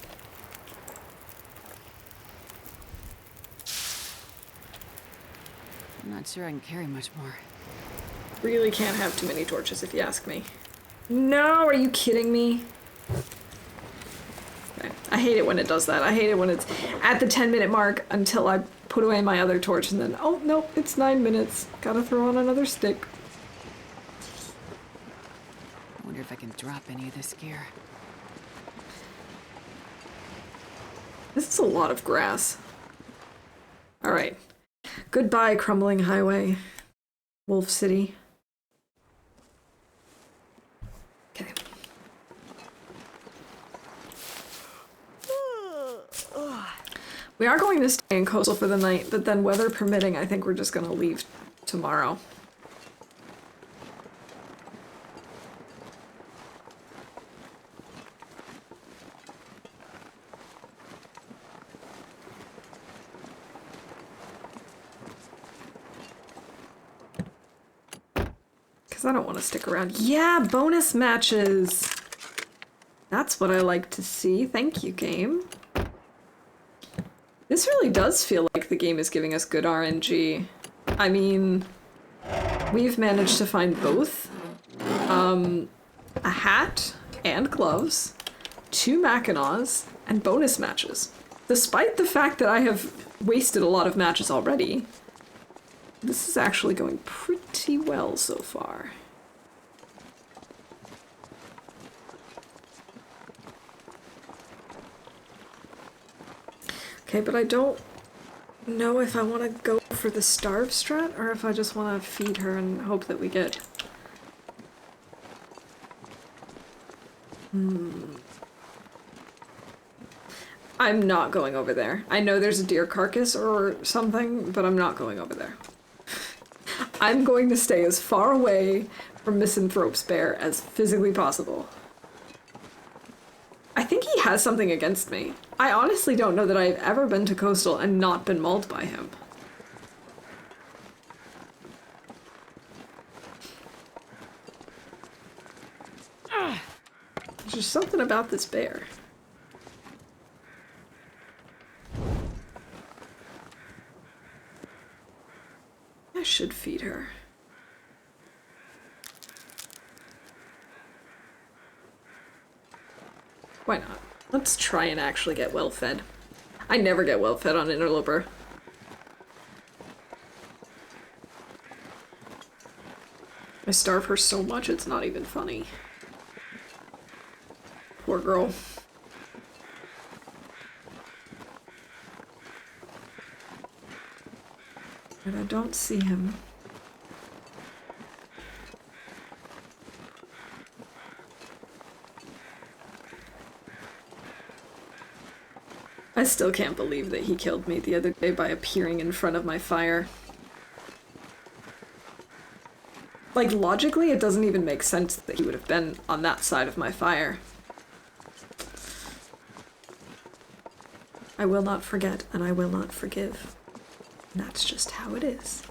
I'm not sure I can carry much more. Really can't have too many torches if you ask me. No, are you kidding me? Okay. I hate it when it does that. I hate it when it's at the 10-minute mark until I put away my other torch and then, oh, nope, it's 9 minutes. Gotta throw on another stick. I wonder if I can drop any of this gear. This is a lot of grass. Alright. Goodbye, crumbling highway. Wolf City. Okay. We are going to stay in Coastal for the night, but then weather permitting, I think we're just going to leave tomorrow. Because I don't want to stick around. Yeah, bonus matches! That's what I like to see. Thank you, game. This really does feel like the game is giving us good RNG. I mean, we've managed to find both a hat and gloves, 2 Mackinaws, and bonus matches. Despite the fact that I have wasted a lot of matches already, this is actually going pretty well so far. Okay, but I don't know if I want to go for the starve strat or if I just want to feed her and hope that we get... I'm not going over there. I know there's a deer carcass or something, but I'm not going over there. I'm going to stay as far away from Misanthrope's bear as physically possible. I think he has something against me. I honestly don't know that I've ever been to Coastal and not been mauled by him. There's just something about this bear. I should feed her. Why not? Let's try and actually get well fed. I never get well fed on Interloper. I starve her so much it's not even funny. Poor girl. But I don't see him. I still can't believe that he killed me the other day by appearing in front of my fire. Like, logically, it doesn't even make sense that he would have been on that side of my fire. I will not forget, and I will not forgive. And that's just how it is.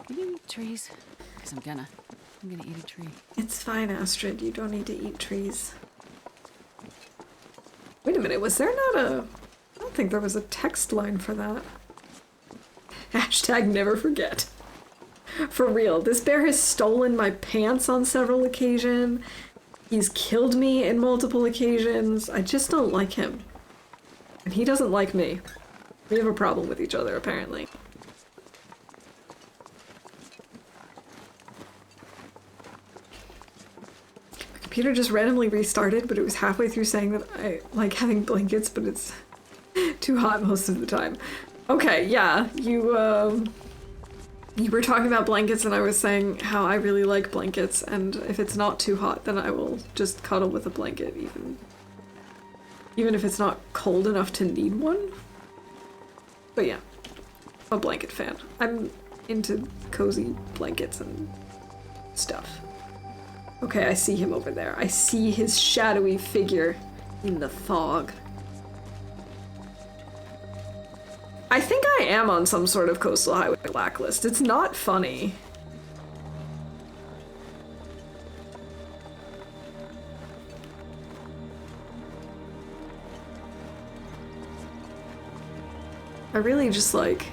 Can you eat trees? Because I'm gonna eat a tree. It's fine, Astrid. You don't need to eat trees. Wait a minute, was there not a... I don't think there was a text line for that. Hashtag never forget. For real, this bear has stolen my pants on several occasions. He's killed me in multiple occasions. I just don't like him. And he doesn't like me. We have a problem with each other, apparently. The computer just randomly restarted, but it was halfway through saying that I like having blankets, but it's too hot most of the time. Okay, yeah, you, You were talking about blankets, and I was saying how I really like blankets, and if it's not too hot, then I will just cuddle with a blanket, even if it's not cold enough to need one. But yeah, I'm a blanket fan. I'm into cozy blankets and stuff. Okay, I see him over there. I see his shadowy figure in the fog. I think I am on some sort of coastal highway blacklist. It's not funny. I really just like,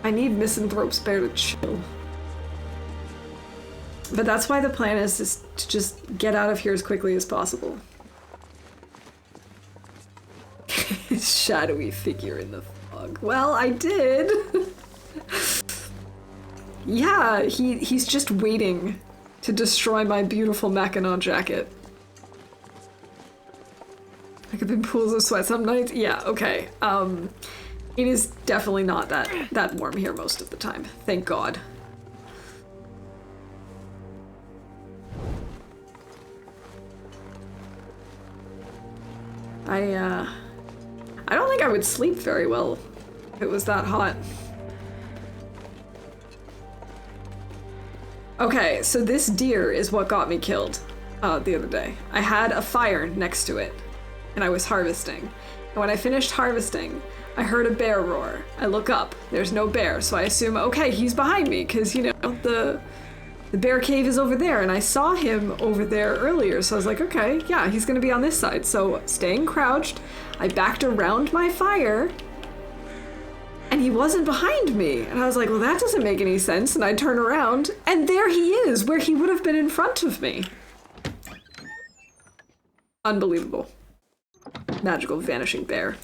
I need Misanthrope's Bear to chill. But that's why the plan is to just get out of here as quickly as possible. His shadowy figure in the fog. Well, I did. Yeah, he's just waiting to destroy my beautiful Mackinac jacket. Like I've been pools of sweat some nights. Yeah, okay. It is definitely not that warm here most of the time. Thank God. I don't think I would sleep very well if it was that hot. Okay, so this deer is what got me killed the other day. I had a fire next to it, and I was harvesting. And when I finished harvesting, I heard a bear roar. I look up, there's no bear, so I assume, okay, he's behind me, because, you know, the bear cave is over there, and I saw him over there earlier, so I was like, okay, yeah, he's gonna be on this side. So, staying crouched, I backed around my fire, and he wasn't behind me. And I was like, well, that doesn't make any sense, and I turn around, and there he is, where he would have been in front of me. Unbelievable. Magical vanishing bear.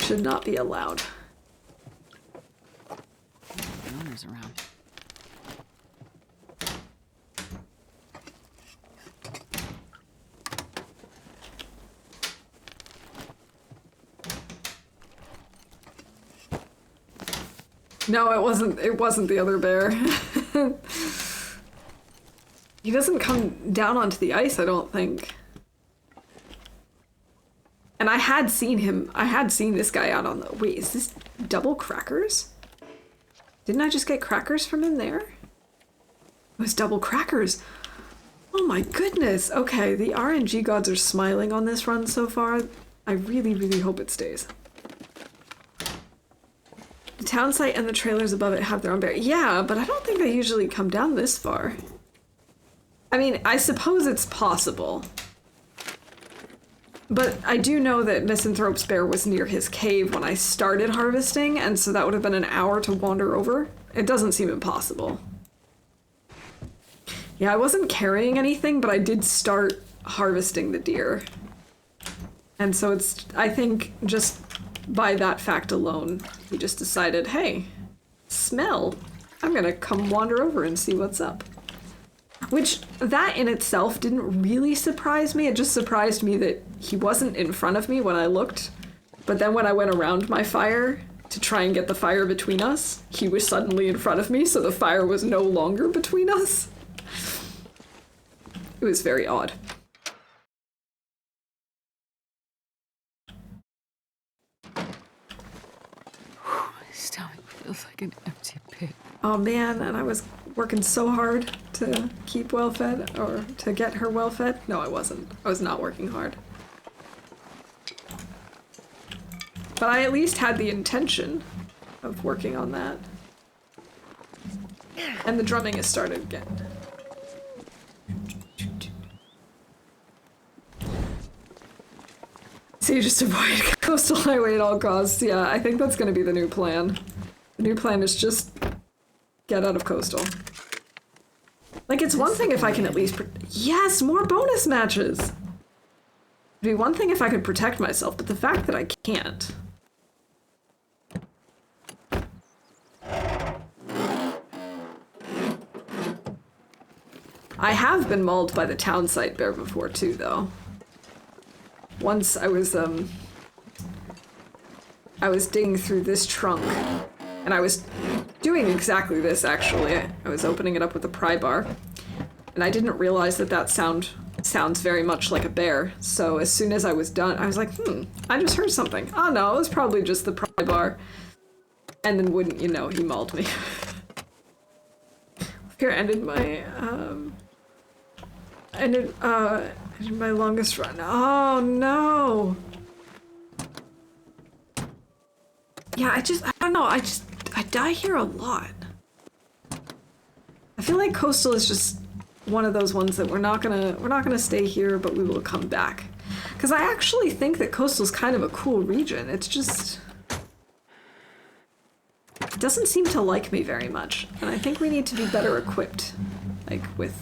Should not be allowed. The owner's around. No, it wasn't the other bear. He doesn't come down onto the ice, I don't think. And I had seen this guy out on the... Wait, is this double crackers? Didn't I just get crackers from in there? It was double crackers. Oh my goodness. Okay, the RNG gods are smiling on this run so far. I really, really hope it stays. The town site and the trailers above it have their own bear. Yeah, but I don't think they usually come down this far. I mean, I suppose it's possible. But I do know that Misanthrope's Bear was near his cave when I started harvesting, and so that would have been an hour to wander over. It doesn't seem impossible. Yeah, I wasn't carrying anything, but I did start harvesting the deer. And so it's, I think, just by that fact alone, he just decided, hey, smell. I'm gonna come wander over and see what's up. Which, that in itself didn't really surprise me. It just surprised me that he wasn't in front of me when I looked. But then when I went around my fire to try and get the fire between us, he was suddenly in front of me, so the fire was no longer between us. It was very odd. My stomach feels like an empty pit. Oh man, and I was working so hard to keep well fed, or to get her well fed. No, I wasn't. I was not working hard. But I at least had the intention of working on that. And the drumming has started again. So you just avoid coastal highway at all costs. Yeah, I think that's going to be the new plan. The new plan is just get out of coastal. Like, it's one thing if I can at least... Yes, more bonus matches! It'd be one thing if I could protect myself, but the fact that I can't... I have been mauled by the town site bear before too, though. Once I was digging through this trunk, and I was doing exactly this, actually. I was opening it up with a pry bar, and I didn't realize that sounds very much like a bear, so as soon as I was done, I was like, I just heard something. Oh no, it was probably just the pry bar. And then wouldn't you know, he mauled me. Here ended my, ended my longest run. Oh no! Yeah, I don't know, I die here a lot. I feel like Coastal is just one of those ones that we're not gonna stay here, but we will come back. Because I actually think that Coastal's kind of a cool region. It's just... it doesn't seem to like me very much. And I think we need to be better equipped. Like, with...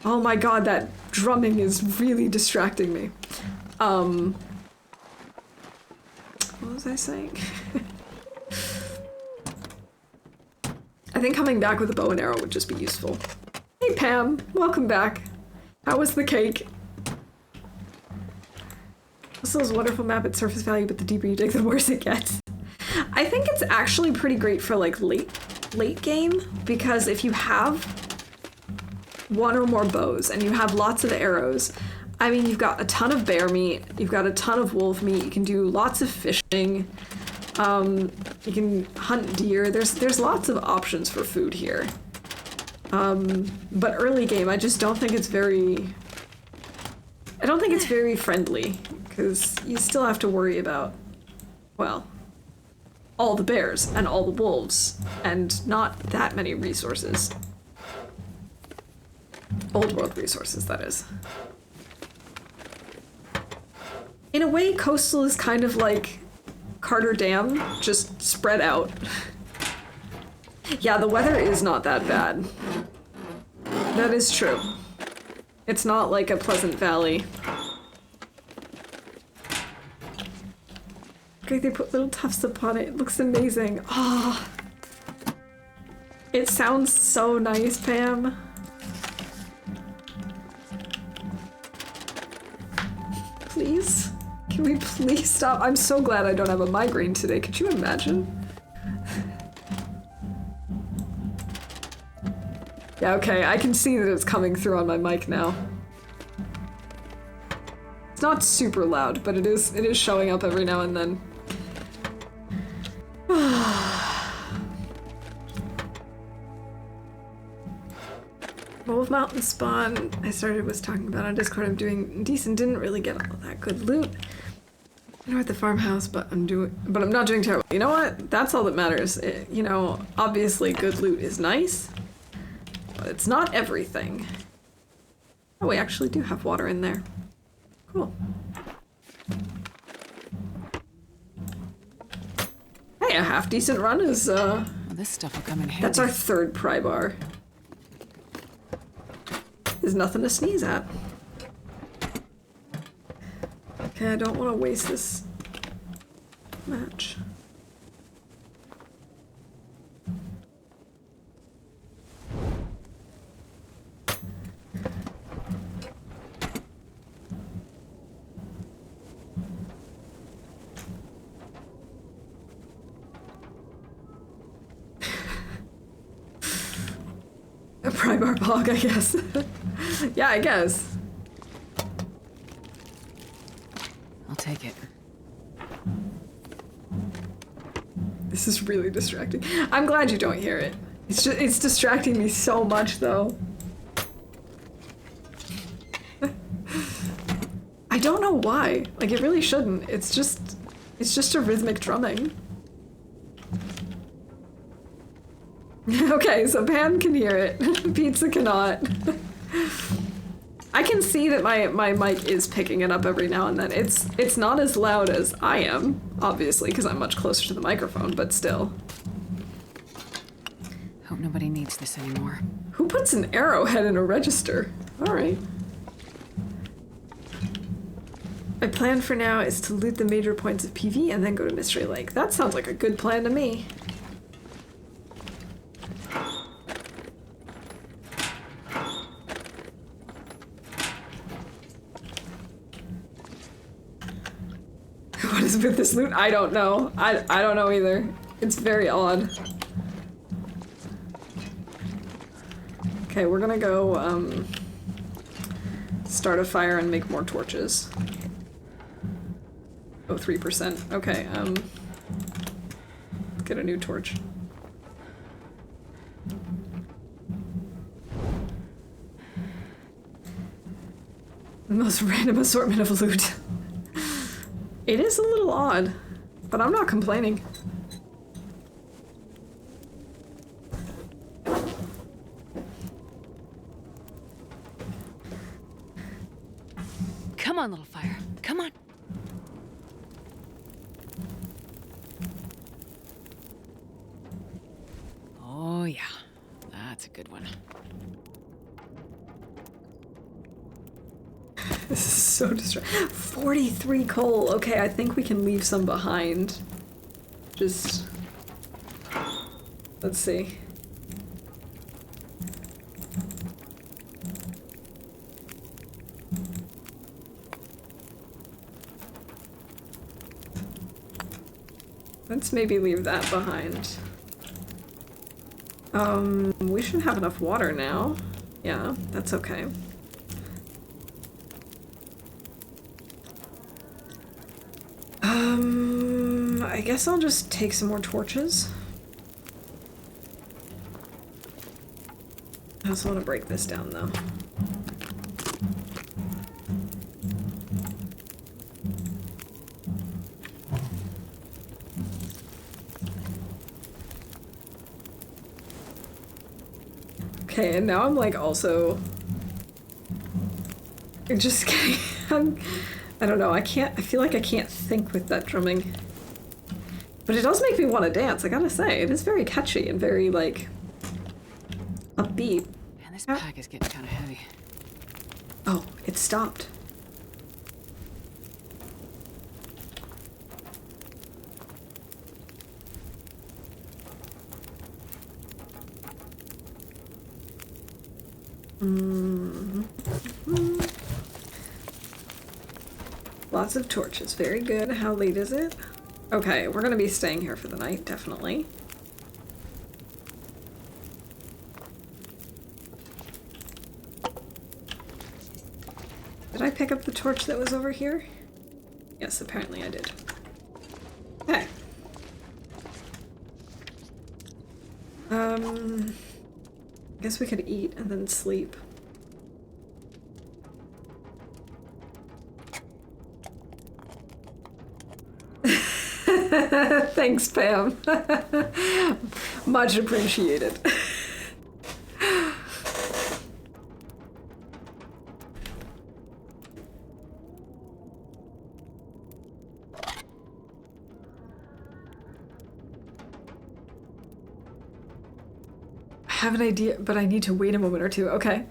oh my god, that drumming is really distracting me. What was I saying? I think coming back with a bow and arrow would just be useful. Hey Pam, welcome back. How was the cake? Coastal's a wonderful map at surface value, but the deeper you dig, the worse it gets. I think it's actually pretty great for like late game, because if you have one or more bows and you have lots of arrows, I mean, you've got a ton of bear meat, you've got a ton of wolf meat, you can do lots of fishing, you can hunt deer, there's lots of options for food here. But early game, I just don't think it's very friendly, because you still have to worry about, well, all the bears and all the wolves, and not that many resources. Old world resources, that is. In a way, Coastal is kind of like Carter Dam, just spread out. Yeah, the weather is not that bad. That is true. It's not like a Pleasant Valley. Okay, they put little tufts upon it. It looks amazing. Oh, it sounds so nice, Pam. Please? Can we please stop? I'm so glad I don't have a migraine today. Could you imagine? Yeah, okay, I can see that it's coming through on my mic now. It's not super loud, but it is showing up every now and then. Wolf Mountain spawn, was talking about on Discord. I'm doing decent, didn't really get all that good loot. I'm at the farmhouse, but I'm not doing terrible. You know what? That's all that matters. You know, obviously good loot is nice, but it's not everything. Oh, we actually do have water in there. Cool. Hey, a half decent run is, well, this stuff will come in handy. That's our third pry bar. There's nothing to sneeze at. Okay, I don't want to waste this match. A pry bar bog, I guess. Yeah, I guess. I'll take it. This is really distracting. I'm glad you don't hear it. It's distracting me so much, though. I don't know why. Like, it really shouldn't. It's just a rhythmic drumming. Okay, so Pam can hear it. Pizza cannot. I can see that my mic is picking it up every now and then. It's not as loud as I am, obviously, because I'm much closer to the microphone, but still. Hope nobody needs this anymore. Who puts an arrowhead in a register? Alright. My plan for now is to loot the major points of PV and then go to Mystery Lake. That sounds like a good plan to me. this loot? I don't know. I don't know either. It's very odd. Okay, we're gonna go, start a fire and make more torches. Oh, 3%. Okay, get a new torch. The most random assortment of loot. It is a little odd, but I'm not complaining. Come on, little fire. Come on. Oh, yeah. That's a good one. This is so distracting. 43 coal. Okay, I think we can leave some behind. Just... let's see. Let's maybe leave that behind. We should have enough water now. Yeah, that's okay. I guess I'll just take some more torches. I also want to break this down, though. Okay, and now I'm like also just kidding. I don't know, I feel like I can't think with that drumming. But it does make me want to dance, I gotta say. It is very catchy and very, like, upbeat. Man, this pack is getting kind of heavy. Oh, it stopped. Lots of torches, very good. How late is it? Okay, we're gonna be staying here for the night, definitely. Did I pick up the torch that was over here? Yes, apparently I did. Okay. I guess we could eat and then sleep. Thanks, Pam. Much appreciated. I have an idea, but I need to wait a moment or two. Okay.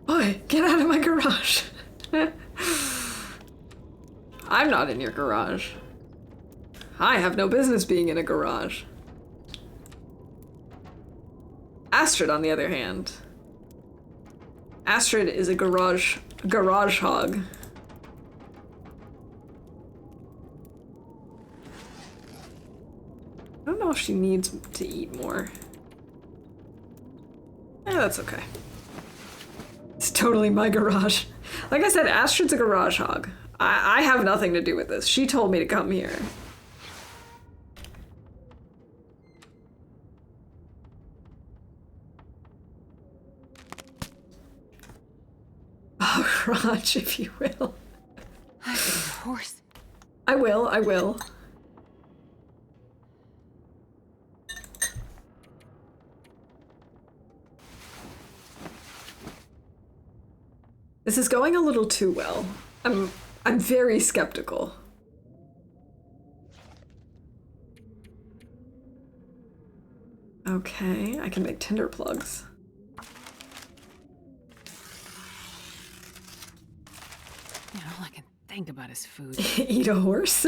Boy, get out of my garage. I'm not in your garage. I have no business being in a garage. Astrid, on the other hand. Astrid is a garage hog. I don't know if she needs to eat more. That's okay. It's totally my garage. Like I said, Astrid's a garage hog. I have nothing to do with this. She told me to come here. Oh, garage, if you will. I could eat a horse. I will. This is going a little too well. I'm very skeptical. Okay, I can make tinder plugs. You know, all I can think about is food. Eat a horse?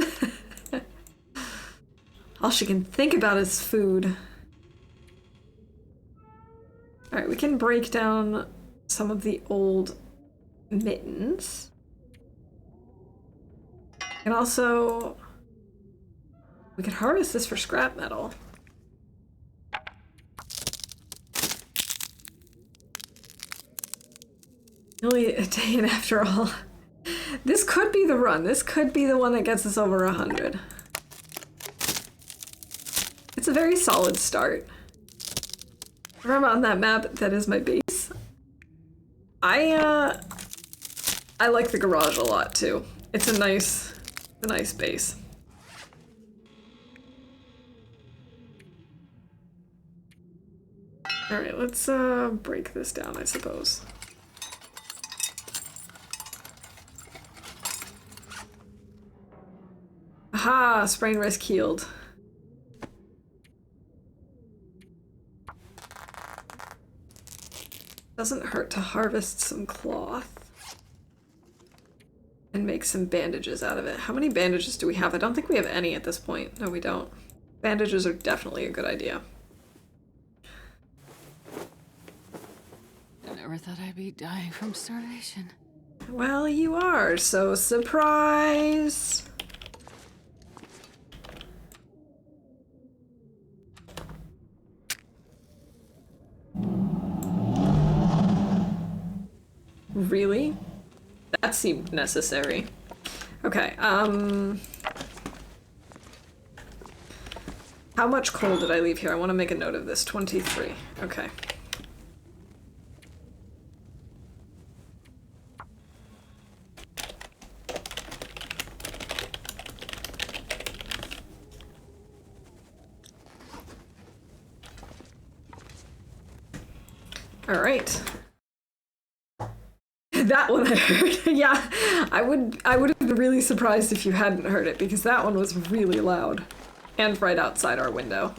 All she can think about is food. Alright, we can break down some of the old mittens. And also... We could harvest this for scrap metal. Only a day in after all. This could be the run. This could be the one that gets us over 100. It's a very solid start. Remember on that map, that is my base. I like the garage a lot too. It's a nice base. Alright, let's break this down, I suppose. Aha! Sprain risk healed. Doesn't hurt to harvest some cloth. And make some bandages out of it. How many bandages do we have? I don't think we have any at this point. No, we don't. Bandages are definitely a good idea. I never thought I'd be dying from starvation. Well, you are, so surprise! Really? That seemed necessary. Okay, how much coal did I leave here? I want to make a note of this. 23. Okay. All right. That one I heard. Yeah, I would have been really surprised if you hadn't heard it, because that one was really loud. And right outside our window.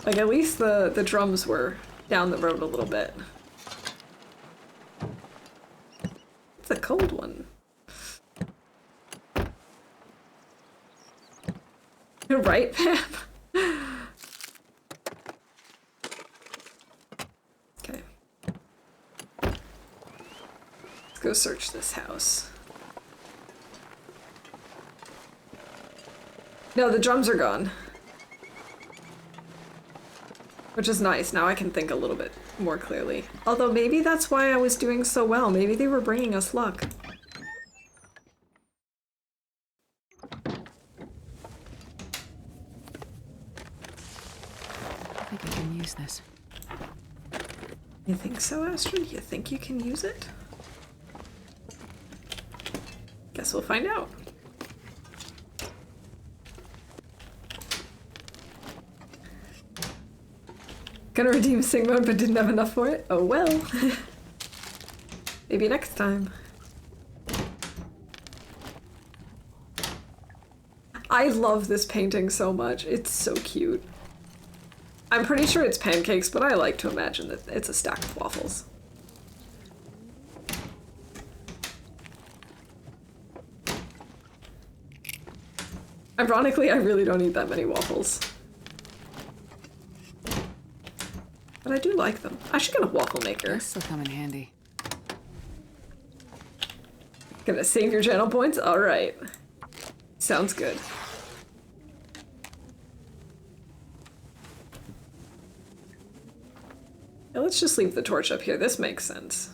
Like, at least the drums were down the road a little bit. It's a cold one. Right, Pam? Okay. Let's go search this house. No, the drums are gone. Which is nice. Now I can think a little bit more clearly. Although maybe that's why I was doing so well. Maybe they were bringing us luck. I think I can use this. You think so, Astrid? You think you can use it? Guess we'll find out. Gonna redeem Sing mode, but didn't have enough for it? Oh well. Maybe next time. I love this painting so much. It's so cute. I'm pretty sure it's pancakes, but I like to imagine that it's a stack of waffles. Ironically, I really don't eat that many waffles. But I do like them. I should get a waffle maker. This will come in handy. Gonna save your channel points? Alright. Sounds good. Now let's just leave the torch up here. This makes sense.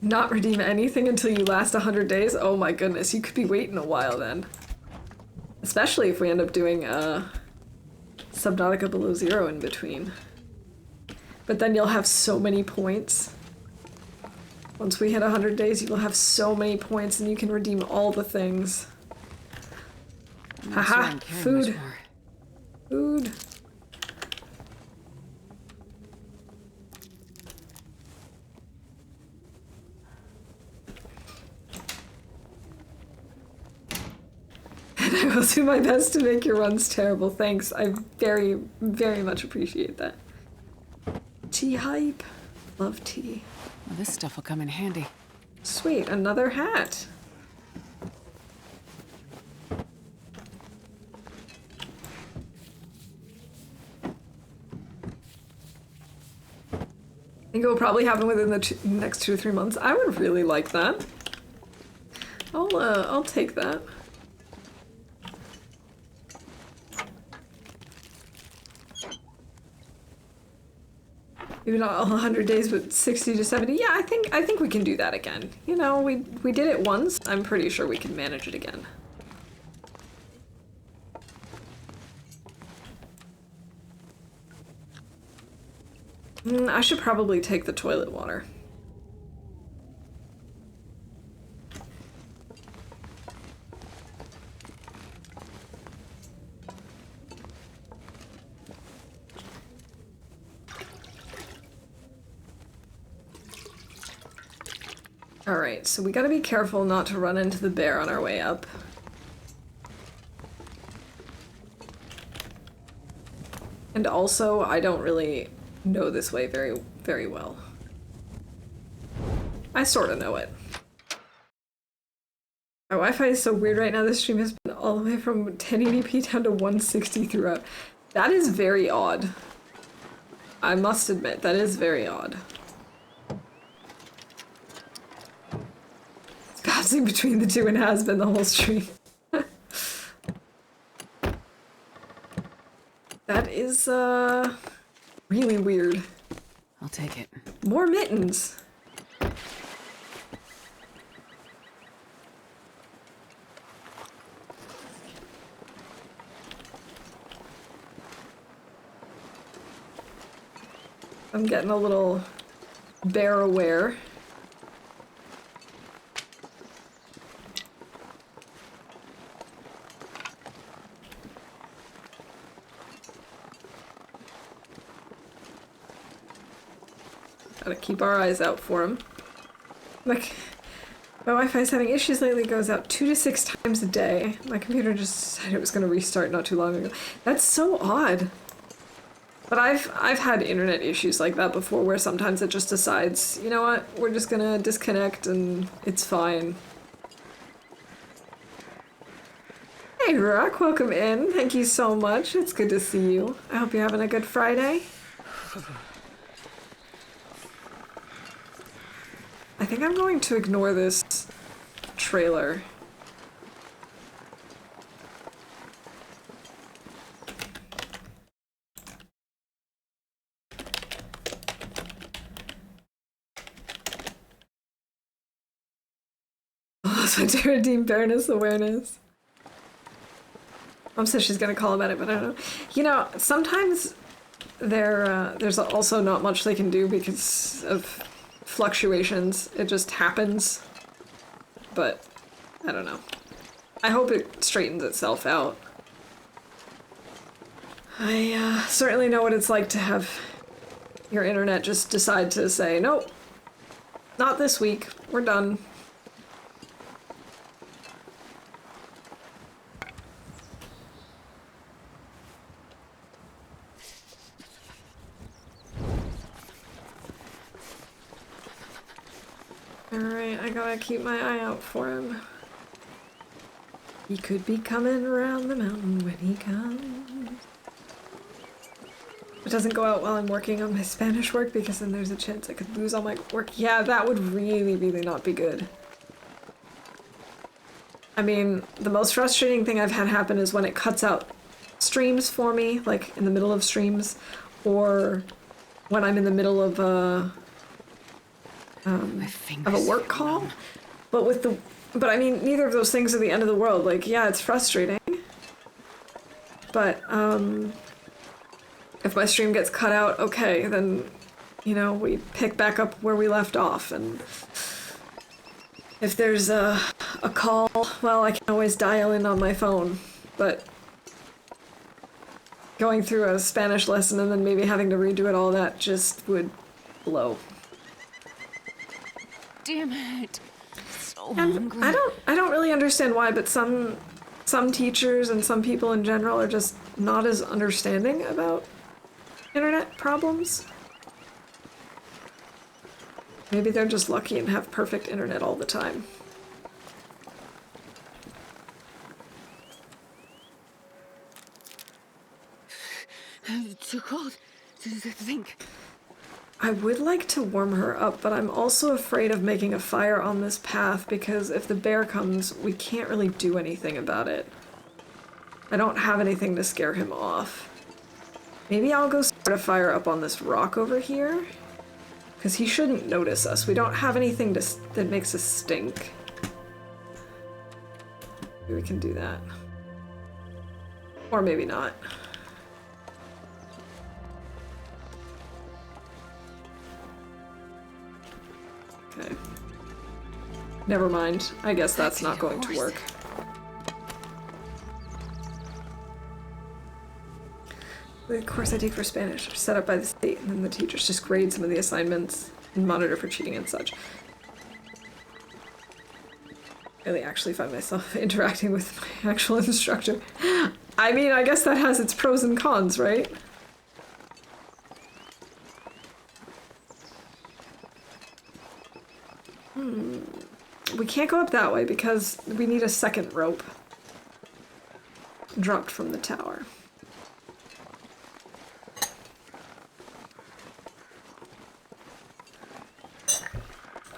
Not redeem anything until you last 100 days? Oh my goodness, you could be waiting a while then. Especially if we end up doing Subnautica Below Zero in between. But then you'll have so many points. Once we hit 100 days, you will have so many points and you can redeem all the things. Haha, food. Food. I will do my best to make your runs terrible. Thanks. I very, very much appreciate that. Tea hype. Love tea. Well, this stuff will come in handy. Sweet, another hat. I think it will probably happen within the next 2 to 3 months. I would really like that. I'll take that. Maybe not all 100 days, but 60 to 70. Yeah, I think we can do that again. You know, we did it once. I'm pretty sure we can manage it again. I should probably take the toilet water. Alright, so we gotta be careful not to run into the bear on our way up. And also, I don't really know this way very, very well. I sorta know it. My Wi-Fi is so weird right now. This stream has been all the way from 1080p down to 160 throughout. That is very odd. I must admit, that is very odd. It's bouncing between the two and has been the whole stream. That is, really weird. I'll take it. More mittens. I'm getting a little bear aware. Gotta keep our eyes out for him. Like, my Wi-Fi is having issues lately. It goes out 2 to 6 times a day. My computer just decided it was gonna restart not too long ago. That's so odd. But I've had internet issues like that before, where sometimes it just decides, you know what, we're just gonna disconnect and it's fine. Hey Rock, welcome in. Thank you so much. It's good to see you. I hope you're having a good Friday. I think I'm going to ignore this trailer. So to redeem fairness, awareness. Mom says she's gonna call about it, but I don't know. You know, sometimes there's also not much they can do because of fluctuations. It just happens. But I don't know. I hope it straightens itself out. I certainly know what it's like to have your internet just decide to say, nope, not this week, we're done. Alright, I gotta keep my eye out for him. He could be coming around the mountain when he comes. It doesn't go out while I'm working on my Spanish work, because then there's a chance I could lose all my work. Yeah, that would really, really not be good. I mean, the most frustrating thing I've had happen is when it cuts out streams for me, like in the middle of streams, or when I'm in the middle of a work call. But I mean, neither of those things are the end of the world. Like, yeah, it's frustrating. But, if my stream gets cut out, okay, then, you know, we pick back up where we left off. And if there's a call, well, I can always dial in on my phone. But going through a Spanish lesson and then maybe having to redo it all, that just would blow. Damn it. So And hungry. I don't really understand why, but some teachers and some people in general are just not as understanding about internet problems. Maybe they're just lucky and have perfect internet all the time. Too cold to think. I would like to warm her up, but I'm also afraid of making a fire on this path because if the bear comes, we can't really do anything about it. I don't have anything to scare him off. Maybe I'll go start a fire up on this rock over here. Because he shouldn't notice us. We don't have anything that makes us stink. Maybe we can do that. Or maybe not. Okay. Never mind. I guess that's not going to work. The course I take for Spanish are set up by the state, and then the teachers just grade some of the assignments and monitor for cheating and such. I really actually find myself interacting with my actual instructor. I mean, I guess that has its pros and cons, right? We can't go up that way because we need a second rope dropped from the tower.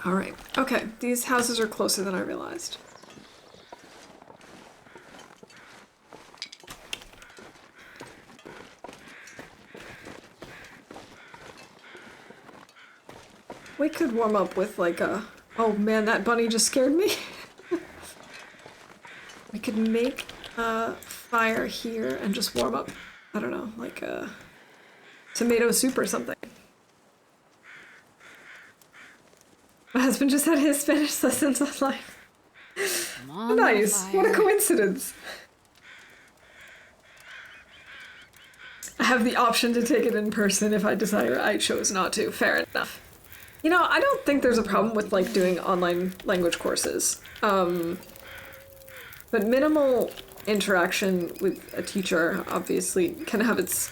Alright, okay, these houses are closer than I realized. We could warm up with like a... Oh man, that bunny just scared me. We could make a fire here and just warm up, I don't know, like a tomato soup or something. My husband just had his Spanish lessons online. Nice, what a coincidence. I have the option to take it in person if I desire. I chose not to, fair enough. You know, I don't think there's a problem with, like, doing online language courses. But minimal interaction with a teacher, obviously, can have its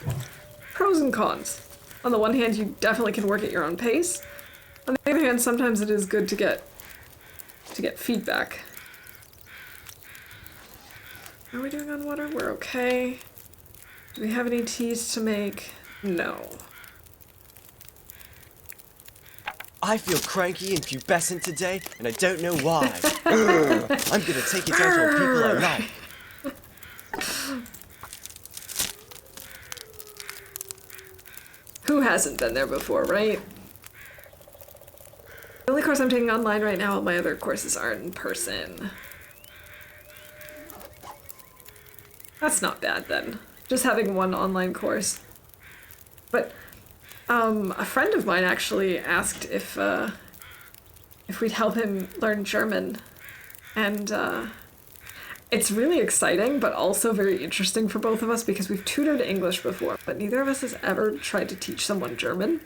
pros and cons. On the one hand, you definitely can work at your own pace. On the other hand, sometimes it is good to get feedback. How are we doing on water? We're okay. Do we have any teas to make? No. I feel cranky and pubescent today, and I don't know why. I'm gonna take it out on people I like. Who hasn't been there before, right? The only course I'm taking online right now, all my other courses are in person. That's not bad then. Just having one online course. But a friend of mine actually asked if we'd help him learn German, and it's really exciting, but also very interesting for both of us because we've tutored English before, but neither of us has ever tried to teach someone German.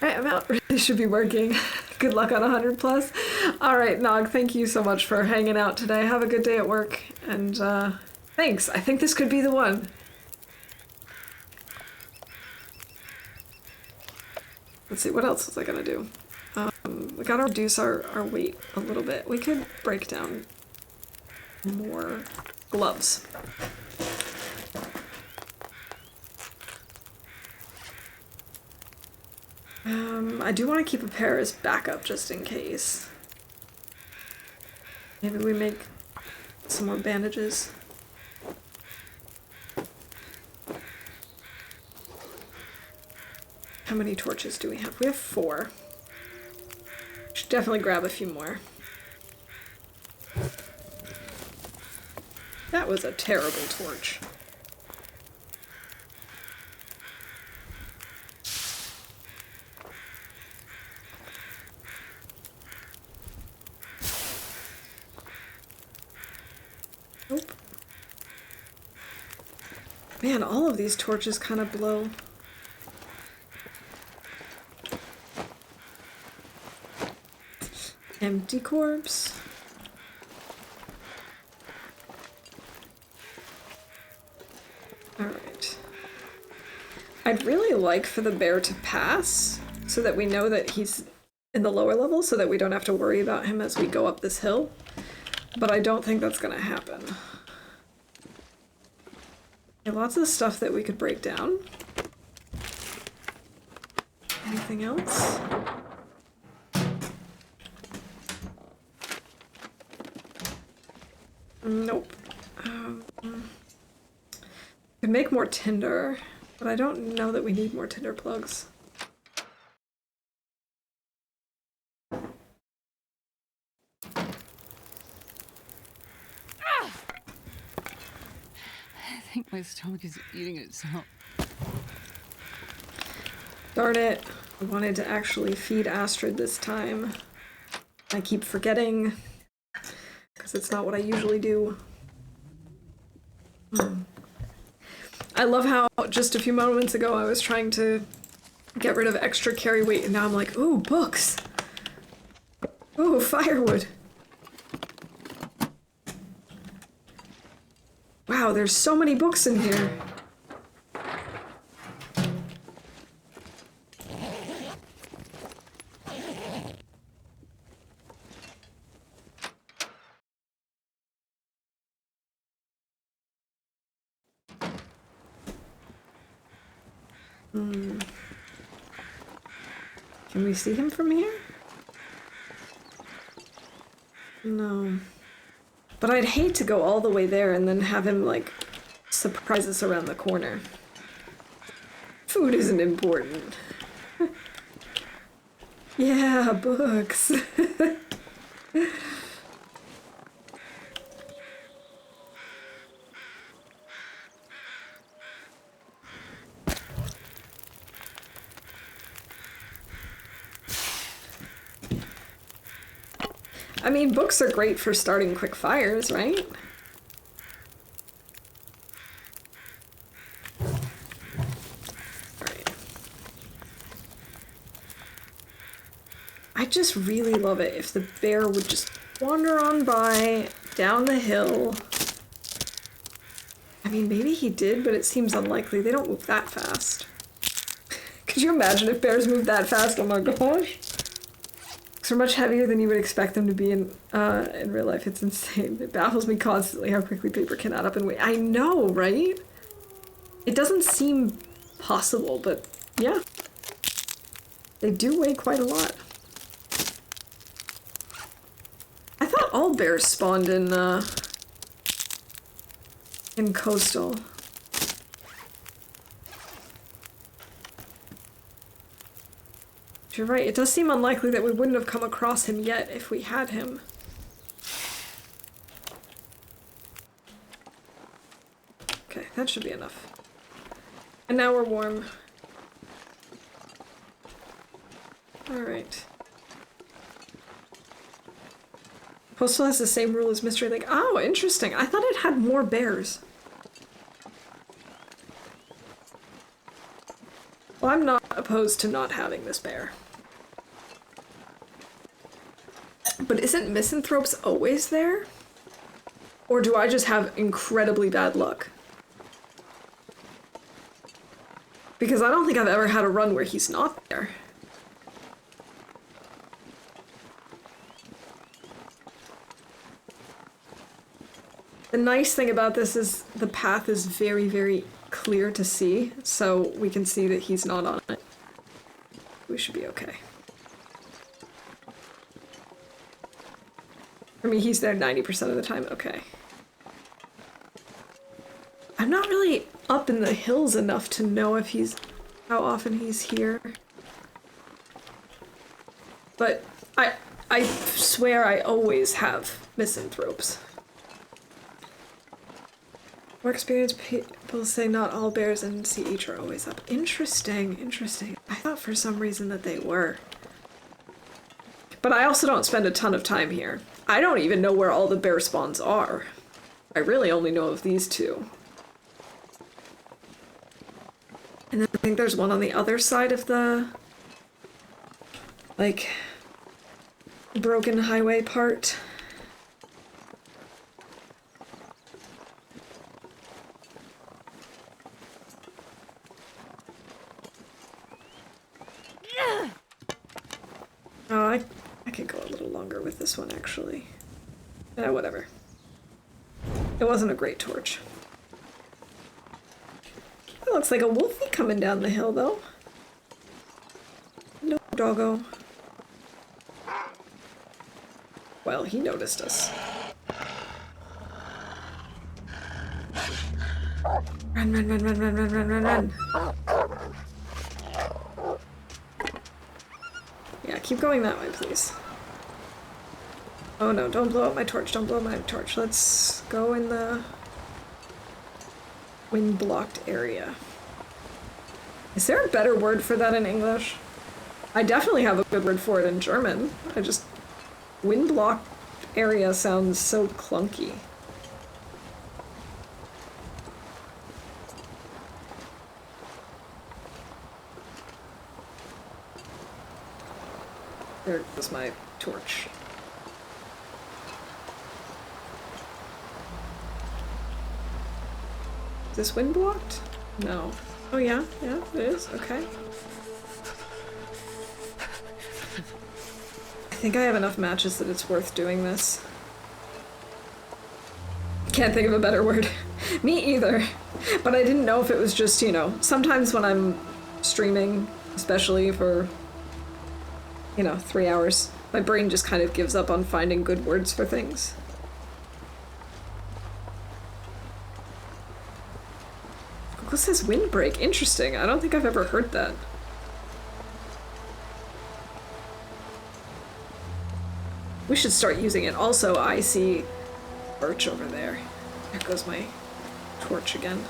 Alright, I'm out. Really should be working. Good luck on 100 plus. Alright, Nog, thank you so much for hanging out today. Have a good day at work, and thanks. I think this could be the one. Let's see, what else was I gonna do? We gotta reduce our weight a little bit. We could break down more gloves. I do want to keep a pair as backup just in case. Maybe we make some more bandages. How many torches do we have? We have 4. Should definitely grab a few more. That was a terrible torch. Nope. Man, all of these torches kind of blow. Empty corpse. Alright. I'd really like for the bear to pass so that we know that he's in the lower level so that we don't have to worry about him as we go up this hill. But I don't think that's gonna happen. Lots of stuff that we could break down. Anything else? Nope. Could make more tinder, but I don't know that we need more tinder plugs. I think my stomach is eating itself. Darn it. I wanted to actually feed Astrid this time. I keep forgetting, because it's not what I usually do. I love how just a few moments ago I was trying to get rid of extra carry weight, and now I'm like, ooh, books. Ooh, firewood. Wow, there's so many books in here. Can we see him from here? No. But I'd hate to go all the way there and then have him, like, surprise us around the corner. Food isn't important. Yeah, books. I mean, books are great for starting quick fires, right? Alright. I just really love it if the bear would just wander on by, down the hill. I mean, maybe he did, but it seems unlikely. They don't move that fast. Could you imagine if bears moved that fast? Oh my gosh. They're much heavier than you would expect them to be in real life. It's insane. It baffles me constantly how quickly paper can add up in weight. I know, right? It doesn't seem possible, but yeah. They do weigh quite a lot. I thought all bears spawned in coastal. You're right, it does seem unlikely that we wouldn't have come across him yet if we had him. Okay, that should be enough. And now we're warm. Alright. Postal has the same rule as Mystery Lake. Oh, interesting. I thought it had more bears. Well, I'm not opposed to not having this bear. But isn't Misanthropes always there? Or do I just have incredibly bad luck? Because I don't think I've ever had a run where he's not there. The nice thing about this is the path is very, very clear to see, so we can see that he's not on it. We should be okay. I mean, he's there 90% of the time. Okay. I'm not really up in the hills enough to know if how often he's here. But I swear I always have Misanthropes. More experienced people say not all bears in CH are always up. Interesting, interesting. I thought for some reason that they were. But I also don't spend a ton of time here. I don't even know where all the bear spawns are. I really only know of these two. And then I think there's one on the other side of the, like, broken highway part. Oh, I could go a little longer with this one, actually. Whatever. It wasn't a great torch. It looks like a wolfie coming down the hill, though. Doggo. Well, he noticed us. Run, run, run, run, run, run, run, run, run. Yeah, keep going that way, please. Oh no, don't blow up my torch, don't blow up my torch. Let's go in the wind-blocked area. Is there a better word for that in English? I definitely have a good word for it in German. Wind-blocked area sounds so clunky. There goes my torch. Is this wind blocked? No. Oh yeah, yeah, it is. Okay. I think I have enough matches that it's worth doing this. Can't think of a better word. Me either. But I didn't know if it was just, you know, sometimes when I'm streaming, especially for, you know, 3 hours, my brain just kind of gives up on finding good words for things. Google says windbreak. Interesting. I don't think I've ever heard that. We should start using it. Also, I see birch over there. There goes my torch again.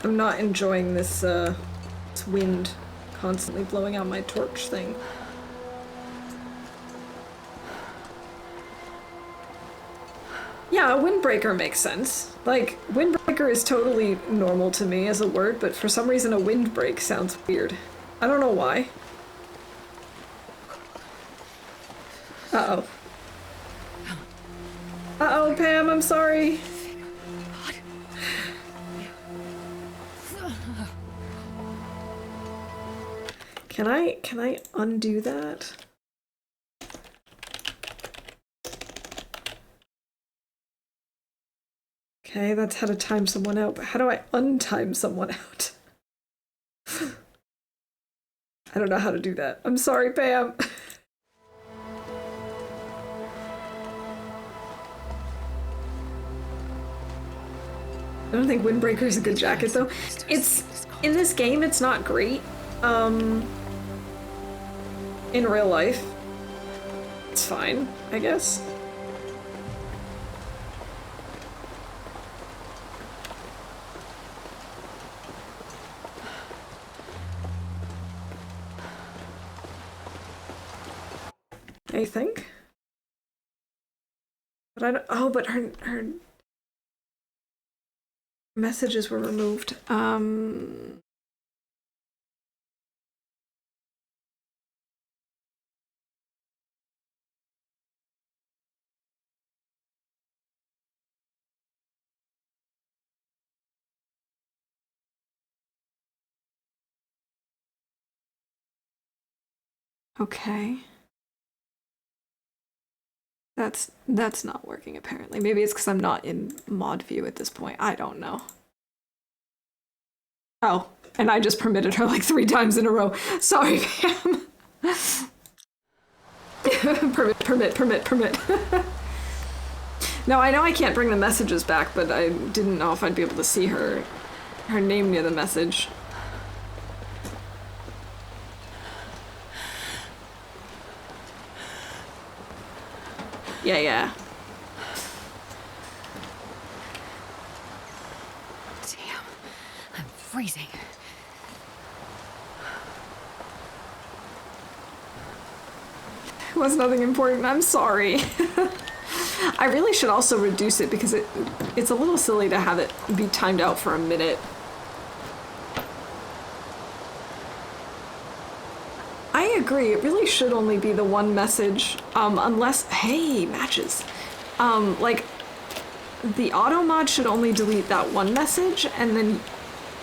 I'm not enjoying this, this wind constantly blowing out my torch thing. Yeah, a windbreaker makes sense. Like, windbreaker is totally normal to me as a word, but for some reason a windbreak sounds weird. I don't know why. Uh-oh. Uh-oh, Pam, I'm sorry. Can I undo that? Okay, that's how to time someone out, but how do I untime someone out? I don't know how to do that. I'm sorry, Pam. I don't think Windbreaker is a good jacket, though. It's, in this game, it's not great. In real life, it's fine, I guess. I think. But I don't, oh, but her messages were removed. Okay. That's not working apparently. Maybe it's because I'm not in mod view at this point. I don't know. Oh, and I just permitted her like 3 times in a row. Sorry, Pam. permit. No, I know I can't bring the messages back, but I didn't know if I'd be able to see her name near the message. Yeah. Damn, I'm freezing. It was nothing important. I'm sorry. I really should also reduce it because it's a little silly to have it be timed out for a minute. I agree. It really should only be the one message, unless, hey, matches. Like, the auto mod should only delete that one message, and then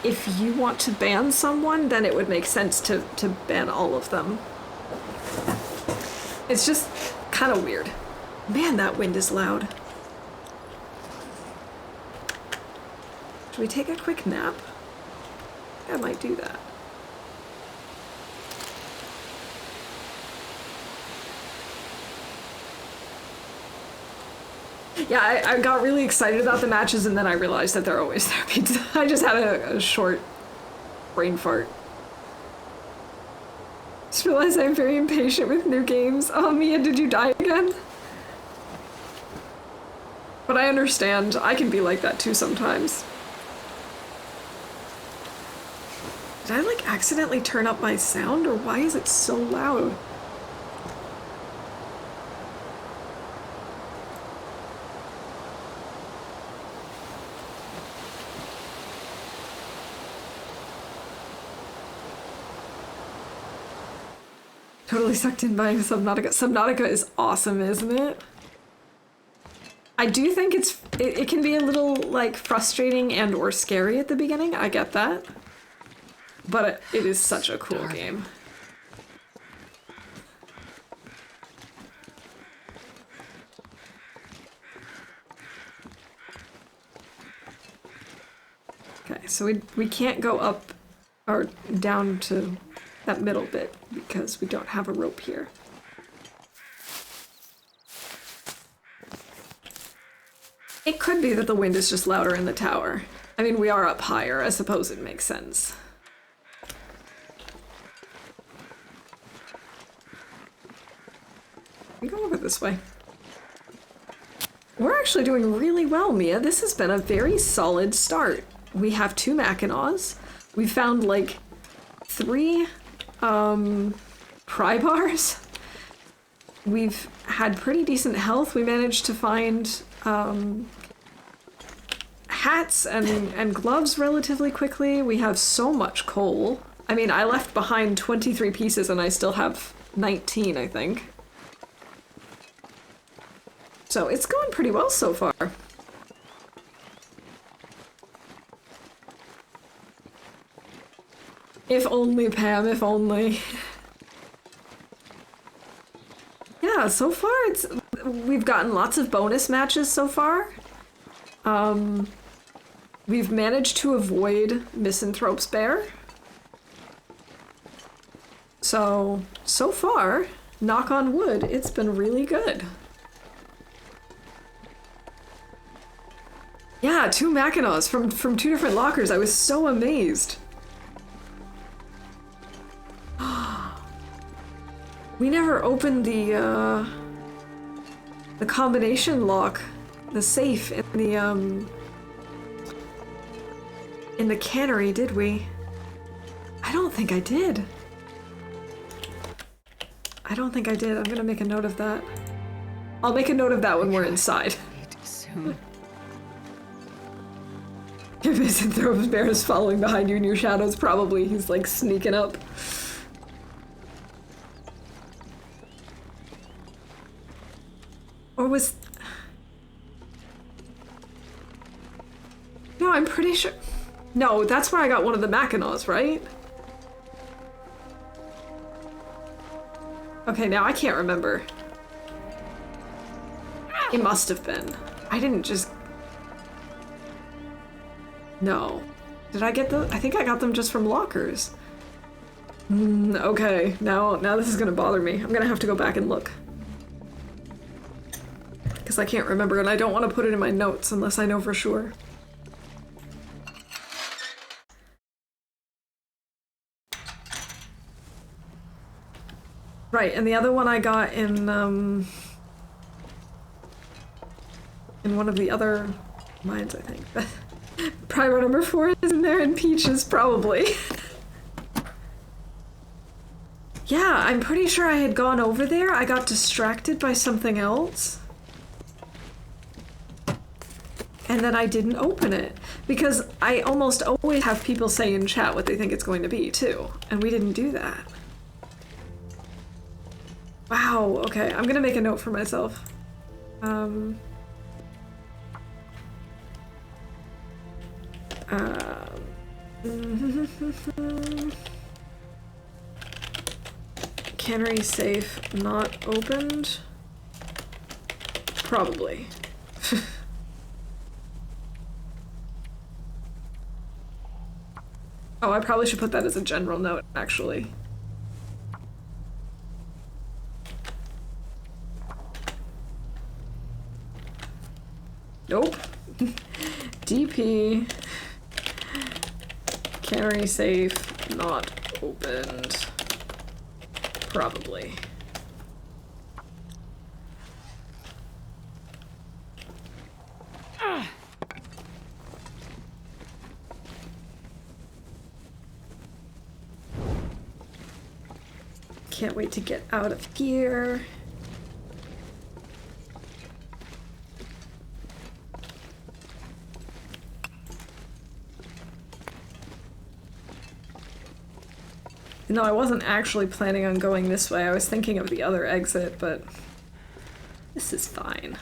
if you want to ban someone, then it would make sense to ban all of them. It's just kind of weird. Man, that wind is loud. Should we take a quick nap? I might do that. Yeah, I got really excited about the matches, and then I realized that they're always there. I just had a short brain fart. Just realized I'm very impatient with new games. Oh, Mia, did you die again? But I understand. I can be like that too sometimes. Did I, like, accidentally turn up my sound, or why is it so loud? Totally sucked in by Subnautica. Subnautica is awesome, isn't it? I do think it can be a little, like, frustrating and or scary at the beginning. I get that. But it is such a cool game. Okay, so we can't go up or down to that middle bit because we don't have a rope here. It could be that the wind is just louder in the tower. I mean, we are up higher. I suppose it makes sense. We go over this way. We're actually doing really well, Mia. This has been a very solid start. We have 2 Mackinaws. We found like 3 pry bars. We've had pretty decent health. We managed to find hats and gloves relatively quickly. We have so much coal. I mean, I left behind 23 pieces and I still have 19, I think. So it's going pretty well so far. If only, Pam, if only. Yeah, so far we've gotten lots of bonus matches so far. We've managed to avoid Misanthrope's Bear. So far, knock on wood, it's been really good. Yeah, 2 Mackinaws from 2 different lockers. I was so amazed. We never opened the combination lock, the safe in the cannery, did we? I don't think I did. I don't think I did. I'm gonna make a note of that. I'll make a note of that when we're inside. Soon. If Misanthrope's Bear is following behind you in your shadows, probably he's like sneaking up. Or was... No, I'm pretty sure... No, that's where I got one of the Mackinaws, right? Okay, now I can't remember. It must have been. I didn't just... No. Did I get those? I think I got them just from lockers. Okay, now this is gonna bother me. I'm gonna have to go back and look. Because I can't remember and I don't want to put it in my notes unless I know for sure. Right, and the other one I got in one of the other mines, I think. Primer number 4 is in there, and Peaches, probably. Yeah, I'm pretty sure I had gone over there. I got distracted by something else. And then I didn't open it. Because I almost always have people say in chat what they think it's going to be, too. And we didn't do that. Wow, okay, I'm gonna make a note for myself. Cannery safe not opened? Probably. Oh, I probably should put that as a general note, actually. Nope. DP. Cannery safe not opened. Probably. Can't wait to get out of here. No, I wasn't actually planning on going this way. I was thinking of the other exit, but this is fine.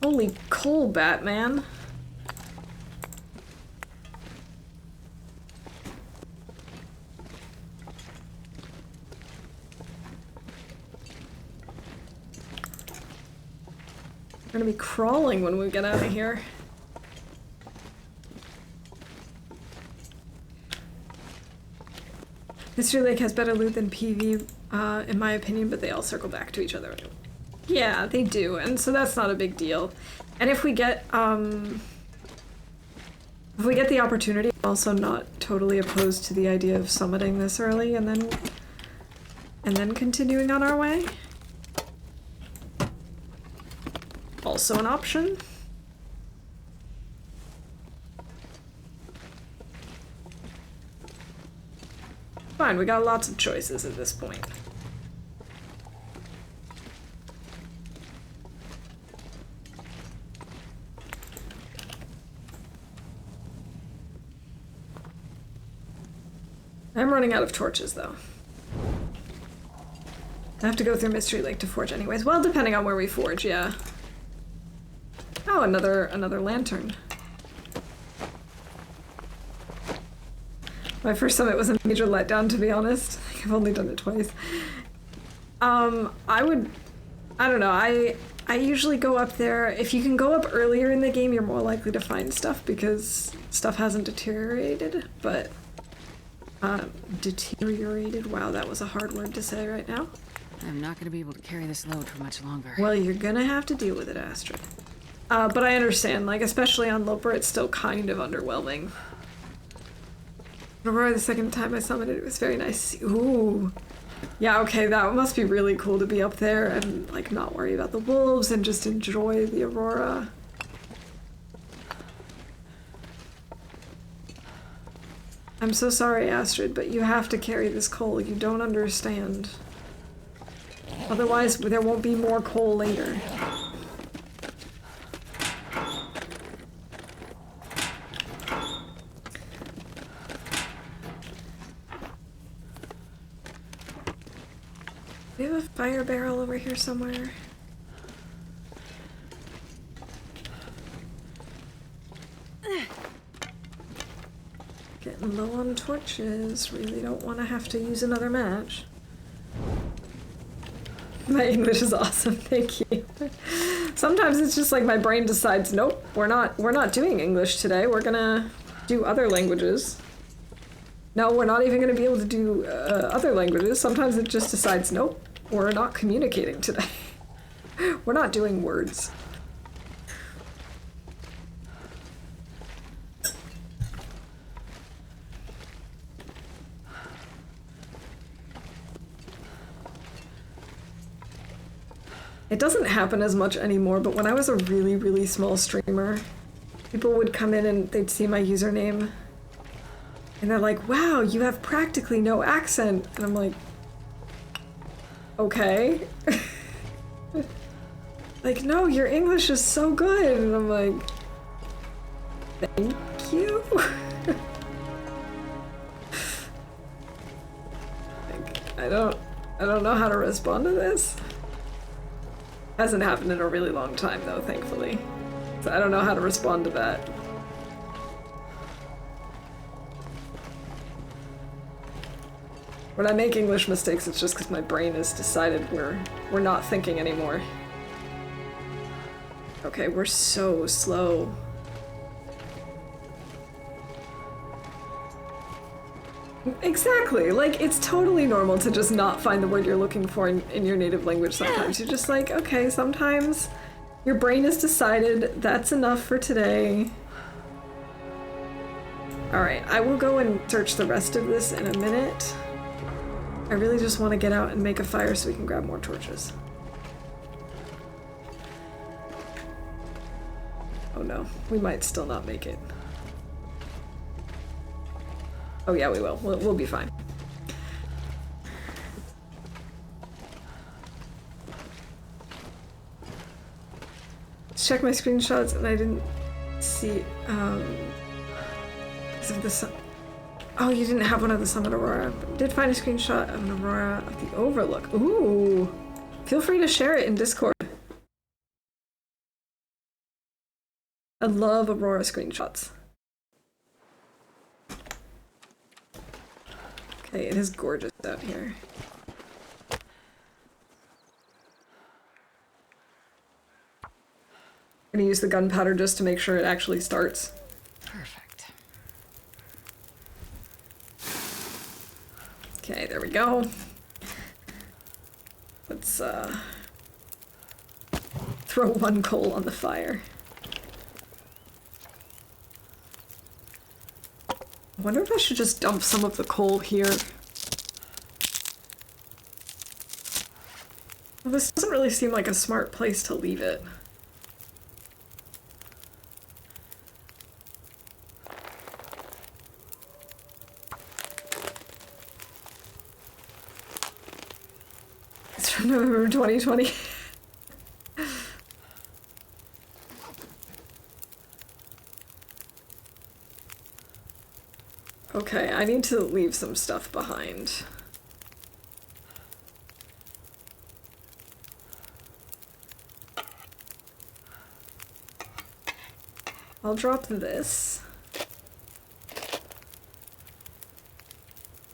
Holy coal, Batman. We're gonna be crawling when we get out of here. Mystery Lake has better loot than PV, in my opinion, but they all circle back to each other. Yeah, they do, and so that's not a big deal. And if we get the opportunity, I'm also not totally opposed to the idea of summiting this early and then continuing on our way. Also an option. Fine, we got lots of choices at this point. I'm running out of torches, though. I have to go through Mystery Lake to forge anyways. Well, depending on where we forge, yeah. Oh, another lantern. My first summit was a major letdown, to be honest. I've only done it twice. I don't know, I usually go up there. If you can go up earlier in the game, you're more likely to find stuff because stuff hasn't deteriorated, but deteriorated? Wow, that was a hard word to say right now. I'm not gonna be able to carry this load for much longer. Well, you're gonna have to deal with it, Astrid. But I understand, like, especially on Loper, it's still kind of underwhelming. Aurora, the second time I summoned it, it was very nice. Ooh. Yeah, okay, that must be really cool to be up there and, like, not worry about the wolves and just enjoy the Aurora. I'm so sorry, Astrid, but you have to carry this coal. You don't understand. Otherwise, there won't be more coal later. We have a fire barrel over here somewhere. Getting low on torches. Really don't want to have to use another match. My English is awesome, thank you. Sometimes it's just like my brain decides, nope, we're not doing English today. We're gonna do other languages. No, we're not even gonna be able to do other languages. Sometimes it just decides, nope, we're not communicating today. We're not doing words. It doesn't happen as much anymore, but when I was a really, really small streamer, people would come in and they'd see my username and they're like, wow, you have practically no accent. And I'm like, okay. Like, no, your English is so good. And I'm like, thank you. Like, I don't I don't know how to respond to this. Hasn't happened in a really long time though, thankfully. So I don't know how to respond to that. When I make English mistakes, it's just because my brain has decided we're not thinking anymore. Okay, we're so slow. Exactly, like, it's totally normal to just not find the word you're looking for in your native language sometimes. You're just like, okay, sometimes your brain has decided that's enough for today. Alright, I will go and search the rest of this in a minute. I really just want to get out and make a fire so we can grab more torches. Oh no, we might still not make it. Oh yeah, we will. We'll be fine. Check my screenshots and I didn't see, because of the sun. Oh, you didn't have one of the Summit Aurora. But did find a screenshot of an Aurora of the Overlook. Ooh. Feel free to share it in Discord. I love Aurora screenshots. Okay, it is gorgeous out here. I'm gonna use the gunpowder just to make sure it actually starts. Perfect. Okay, there we go. Let's throw one coal on the fire. I wonder if I should just dump some of the coal here. Well, this doesn't really seem like a smart place to leave it. It's from November 2020. Okay, I need to leave some stuff behind. I'll drop this.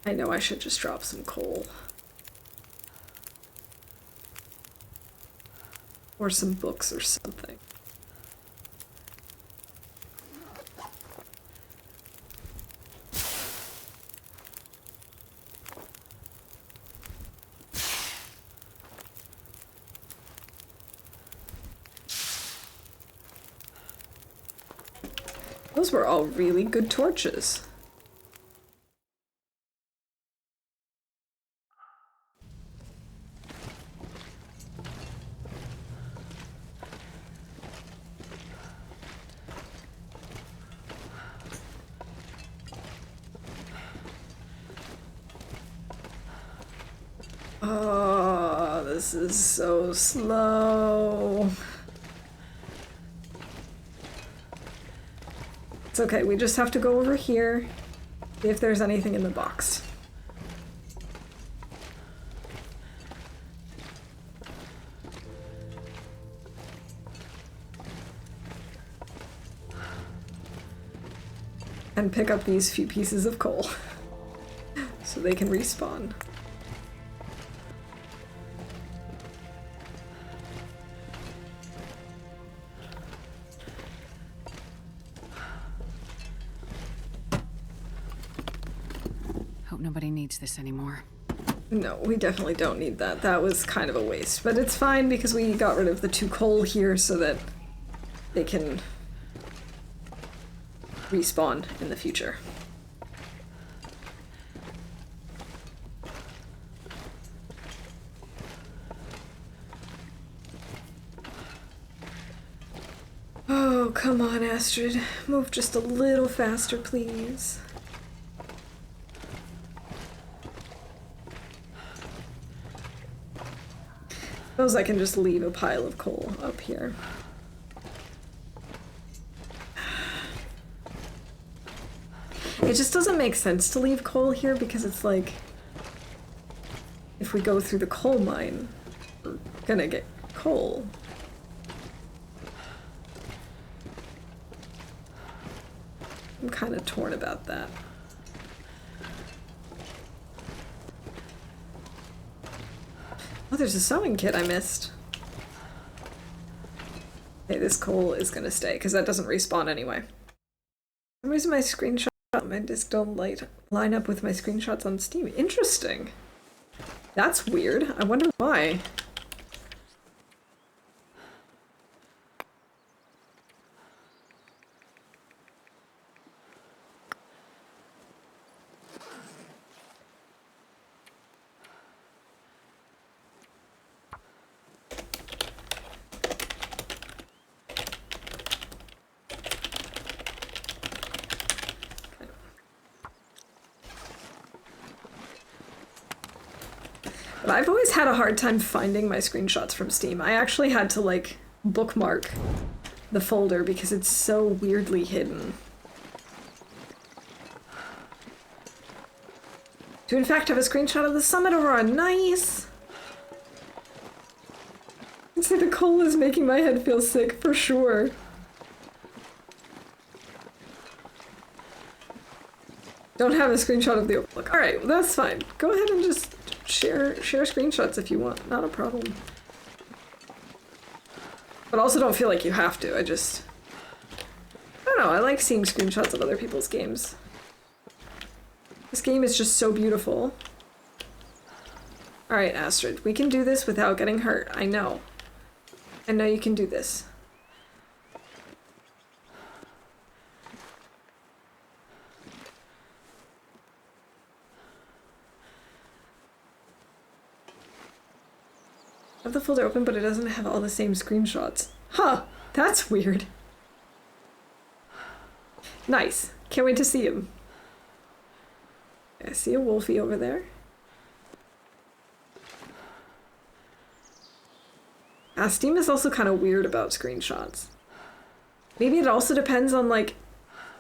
I know I should just drop some coal. Or some books or something. Those were all really good torches. Oh, this is so slow. It's okay, we just have to go over here, see if there's anything in the box. And pick up these few pieces of coal so they can respawn. Hope nobody needs this anymore. No, we definitely don't need that. That was kind of a waste, but it's fine because we got rid of the 2 coal here so that they can respawn in the future. Oh, come on, Astrid. Move just a little faster, please. Suppose I can just leave a pile of coal up here. It just doesn't make sense to leave coal here because it's like, if if we go through the coal mine, we're gonna get coal. I'm kind of torn about that. Oh, there's a sewing kit I missed. Okay, this coal is gonna stay, because that doesn't respawn anyway. For some reason my screenshot on my disk don't line up with my screenshots on Steam. Interesting. That's weird. I wonder why. But I've always had a hard time finding my screenshots from Steam. I actually had to, like, bookmark the folder because it's so weirdly hidden. Do in fact have a screenshot of the summit aurora. Nice! I'd say the coal is making my head feel sick, for sure. Don't have a screenshot of the overlook. Alright, well that's fine. Go ahead and just share screenshots if you want. Not a problem. But also don't feel like you have to. I don't know, I like seeing screenshots of other people's games. This game is just so beautiful. Alright, Astrid, we can do this without getting hurt. I know. I know you can do this. I have the folder open, but it doesn't have all the same screenshots. Huh, that's weird. Nice. Can't wait to see him. I see a wolfie over there. Steam is also kind of weird about screenshots. Maybe it also depends on, like,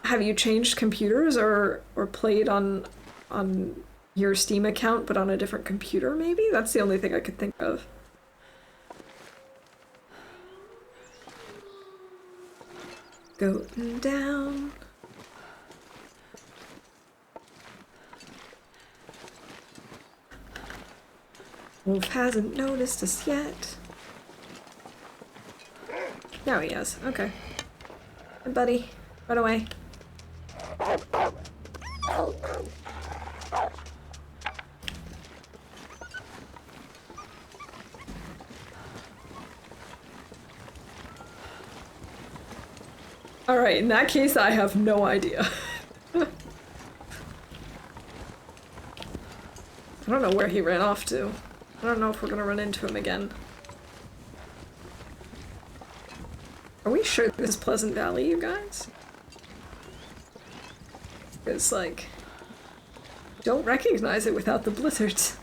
have you changed computers or played on your Steam account but on a different computer, maybe? That's the only thing I could think of. Going down. Wolf hasn't noticed us yet. Now he has. Okay. Hey, buddy. Run away. Alright, in that case, I have no idea. I don't know where he ran off to. I don't know if we're gonna run into him again. Are we sure this is Pleasant Valley, you guys? It's like... don't recognize it without the blizzards.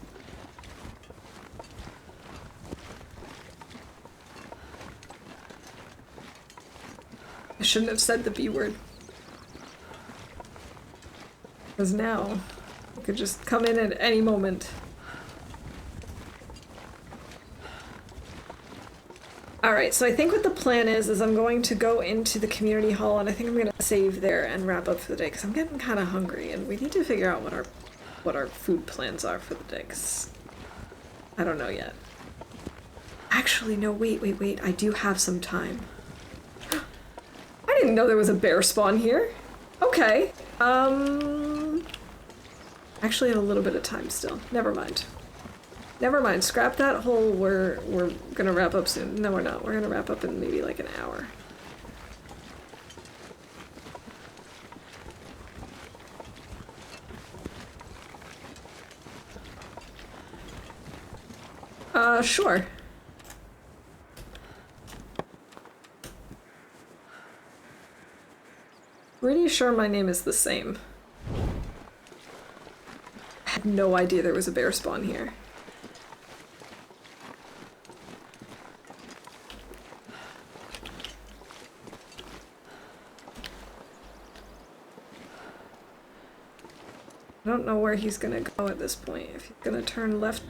I shouldn't have said the B word. Because now, it could just come in at any moment. Alright, so I think what the plan is I'm going to go into the community hall and I think I'm going to save there and wrap up for the day because I'm getting kind of hungry and we need to figure out what our food plans are for the day 'cause I don't know yet. Actually, no, wait, I do have some time. I didn't know there was a bear spawn here. Okay, actually have a little bit of time still. Never mind. Never mind, scrap that whole we're gonna wrap up soon. No, we're not. We're gonna wrap up in maybe like an hour. Sure. Pretty sure my name is the same. I had no idea there was a bear spawn here. I don't know where he's gonna go at this point. If he's gonna turn left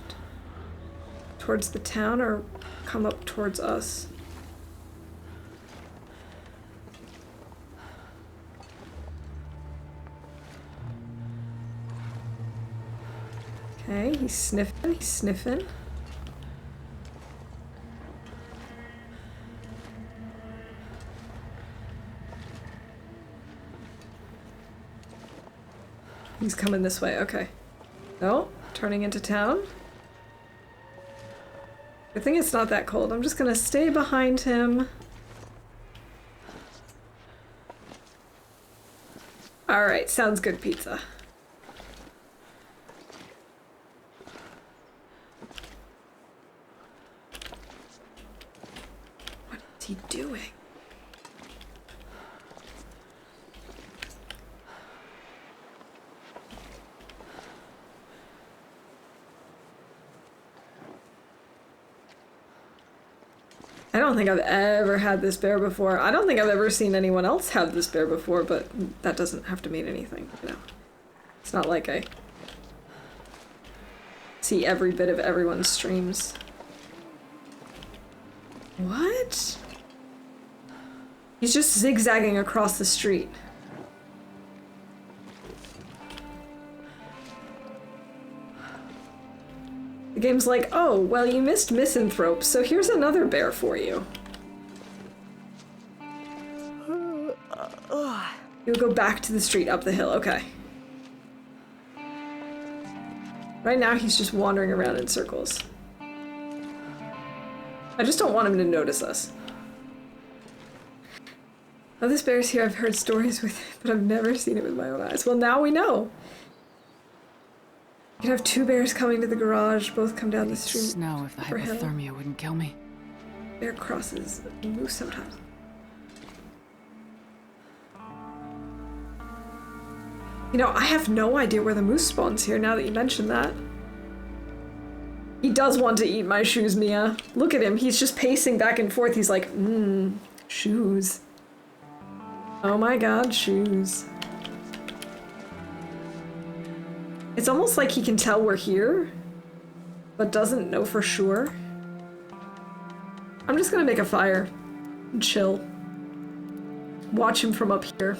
towards the town or come up towards us? Okay, he's sniffing, he's sniffing. He's coming this way, okay. No, turning into town. I think it's not that cold. I'm just gonna stay behind him. Alright, sounds good, pizza. What is he doing? I don't think I've ever had this bear before. I don't think I've ever seen anyone else have this bear before, but that doesn't have to mean anything, you know. It's not like I see every bit of everyone's streams. What? He's just zigzagging across the street. The game's like, oh, well, you missed Misanthrope, so here's another bear for you. You'll go back to the street up the hill, okay. Right now, he's just wandering around in circles. I just don't want him to notice us. Oh, this bear's here. I've heard stories with it, but I've never seen it with my own eyes. Well, now we know. You could have two bears coming to the garage, both come down the street. Snow if the hypothermia wouldn't kill me. Bear crosses moose sometimes. You know, I have no idea where the moose spawns here now that you mentioned that. He does want to eat my shoes, Mia. Look at him. He's just pacing back and forth. He's like, shoes. Oh my god, shoes. It's almost like he can tell we're here, but doesn't know for sure. I'm just gonna make a fire and chill. Watch him from up here.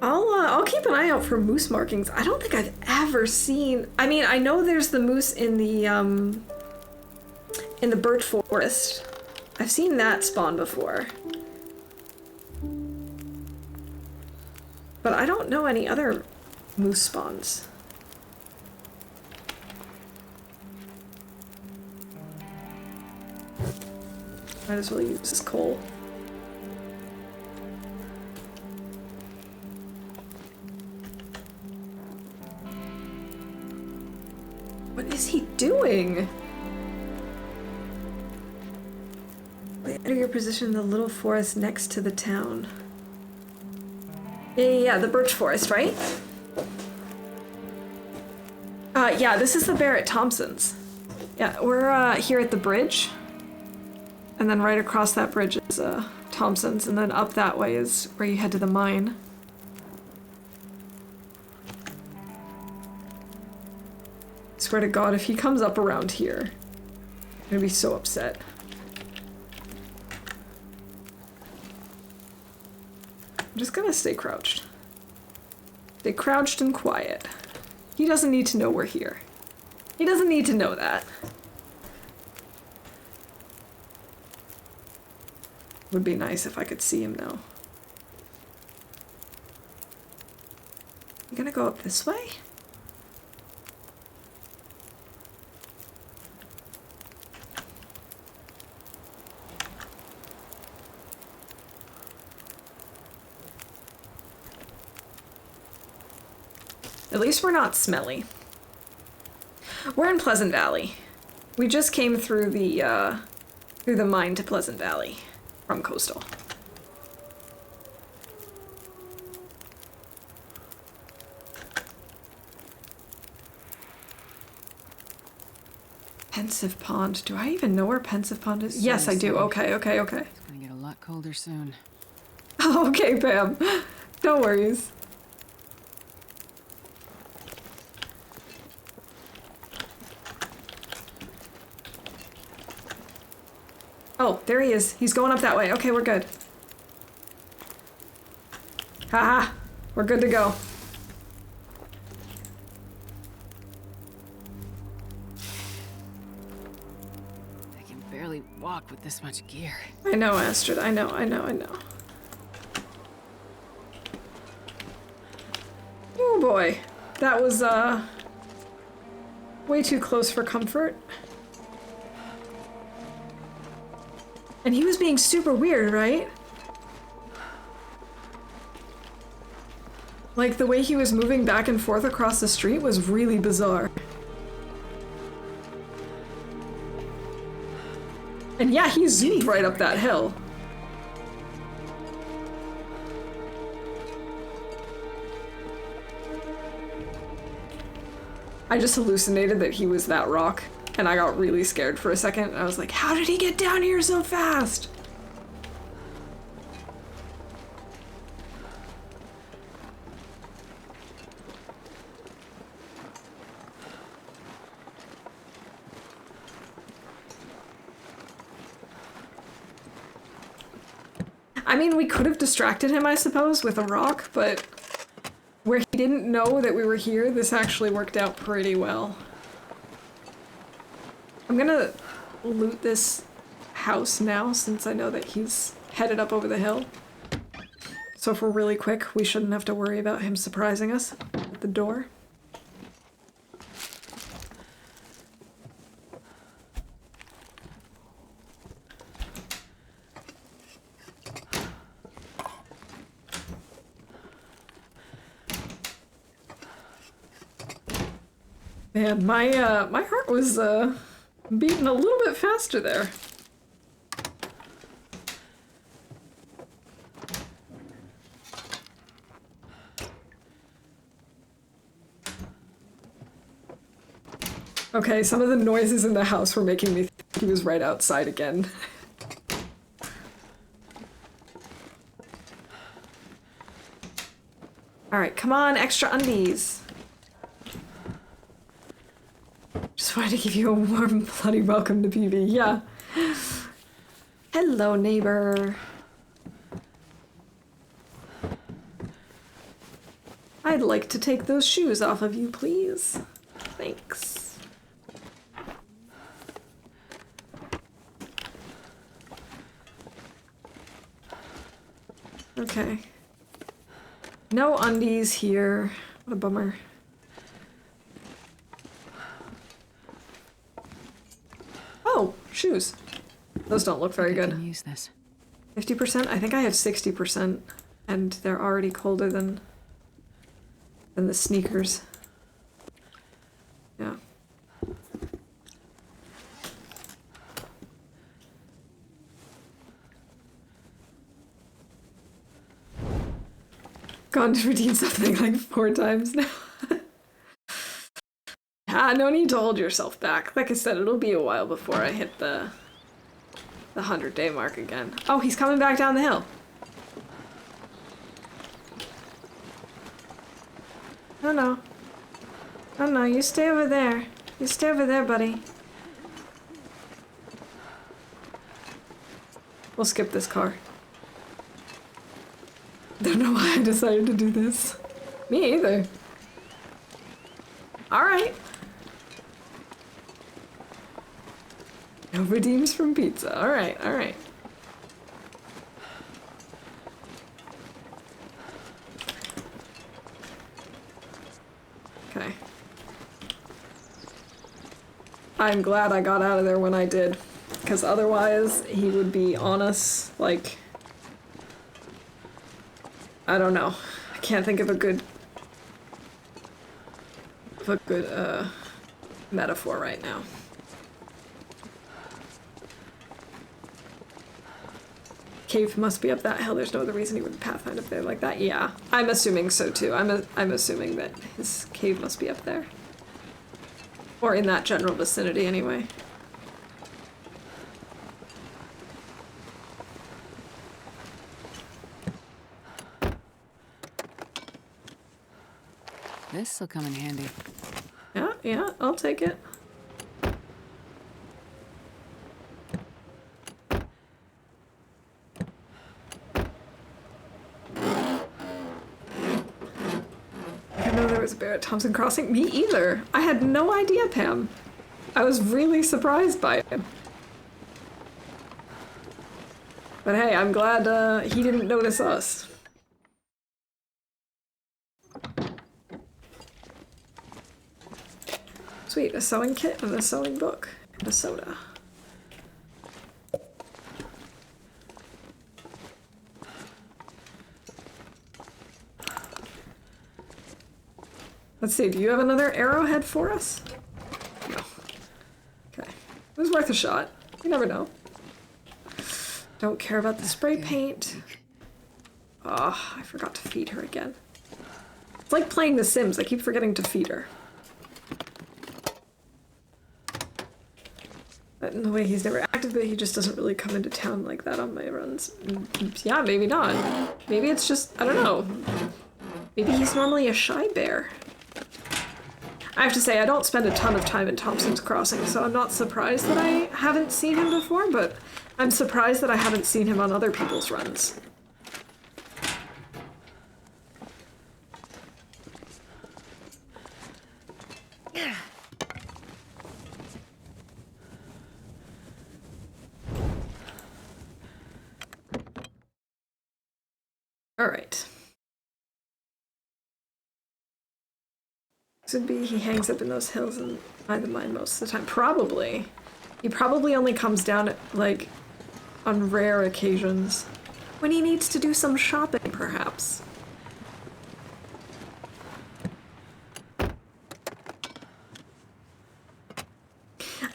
I'll keep an eye out for moose markings. I don't think I've ever seen. I mean, I know there's the moose in the birch forest. I've seen that spawn before. But I don't know any other moose spawns. Might as well use this coal. What is he doing? Enter your position in the little forest next to the town. Yeah, the birch forest, right? Yeah, this is the bear at Thompson's. Yeah, we're here at the bridge. And then right across that bridge is Thompson's, and then up that way is where you head to the mine. Swear to God, if he comes up around here, I'm gonna be so upset. I'm just gonna stay crouched. Stay crouched and quiet. He doesn't need to know we're here. He doesn't need to know that. Would be nice if I could see him now. You gonna go up this way? At least we're not smelly. We're in Pleasant Valley. We just came through the mine to Pleasant Valley from Coastal. Pensive Pond. Do I even know where Pensive Pond is? Yes, I do. Okay. It's gonna get a lot colder soon. Okay, Pam. No worries. Oh, there he is. He's going up that way. Okay, we're good. Haha. We're good to go. I can barely walk with this much gear. I know, Astrid. I know. Oh boy. That was, way too close for comfort. And he was being super weird, right? Like, the way he was moving back and forth across the street was really bizarre. And yeah, he zoomed right up that hill. I just hallucinated that he was that rock, and I got really scared for a second. I was like, how did he get down here so fast? I mean, we could have distracted him, I suppose, with a rock, but where he didn't know that we were here, this actually worked out pretty well. I'm gonna loot this house now, since I know that he's headed up over the hill. So if we're really quick, we shouldn't have to worry about him surprising us at the door. Man, my heart was beating a little bit faster there. Okay, some of the noises in the house were making me think he was right outside again. Alright, come on, extra undies. Just wanted to give you a warm, bloody welcome to PB. Yeah. Hello, neighbor. I'd like to take those shoes off of you, please. Thanks. Okay. No undies here. What a bummer. Oh, shoes. Those don't look very I good. can use this. 50%? I think I have 60%, and they're already colder than the sneakers. Yeah. Gone to redeem something like 4 times now. Ah, no need to hold yourself back. Like I said, it'll be a while before I hit the 100-day mark again. Oh, he's coming back down the hill. Oh no. Oh no, you stay over there. You stay over there, buddy. We'll skip this car. Don't know why I decided to do this. Me either. Alright. No redeems from pizza. Alright, alright. Okay. I'm glad I got out of there when I did, because otherwise he would be on us, like... I don't know. I can't think of a good... metaphor right now. Cave must be up that hill. There's no other reason he would pathfind up there like that. Yeah, I'm assuming so too. I'm assuming that his cave must be up there. Or in that general vicinity anyway. This'll come in handy. Yeah, yeah, I'll take it. know there was a bear at Thompson Crossing. Me either. I had no idea, Pam. I was really surprised by it. But hey, I'm glad he didn't notice us. Sweet, a sewing kit and a sewing book and a soda. Let's see, do you have another arrowhead for us? No. Okay. It was worth a shot. You never know. Don't care about the spray paint. Oh, I forgot to feed her again. It's like playing The Sims. I keep forgetting to feed her. In the way he's never active, but he just doesn't really come into town like that on my runs. Yeah, maybe not. Maybe it's just, I don't know. Maybe he's normally a shy bear. I have to say, I don't spend a ton of time in Thompson's Crossing, so I'm not surprised that I haven't seen him before, but I'm surprised that I haven't seen him on other people's runs. All right. Could be he hangs up in those hills and by the mine most of the time. Probably. He probably only comes down, like, on rare occasions. When he needs to do some shopping, perhaps.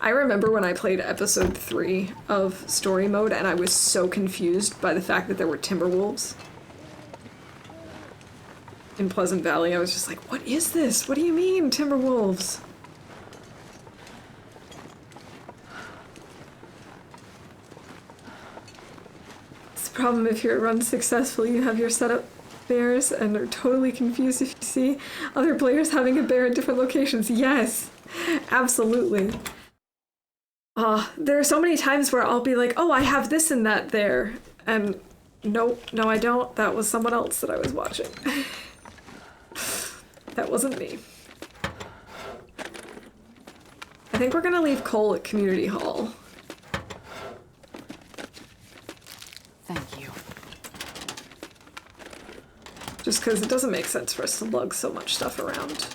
I remember when I played episode 3 of story mode and I was so confused by the fact that there were timberwolves in Pleasant Valley. I was just like, what is this? What do you mean, timberwolves? It's the problem if you're run successfully, you have your setup bears and are totally confused if you see other players having a bear at different locations. Yes, absolutely. There are so many times where I'll be like, oh, I have this and that there. And no, I don't. That was someone else that I was watching. That wasn't me. I think we're gonna leave Cole at Community Hall. Thank you. Just because it doesn't make sense for us to lug so much stuff around.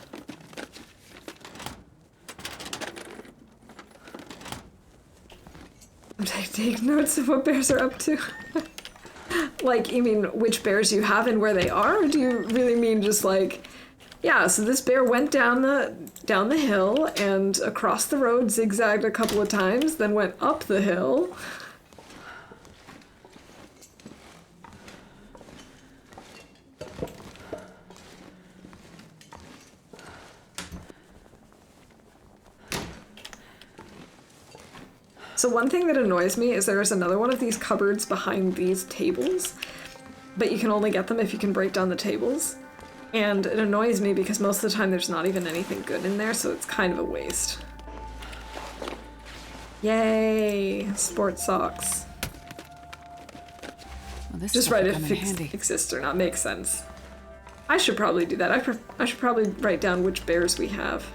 I'm taking notes of what bears are up to. Like, you mean which bears you have and where they are? Or do you really mean just like, yeah, so this bear went down the hill and across the road, zigzagged a couple of times, then went up the hill. So one thing that annoys me is there is another one of these cupboards behind these tables, but you can only get them if you can break down the tables. And it annoys me because most of the time there's not even anything good in there, so it's kind of a waste. Yay! Sports socks. Well, this Just stuff write will if come in handy. exist or not. Makes sense. I should probably do that. I should probably write down which bears we have.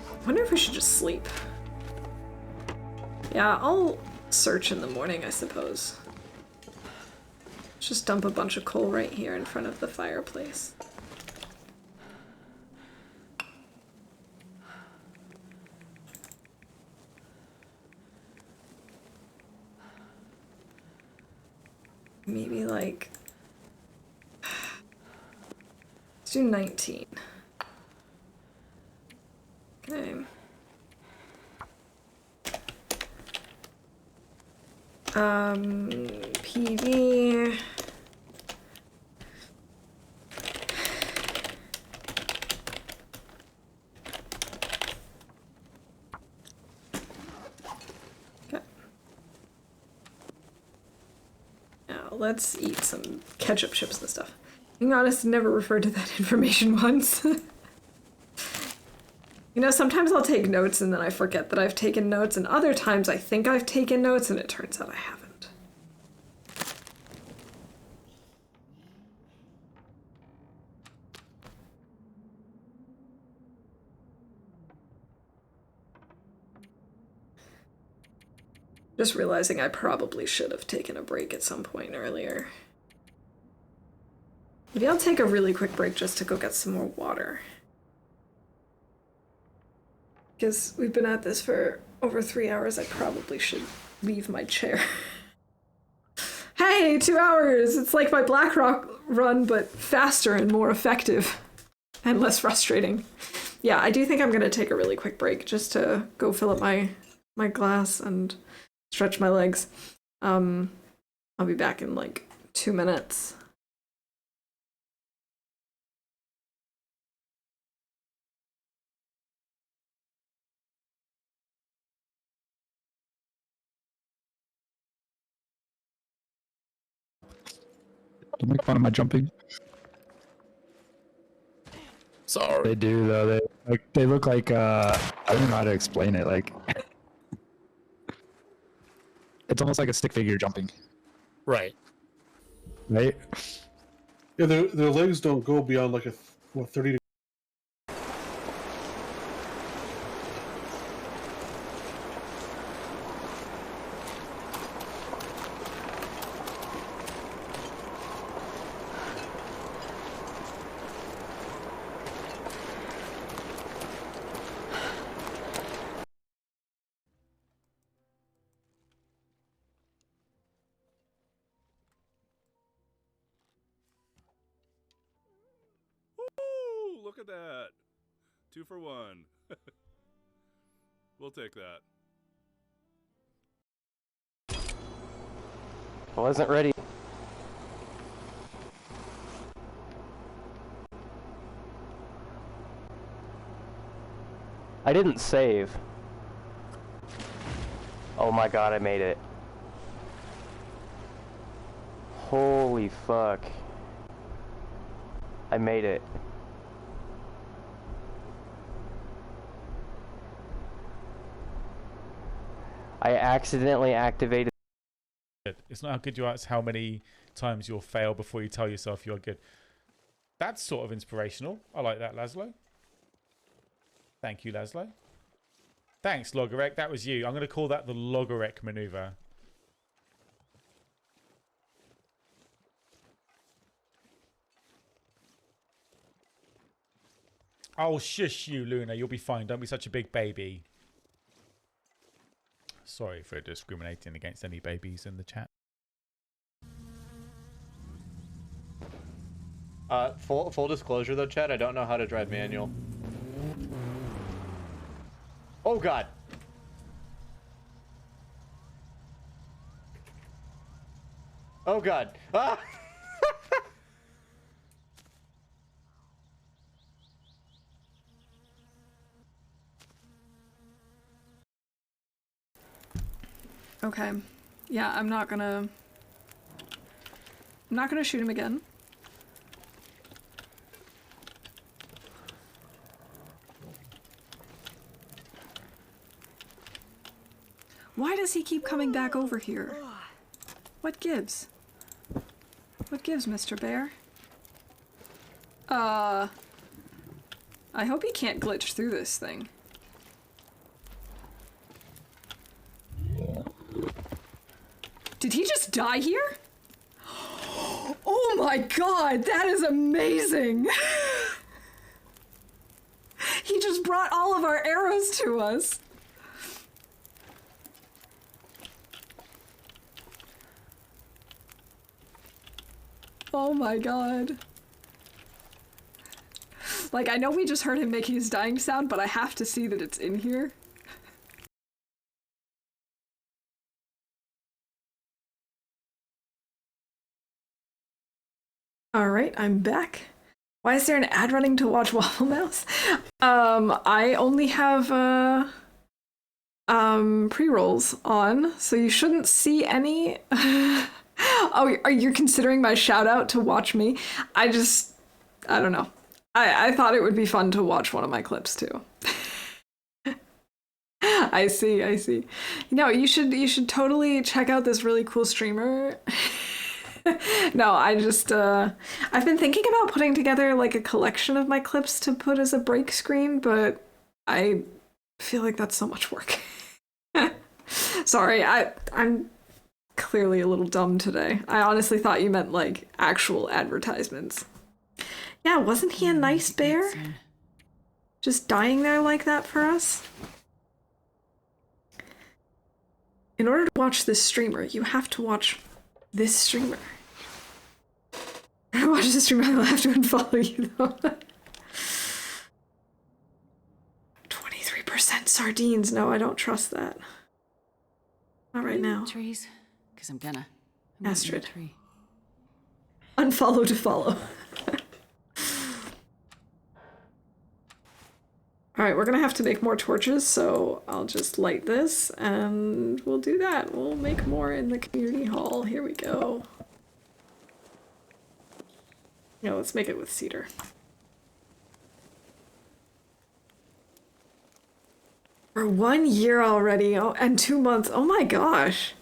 I wonder if we should just sleep. Yeah, I'll search in the morning, I suppose. Let's just dump a bunch of coal right here in front of the fireplace. Maybe like... let's do 19. Okay. PV. Okay. Now let's eat some ketchup chips and stuff. Being honest, I never referred to that information once. You know, sometimes I'll take notes and then I forget that I've taken notes, and other times I think I've taken notes and it turns out I haven't. Just realizing I probably should have taken a break at some point earlier. Maybe I'll take a really quick break just to go get some more water. Because we've been at this for over 3 hours, I probably should leave my chair. Hey, 2 hours! It's like my Blackrock run, but faster and more effective. And less frustrating. Yeah, I do think I'm gonna take a really quick break just to go fill up my glass and stretch my legs. I'll be back in like 2 minutes. Don't make fun of my jumping. Sorry. They do though. They look like I don't know how to explain it. Like it's almost like a stick figure jumping. Right. Right? Yeah, their legs don't go beyond like a 30 degrees. Ooh, look at that. 2 for 1. We'll take that. I wasn't ready. I didn't save. Oh my god, I made it. Holy fuck. I made it. I accidentally activated. It's not how good you are, it's how many times you'll fail before you tell yourself you're good. That's sort of inspirational. I like that, Laszlo. Thank you, Laszlo. Thanks, Logorek. That was you. I'm going to call that the Logorek maneuver. Oh, shush you, Luna. You'll be fine. Don't be such a big baby. Sorry for discriminating against any babies in the chat. Full disclosure though, Chad, I don't know how to drive manual. Oh god. Oh god. Ah! Okay. Yeah, I'm not gonna shoot him again. Why does he keep coming back over here? What gives? What gives, Mr. Bear? I hope he can't glitch through this thing. Did he just die here? Oh my god, that is amazing! He just brought all of our arrows to us. Oh my god. Like, I know we just heard him making his dying sound, but I have to see that it's in here. Alright, I'm back. Why is there an ad running to watch Waffle Mouse? I only have pre-rolls on, so you shouldn't see any. Oh, are you considering my shout out to watch me? I don't know. I thought it would be fun to watch one of my clips too. I see. No, you should totally check out this really cool streamer. No, I've been thinking about putting together like a collection of my clips to put as a break screen, but I feel like that's so much work. Sorry, I'm clearly a little dumb today. I honestly thought you meant like actual advertisements. Yeah, wasn't he a nice bear? Just dying there like that for us? In order to watch this streamer, you have to watch this streamer. To watch this streamer, I'll have to unfollow you though. 23% sardines. No, I don't trust that. Not right now. Trees, because I'm gonna eat Astrid. a tree. Unfollow to follow. Alright, we're gonna have to make more torches, so I'll just light this and we'll do that. We'll make more in the community hall. Here we go. Yeah, let's make it with cedar. For 1 year already, and 2 months. Oh my gosh.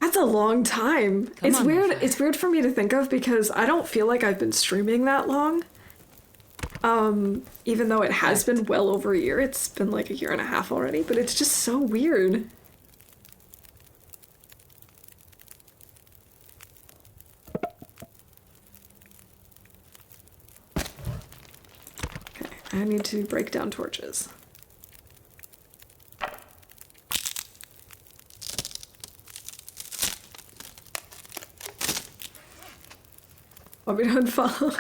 That's a long time. It's weird. It's weird for me to think of because I don't feel like I've been streaming that long. Even though it has been well over a year. It's been like a year and a half already, but it's just so weird. Okay, I need to break down torches. Want me to unfollow?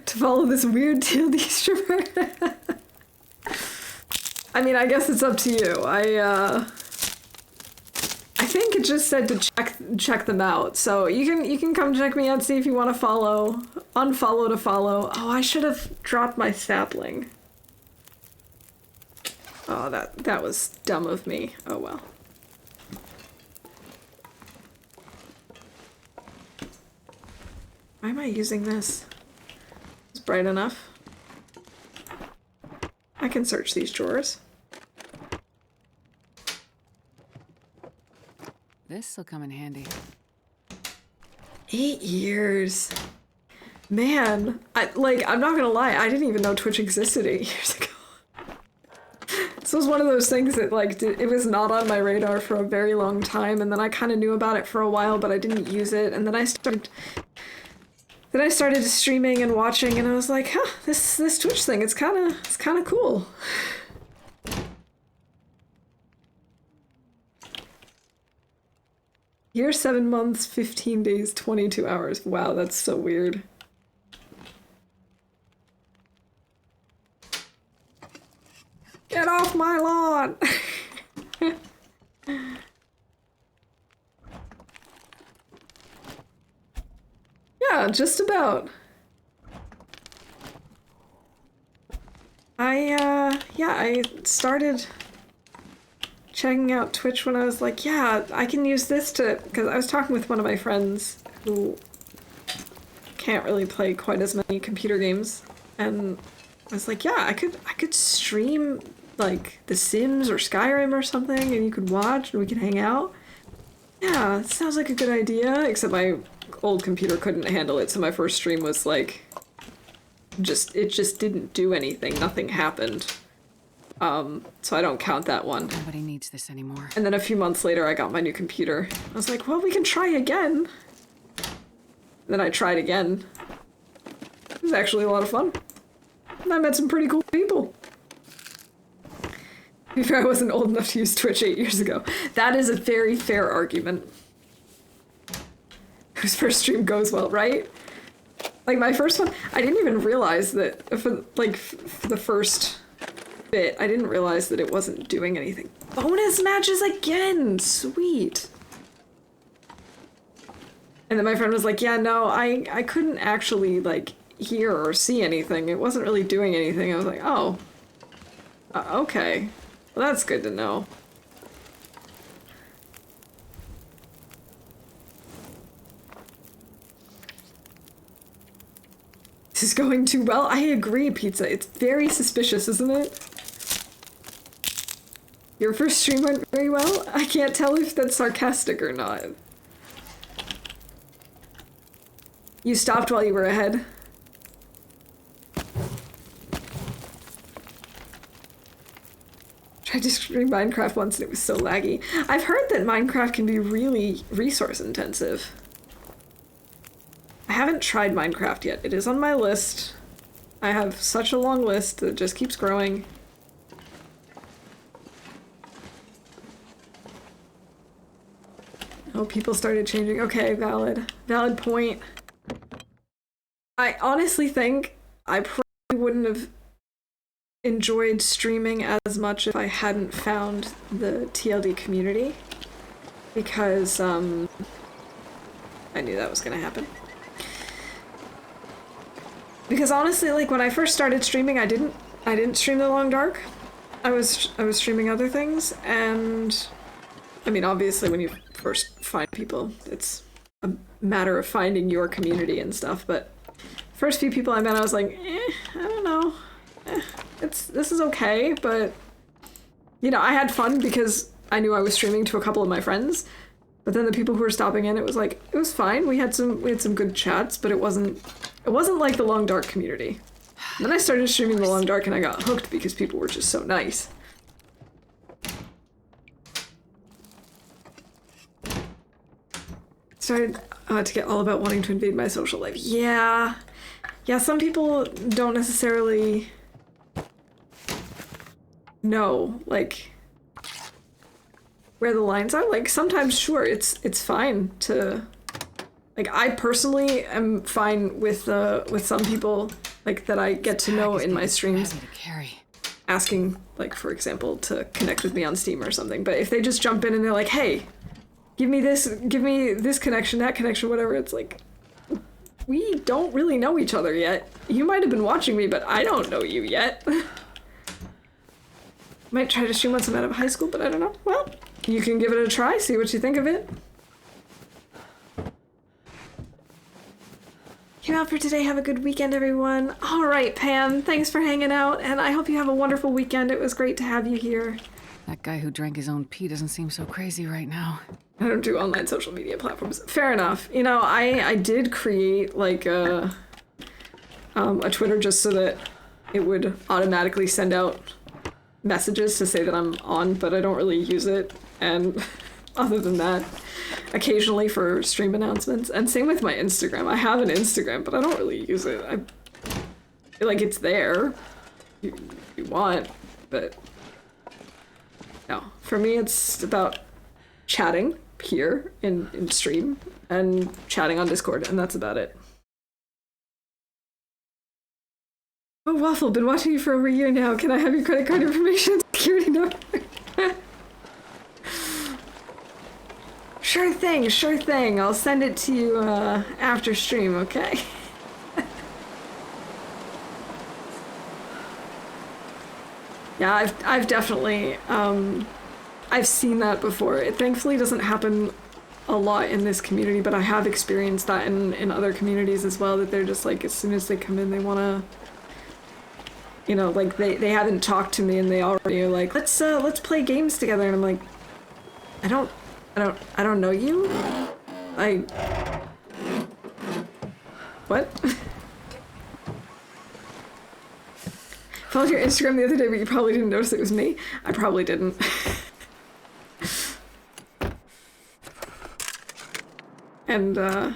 To follow this weird TLD streamer? I mean, I guess it's up to you. I think it just said to check them out. So you can come check me out, see if you want to follow. Unfollow to follow. Oh, I should have dropped my sapling. Oh, that was dumb of me. Oh well. Why am I using this? It's bright enough. I can search these drawers. This'll come in handy. 8 years. Man, I'm not gonna lie, I didn't even know Twitch existed 8 years ago. This was one of those things that it was not on my radar for a very long time, and then I kind of knew about it for a while, but I didn't use it, and then I started streaming and watching, and I was like, huh, this Twitch thing, it's kind of cool. Year, 7 months, 15 days, 22 hours. Wow, that's so weird. Get off my lawn! Yeah, just about. I started checking out Twitch when I was like, yeah, I can use this because I was talking with one of my friends who can't really play quite as many computer games, and I was like, yeah, I could stream like The Sims or Skyrim or something, and you could watch and we could hang out. Yeah, it sounds like a good idea, except my old computer couldn't handle it, so my first stream was like, it just didn't do anything, nothing happened. So I don't count that one. Nobody needs this anymore. And then a few months later I got my new computer. I was like, well, we can try again. Then I tried again. It was actually a lot of fun. And I met some pretty cool people. To be fair, I wasn't old enough to use Twitch 8 years ago. That is a very fair argument. Whose first stream goes well, right? Like my first one, I didn't even realize that for the first bit, I didn't realize that it wasn't doing anything. Bonus matches again! Sweet. And then my friend was like, yeah, no, I couldn't actually hear or see anything. It wasn't really doing anything. I was like, oh. Okay. Well, that's good to know. This is going too well. I agree, Pizza. It's very suspicious, isn't it? Your first stream went very well? I can't tell if that's sarcastic or not. You stopped while you were ahead. Tried to stream Minecraft once and it was so laggy. I've heard that Minecraft can be really resource intensive. I haven't tried Minecraft yet. It is on my list. I have such a long list that just keeps growing. Oh, people started changing. Okay, valid. Valid point. I honestly think I probably wouldn't have enjoyed streaming as much if I hadn't found the TLD community. Because, I knew that was gonna happen. Because honestly, like, when I first started streaming, I didn't stream The Long Dark. I was streaming other things, and I mean, obviously, when you first find people, it's a matter of finding your community and stuff, but first few people I met, I was like, I don't know. This is okay, but, you know, I had fun because I knew I was streaming to a couple of my friends, but then the people who were stopping in, it was like, it was fine. We had some good chats, but it wasn't like the Long Dark community. And then I started streaming The Long Dark and I got hooked because people were just so nice. Started to get all about wanting to invade my social life. Yeah, some people don't necessarily know, like, where the lines are. Like, sometimes, sure, it's fine to, like, I personally am fine with some people, like, that I get to know in my streams asking, like, for example, to connect with me on Steam or something. But if they just jump in and they're like, hey, give me this connection, that connection, whatever, it's like, we don't really know each other yet. You might have been watching me, but I don't know you yet. Might try to stream once I'm out of high school, but I don't know. Well, you can give it a try, see what you think of it. You're out for today. Have a good weekend, everyone. All right, Pam, thanks for hanging out, and I hope you have a wonderful weekend. It was great to have you here. That guy who drank his own pee doesn't seem so crazy right now. I don't do online social media platforms. Fair enough. You know, I did create, like, a Twitter just so that it would automatically send out messages to say that I'm on, but I don't really use it. And other than that, occasionally for stream announcements. And same with my Instagram. I have an Instagram, but I don't really use it. I feel like it's there. You want, but no. For me, it's about chatting here in stream and chatting on Discord, and that's about it. Oh, Waffle, been watching you for over a year now. Can I have your credit card information and security number? Sure thing. I'll send it to you after stream, okay? Yeah, I've definitely I've seen that before. It thankfully doesn't happen a lot in this community, but I have experienced that in other communities as well, that they're just like, as soon as they come in, they want to, you know, like they haven't talked to me and they already are like, let's play games together, and I'm like, I don't know you. What? Followed your Instagram the other day, but you probably didn't notice it was me. I probably didn't. And I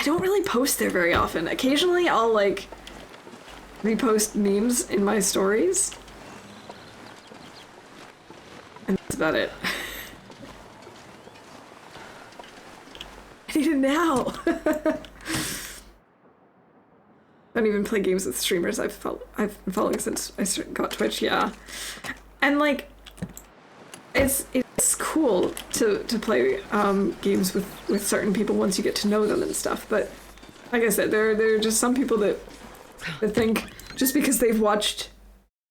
don't really post there very often. Occasionally I'll like repost memes in my stories. And that's about it. I need it now. I don't even play games with streamers I've been following since I got Twitch, yeah. And like, it's cool to play games with certain people once you get to know them and stuff, but like I said, there are just some people that think just because they've watched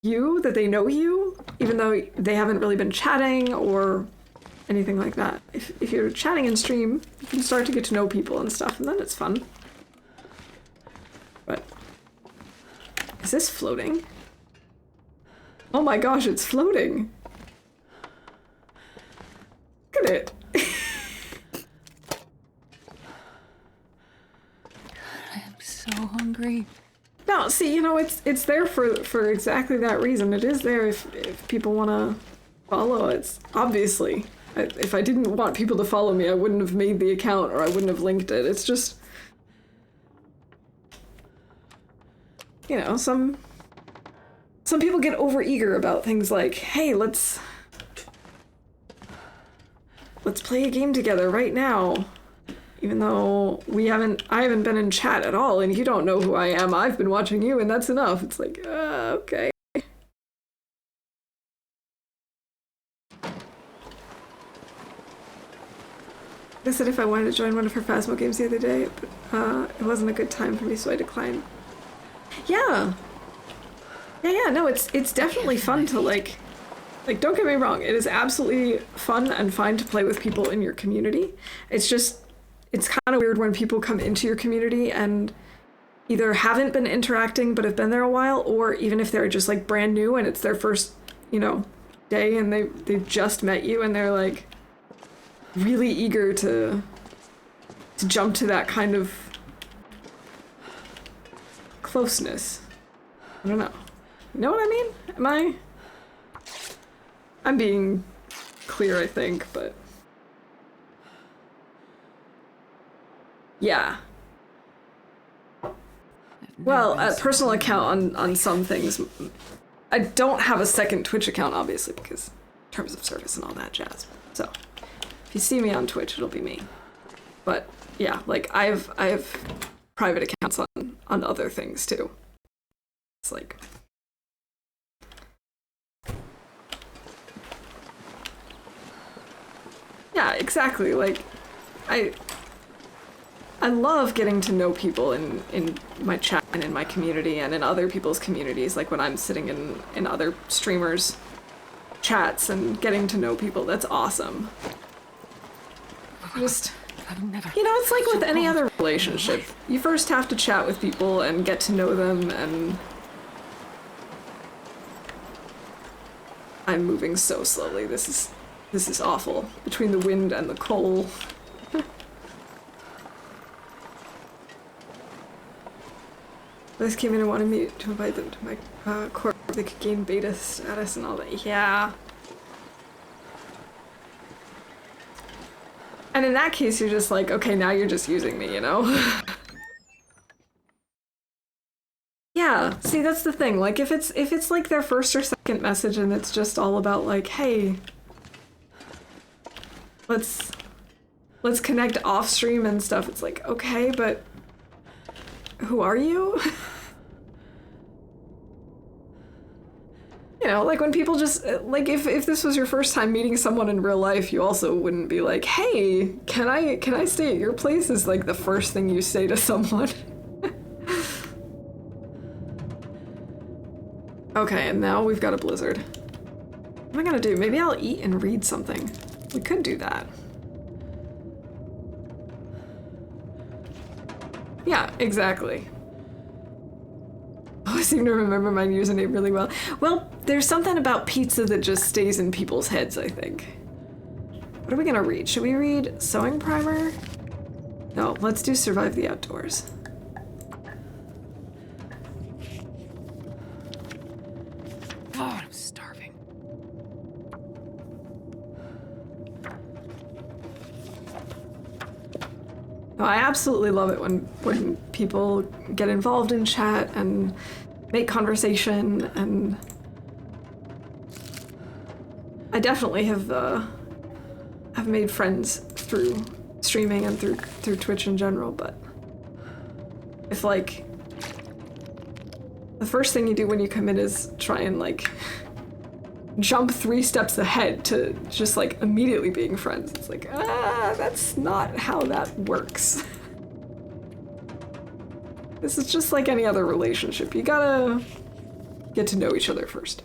you that they know you, even though they haven't really been chatting or anything like that. If you're chatting in stream, you can start to get to know people and stuff, and then it's fun. But is this floating? Oh my gosh, it's floating. Look at it. I'm so hungry. No, see, you know, it's there for exactly that reason. It is there if people want to follow. It's obviously, if I didn't want people to follow me, I wouldn't have made the account or I wouldn't have linked it. It's just, you know, some people get overeager about things like, hey, let's play a game together right now. Even though I haven't been in chat at all, and you don't know who I am. I've been watching you, and that's enough. It's like, okay. I said if I wanted to join one of her Phasmo games the other day, but it wasn't a good time for me, so I declined. Yeah. Yeah, no, it's definitely fun to like, don't get me wrong, it is absolutely fun and fine to play with people in your community. It's kind of weird when people come into your community and either haven't been interacting but have been there a while, or even if they're just like brand new and it's their first, you know, day and they've just met you and they're like really eager to jump to that kind of closeness. I don't know. You know what I mean? I'm being clear, I think, but yeah. Well, a personal account on some things. I don't have a second Twitch account, obviously, because terms of service and all that jazz. So, if you see me on Twitch, it'll be me. But yeah, like I have private accounts on other things too. It's like, yeah, exactly. Like I love getting to know people in my chat and in my community and in other people's communities, like when I'm sitting in other streamers' chats and getting to know people. That's awesome. Just, you know, it's like with any other relationship. You first have to chat with people and get to know them, and I'm moving so slowly. This is awful. Between the wind and the coal. This came in and wanted me to invite them to my corp. They could gain beta status and all that. Yeah. And in that case, you're just like, okay, now you're just using me, you know? Yeah, see, that's the thing. Like, if it's like their first or second message and it's just all about like, hey, let's connect off stream and stuff. It's like, okay, but who are you? You know, like when people just, like if this was your first time meeting someone in real life, you also wouldn't be like, hey, can I stay at your place? Is like the first thing you say to someone. Okay, and now we've got a blizzard. What am I gonna do? Maybe I'll eat and read something. We could do that. Yeah, exactly. Oh, I seem to remember my username really well. Well, there's something about pizza that just stays in people's heads, I think. What are we gonna read? Should we read Sewing Primer? No, let's do Survive the Outdoors. God, I'm starving. No, I absolutely love it when people get involved in chat and make conversation, and I definitely have made friends through streaming and through Twitch in general, but if like the first thing you do when you come in is try and like jump 3 steps ahead to just like immediately being friends, it's like, that's not how that works. This is just like any other relationship. You gotta get to know each other first.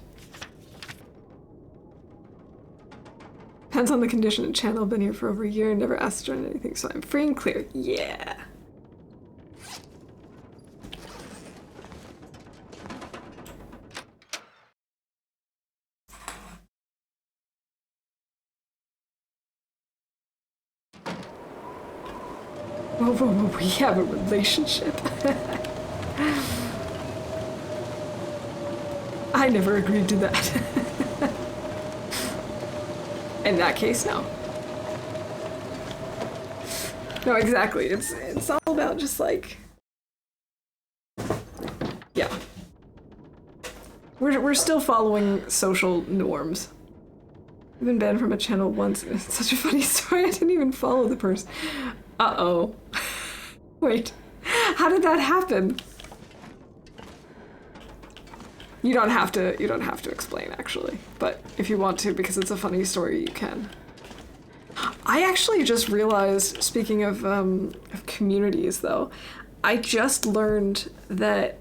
Depends on the condition and channel. Been here for over a year and never asked to join anything, so I'm free and clear. Yeah. Whoa, we have a relationship. I never agreed to that. In that case, no. No, exactly. It's all about just like, yeah. We're still following social norms. I've been banned from a channel once. It's such a funny story. I didn't even follow the person. Uh-oh. Wait. How did that happen? You don't have to explain, actually. But if you want to, because it's a funny story, you can. I actually just realized, speaking of communities, though, I just learned that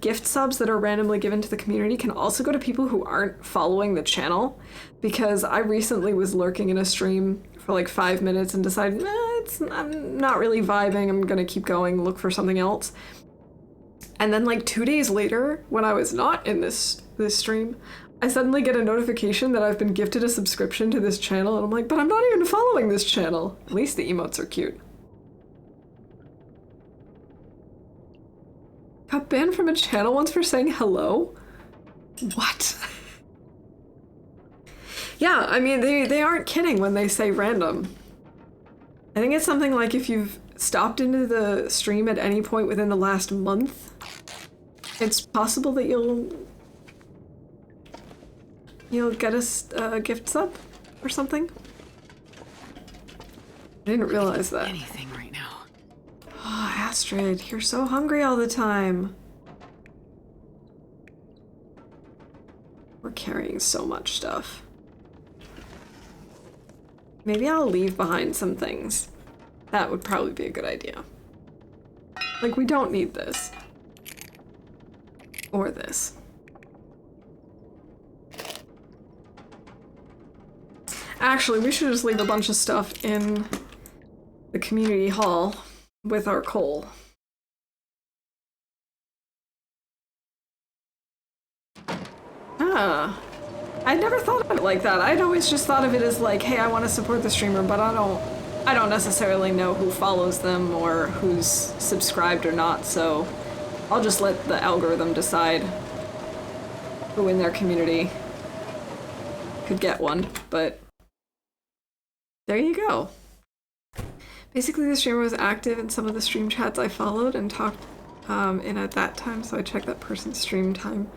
gift subs that are randomly given to the community can also go to people who aren't following the channel, because I recently was lurking in a stream for like 5 minutes and decided, I'm not really vibing, I'm gonna keep going, look for something else. And then like 2 days later, when I was not in this stream, I suddenly get a notification that I've been gifted a subscription to this channel, and I'm like, but I'm not even following this channel. At least the emotes are cute. Got banned from a channel once for saying hello? What? Yeah, I mean, they aren't kidding when they say random. I think it's something like if you've stopped into the stream at any point within the last month, it's possible that you'll get a gift sub or something. I didn't realize that. Anything right now. Oh, Astrid, you're so hungry all the time. We're carrying so much stuff. Maybe I'll leave behind some things. That would probably be a good idea. Like, we don't need this. Or this. Actually, we should just leave a bunch of stuff in the community hall with our coal. Ah. I never thought of it like that. I'd always just thought of it as like, hey, I want to support the streamer, but I don't necessarily know who follows them or who's subscribed or not, so I'll just let the algorithm decide who in their community could get one, but there you go. Basically, the streamer was active in some of the stream chats I followed and talked in at that time, so I checked that person's stream time.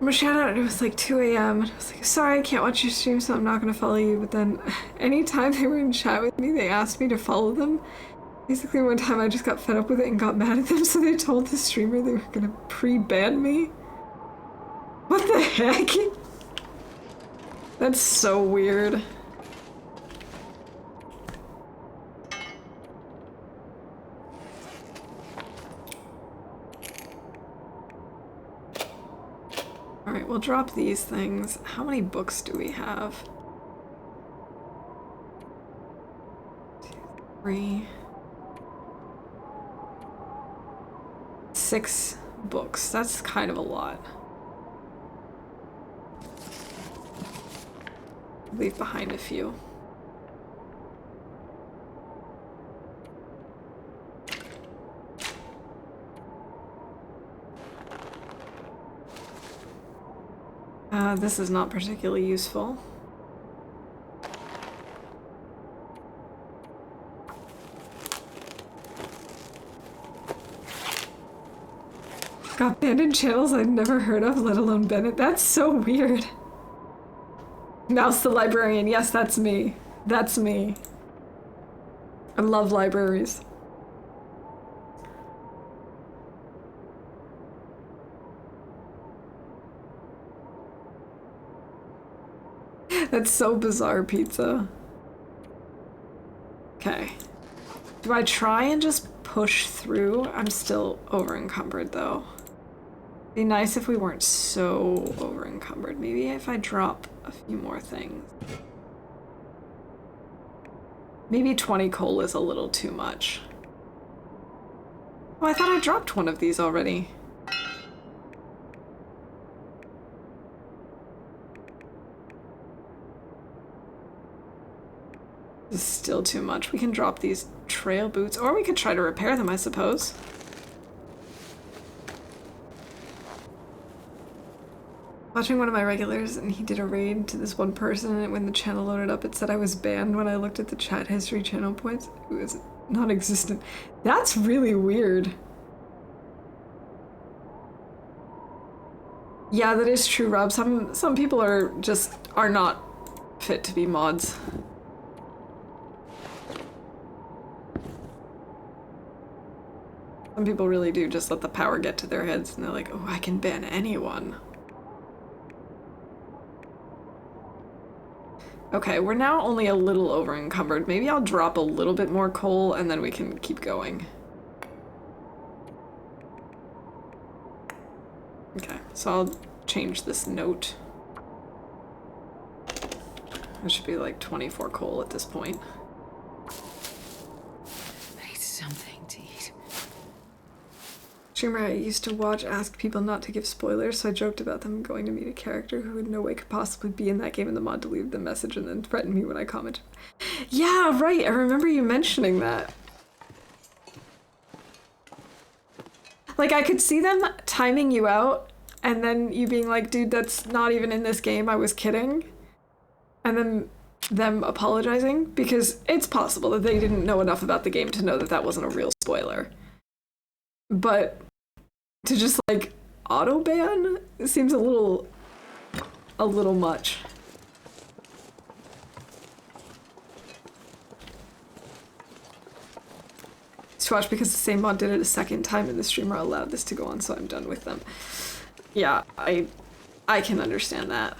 I'm a shout out, and it was like 2 a.m. and I was like, sorry, I can't watch your stream, so I'm not gonna follow you. But then anytime they were in chat with me, they asked me to follow them. Basically, one time I just got fed up with it and got mad at them, so they told the streamer they were gonna pre-ban me. What the heck? That's so weird. Alright, we'll drop these things. How many books do we have? 2, 3... 6 books. That's kind of a lot. Leave behind a few. This is not particularly useful. Got banned in channels I'd never heard of, let alone Bennett. That's so weird. Mouse the librarian. Yes, that's me. That's me. I love libraries. That's so bizarre, pizza. Okay. Do I try and just push through? I'm still over-encumbered, though. Be nice if we weren't so over-encumbered. Maybe if I drop a few more things. Maybe 20 coal is a little too much. Oh, I thought I dropped one of these already. This is still too much. We can drop these trail boots, or we could try to repair them, I suppose. Watching one of my regulars, and he did a raid to this one person, and when the channel loaded up, it said I was banned. When I looked at the chat history channel points, it was non-existent. That's really weird. Yeah, that is true, Rob. Some people are not fit to be mods. Some people really do just let the power get to their heads, and they're like, oh, I can ban anyone. Okay, we're now only a little over encumbered. Maybe I'll drop a little bit more coal and then we can keep going. Okay, so I'll change this note. It should be like 24 coal at this point. I need something to eat. Streamer I used to watch asked people not to give spoilers, so I joked about them going to meet a character who in no way could possibly be in that game, and the mod deleted the message and then threatened me when I commented. Yeah, right, I remember you mentioning that. Like, I could see them timing you out, and then you being like, dude, that's not even in this game, I was kidding. And then them apologizing, because it's possible that they didn't know enough about the game to know that that wasn't a real spoiler. But to just like auto ban, it seems a little much. To watch because the same mod did it a second time and the streamer allowed this to go on, so I'm done with them. Yeah, I can understand that.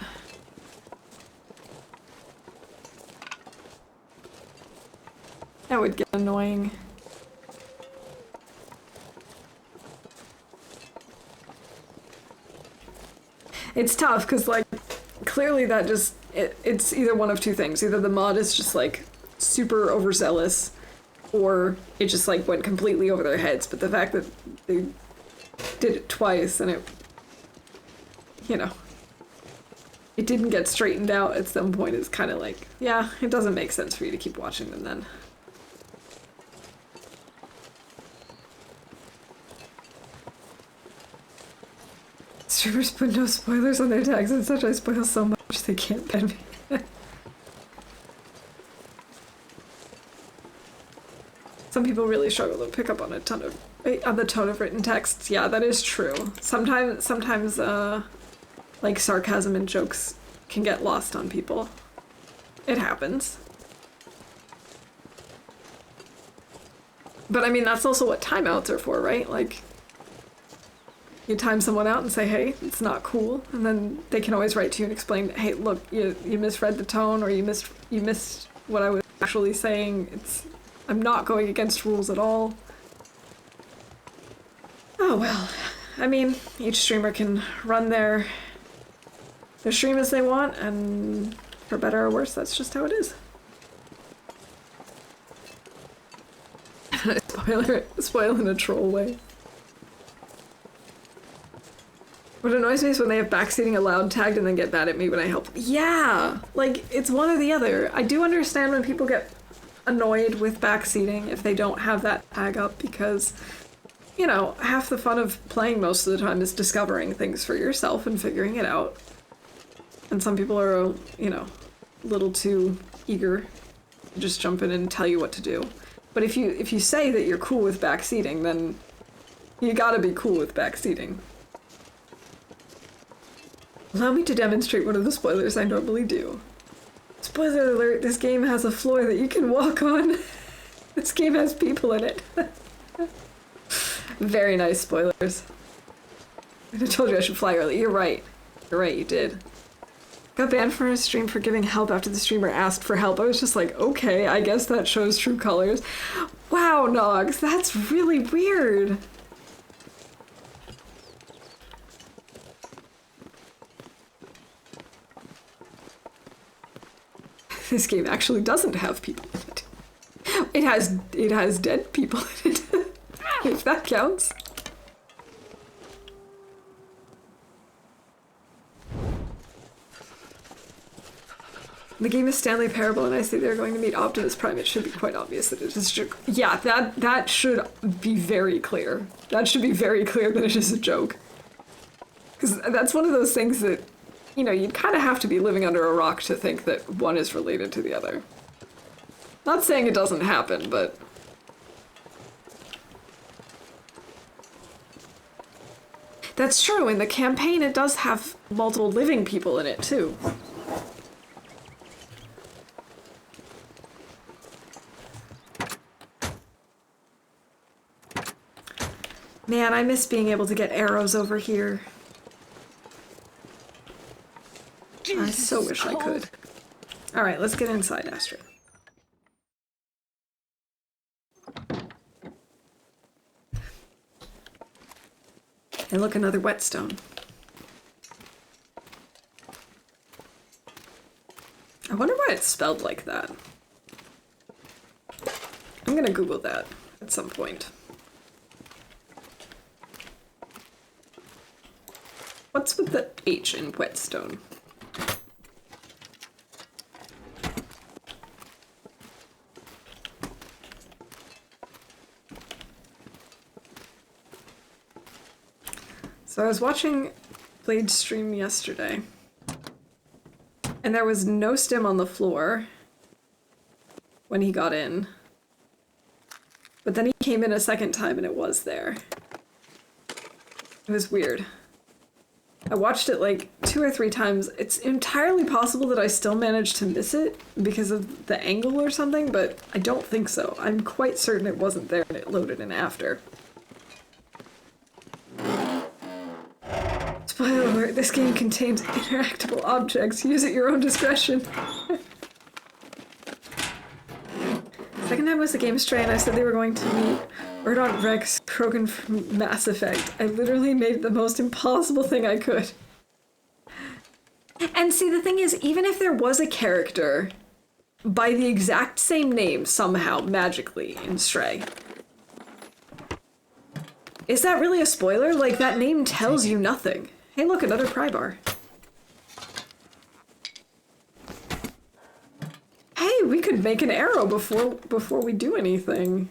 That would get annoying. It's tough because, like, clearly that just, it's either one of two things. Either the mod is just, like, super overzealous, or it just, like, went completely over their heads. But the fact that they did it twice and it, you know, it didn't get straightened out at some point is kind of like, yeah, it doesn't make sense for you to keep watching them then. Streamers put no spoilers on their tags and such. I spoil so much they can't ban me. Some people really struggle to pick up on the tone of written texts. Yeah, that is true. Sometimes like sarcasm and jokes can get lost on people. It happens. But I mean, that's also what timeouts are for, right? Like, you time someone out and say, hey, it's not cool, and then they can always write to you and explain, hey, look, you misread the tone, or you missed what I was actually saying. I'm not going against rules at all. Oh well, I mean, each streamer can run their stream as they want, and for better or worse, that's just how it is. Spoil in a troll way. What annoys me is when they have backseating allowed tagged and then get mad at me when I help. Yeah! Like, it's one or the other. I do understand when people get annoyed with backseating if they don't have that tag up because, you know, half the fun of playing most of the time is discovering things for yourself and figuring it out. And some people are, you know, a little too eager to just jump in and tell you what to do. But if you say that you're cool with backseating, then you gotta be cool with backseating. Allow me to demonstrate one of the spoilers I normally do. Spoiler alert, this game has a floor that you can walk on. This game has people in it. Very nice spoilers. I told you I should fly early. You're right. You're right, you did. Got banned from a stream for giving help after the streamer asked for help. I was just like, okay, I guess that shows true colors. Wow, Nogs, that's really weird. This game actually doesn't have people in it. It has dead people in it. If that counts. The game is Stanley Parable, and I say they're going to meet Optimus Prime. It should be quite obvious that it is a joke. Yeah, that should be very clear. That should be very clear that it is a joke. Because that's one of those things that you know, you'd kind of have to be living under a rock to think that one is related to the other. Not saying it doesn't happen, but... That's true, in the campaign it does have multiple living people in it, too. Man, I miss being able to get arrows over here. I so wish I could. Alright, let's get inside, Astrid. And look, another whetstone. I wonder why it's spelled like that. I'm gonna Google that at some point. What's with the H in whetstone? So I was watching Blade's stream yesterday, and there was no stim on the floor when he got in. But then he came in a second time and it was there. It was weird. I watched it like 2 or 3 times. It's entirely possible that I still managed to miss it because of the angle or something, but I don't think so. I'm quite certain it wasn't there and it loaded in after. Spoiler alert, this game contains interactable objects. Use at your own discretion. Second time was the game stray and I said they were going to meet Erdont Rex Krogan from Mass Effect. I literally made the most impossible thing I could. And see, the thing is, even if there was a character by the exact same name somehow, magically, in Stray, is that really a spoiler? Like, that name tells you nothing. Hey look, another pry bar. Hey, we could make an arrow before we do anything.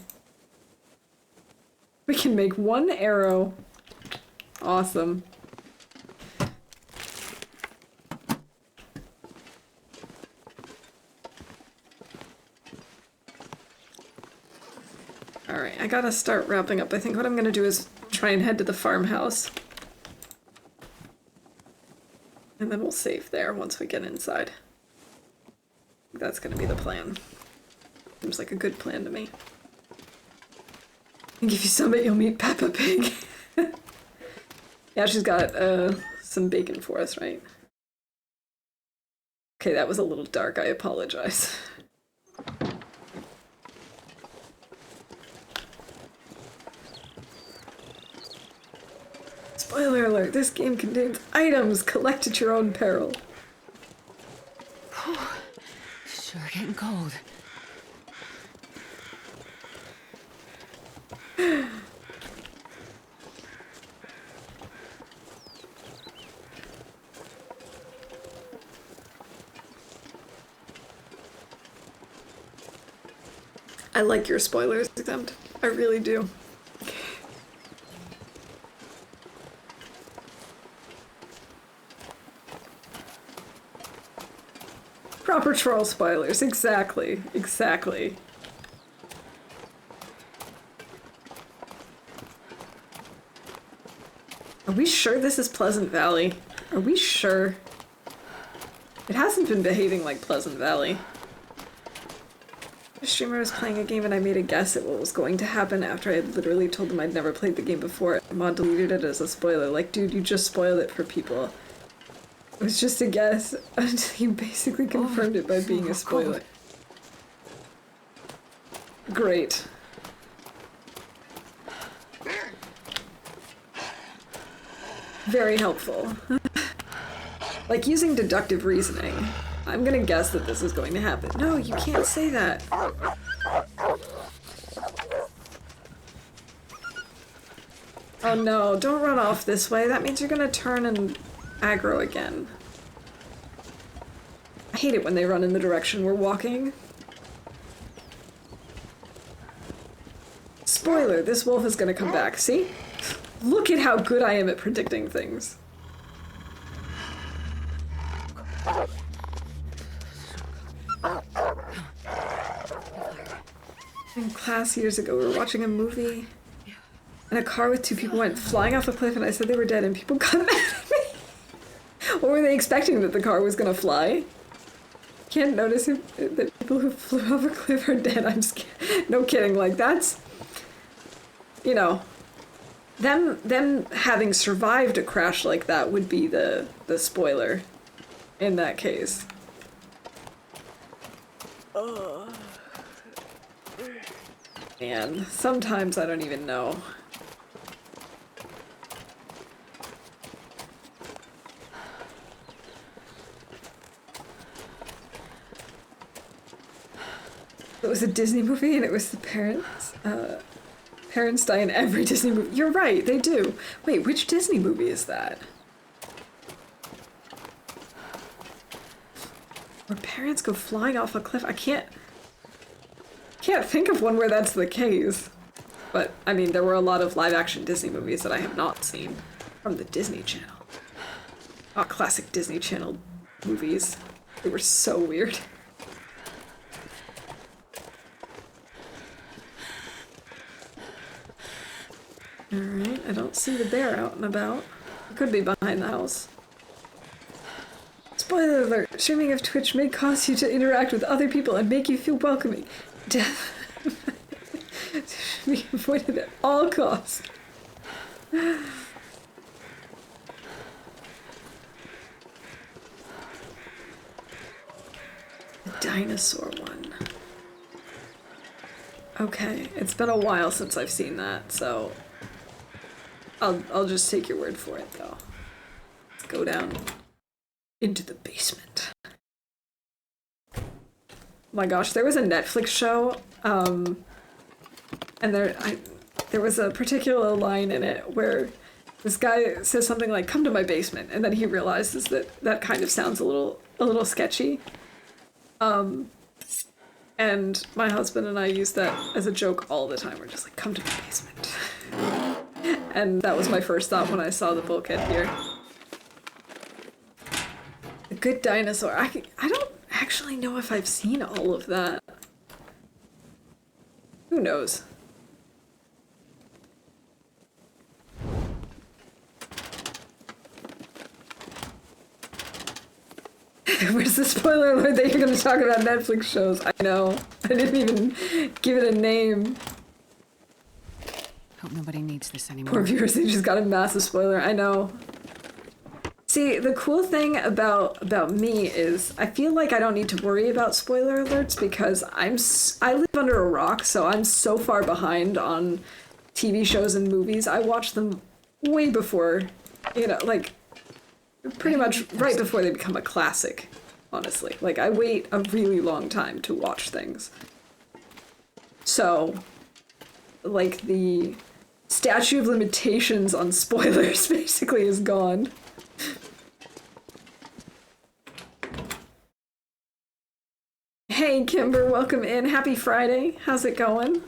We can make 1 arrow. Awesome. Alright, I gotta start wrapping up. I think what I'm gonna do is try and head to the farmhouse. And then we'll save there once we get inside. That's gonna be the plan. Seems like a good plan to me. And if you summit, you'll meet Peppa Pig. Yeah, she's got some bacon for us, right? Okay, that was a little dark. I apologize. Spoiler alert, this game contains items. Collect at your own peril. Sure getting cold. I like your spoilers exempt. I really do. Proper troll spoilers, exactly, exactly. Are we sure this is Pleasant Valley? Are we sure? It hasn't been behaving like Pleasant Valley. The streamer was playing a game and I made a guess at what was going to happen after I had literally told them I'd never played the game before. Mod deleted it as a spoiler. Like, dude, you just spoiled it for people. It was just a guess until you basically confirmed it by being a spoiler. Great. Very helpful. Like using deductive reasoning. I'm gonna guess that this is going to happen. No, you can't say that. Oh no, don't run off this way. That means you're gonna turn and aggro again. I hate it when they run in the direction we're walking. Spoiler, this wolf is gonna come back. See? Look at how good I am at predicting things. In class years ago, we were watching a movie, and a car with two people went flying off a cliff, and I said they were dead, and people got mad at me. Or were they expecting that the car was gonna fly? Can't notice that people who flew off a cliff are dead. I'm just kidding. No kidding. Like, that's, you know, them having survived a crash like that would be the spoiler in that case. And sometimes I don't even know. It was a Disney movie, and it was the parents. Parents die in every Disney movie. You're right, they do. Wait, which Disney movie is that? Where parents go flying off a cliff. I can't think of one where that's the case. But, I mean, there were a lot of live-action Disney movies that I have not seen from the Disney Channel. Oh, classic Disney Channel movies. They were so weird. Alright, I don't see the bear out and about. It could be behind the house. Spoiler alert! Streaming of Twitch may cause you to interact with other people and make you feel welcoming. Death should be avoided at all costs. The dinosaur one. Okay, it's been a while since I've seen that, so I'll just take your word for it, though. Let's go down into the basement. Oh my gosh, there was a Netflix show, and there was a particular line in it where this guy says something like, "Come to my basement," and then he realizes that that kind of sounds a little sketchy. And my husband and I use that as a joke all the time. We're just like, "Come to my basement." And that was my first thought when I saw the bulkhead here. The Good Dinosaur. I don't actually know if I've seen all of that. Who knows? Where's the spoiler alert that you're going to talk about Netflix shows? I know. I didn't even give it a name. Hope nobody needs this anymore. Poor viewers, they just got a massive spoiler. I know. See, the cool thing about me is I feel like I don't need to worry about spoiler alerts because I live under a rock, so I'm so far behind on TV shows and movies. I watch them way before, like pretty much right before they become a classic, honestly. Like, I wait a really long time to watch things. So, like, the statute of limitations on spoilers basically is gone. Hey, Kimber, welcome in. Happy Friday. How's it going?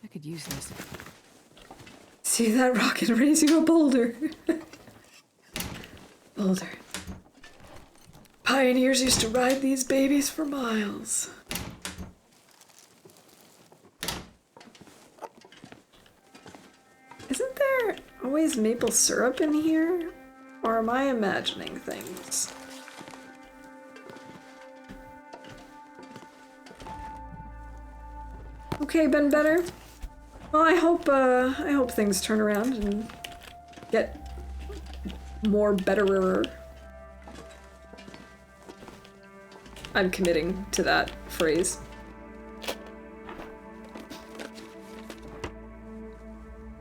I could use this. See that rocket raising a boulder. Boulder. Pioneers used to ride these babies for miles. Isn't there always maple syrup in here? Or am I imagining things? Okay, been better? Well, I hope things turn around and get more betterer. I'm committing to that phrase.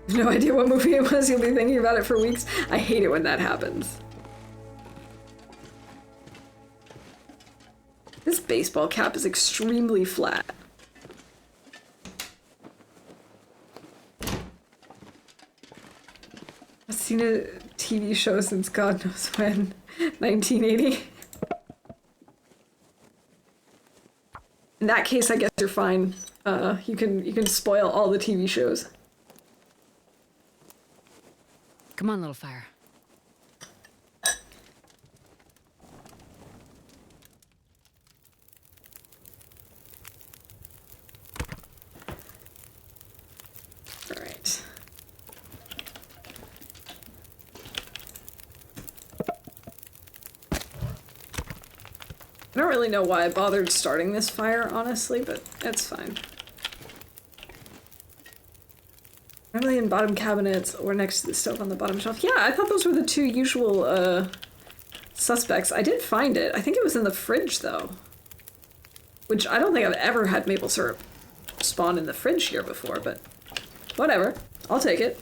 No idea what movie it was, you'll be thinking about it for weeks. I hate it when that happens. This baseball cap is extremely flat. I've seen a TV show since God knows when, 1980. In that case, I guess you're fine. You can spoil all the TV shows. Come on, little fire. All right. I don't really know why I bothered starting this fire, honestly, but it's fine. Normally in bottom cabinets or next to the stove on the bottom shelf. Yeah, I thought those were the two usual suspects. I did find it. I think it was in the fridge, though. Which I don't think I've ever had maple syrup spawn in the fridge here before, but whatever. I'll take it.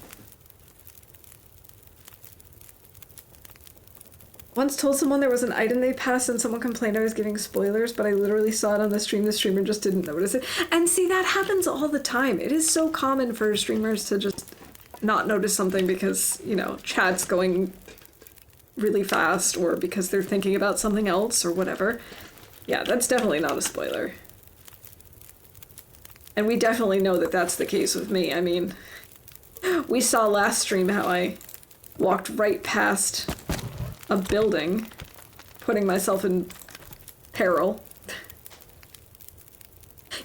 Once told someone there was an item they passed and someone complained I was giving spoilers, but I literally saw it on the stream. The streamer just didn't notice it. And see, that happens all the time. It is so common for streamers to just not notice something because, you know, chat's going really fast or because they're thinking about something else or whatever. Yeah, that's definitely not a spoiler. And we definitely know that that's the case with me. I mean, we saw last stream how I walked right past a building, putting myself in peril.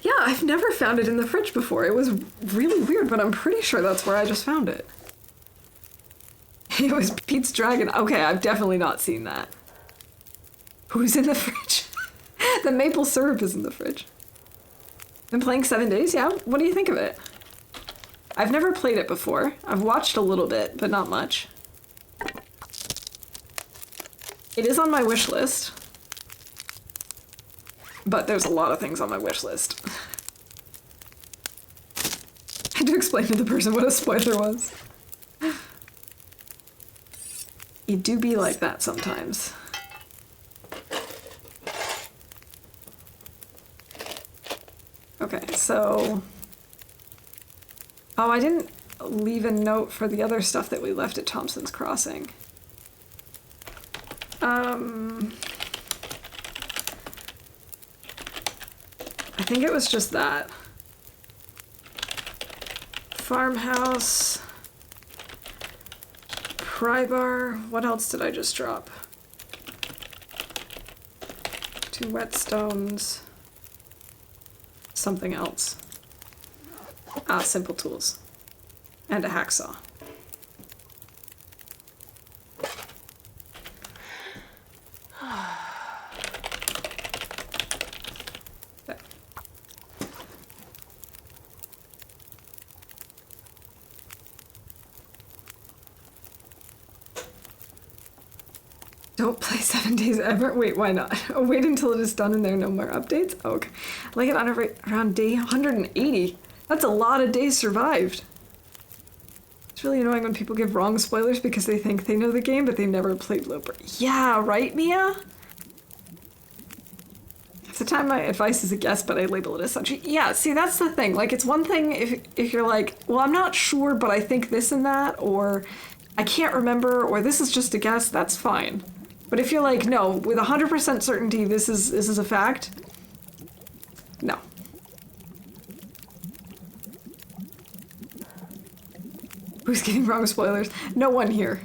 Yeah, I've never found it in the fridge before. It was really weird, but I'm pretty sure that's where I just found it. It was Pete's Dragon. Okay, I've definitely not seen that. Who's in the fridge? The maple syrup is in the fridge. Been playing 7 days? Yeah, what do you think of it? I've never played it before. I've watched a little bit, but not much. It is on my wish list, but there's a lot of things on my wish list. I had to explain to the person what a spoiler was. You do be like that sometimes. Okay, so... Oh, I didn't leave a note for the other stuff that we left at Thompson's Crossing. I think it was just that. Farmhouse. Pry bar. What else did I just drop? 2 whetstones. Something else. Ah, simple tools. And a hacksaw. Don't play 7 days ever? Wait, why not? Oh, wait until it is done and there are no more updates? Oh, okay. I like it on around day 180. That's a lot of days survived. It's really annoying when people give wrong spoilers because they think they know the game, but they never played Loper. Yeah, right, Mia? Half the time my advice is a guess, but I label it as such. Yeah, see, that's the thing. Like, it's one thing if you're like, well, I'm not sure, but I think this and that, or I can't remember, or this is just a guess, that's fine. But if you're like, no, with 100% certainty this is a fact, no. Who's getting wrong spoilers? No one here.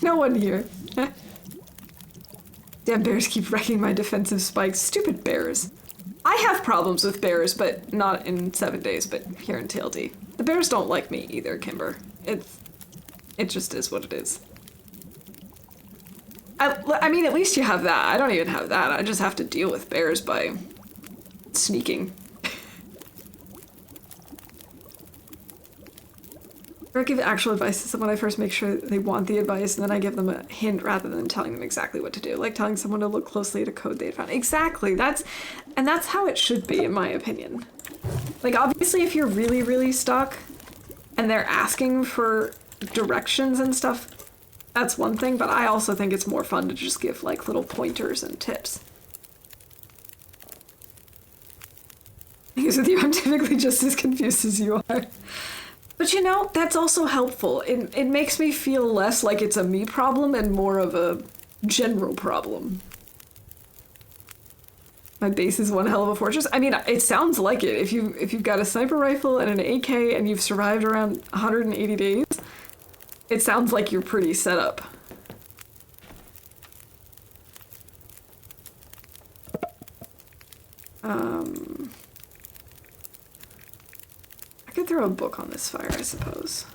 No one here. Damn bears keep wrecking my defensive spikes. Stupid bears. I have problems with bears, but not in 7 days, but here in TLD. The bears don't like me either, Kimber. It just is what it is. I mean, at least you have that. I don't even have that. I just have to deal with bears by sneaking. Or give actual advice to someone. I first make sure they want the advice, and then I give them a hint rather than telling them exactly what to do. Like telling someone to look closely at a code they found. Exactly. That's how it should be, in my opinion. Like, obviously, if you're really, really stuck, and they're asking for directions and stuff, that's one thing, but I also think it's more fun to just give, like, little pointers and tips. Because with you, I'm typically just as confused as you are. But you know, that's also helpful. It makes me feel less like it's a me problem and more of a general problem. My base is one hell of a fortress. I mean, it sounds like it. If you've got a sniper rifle and an AK and you've survived around 180 days, it sounds like you're pretty set up. I could throw a book on this fire, I suppose.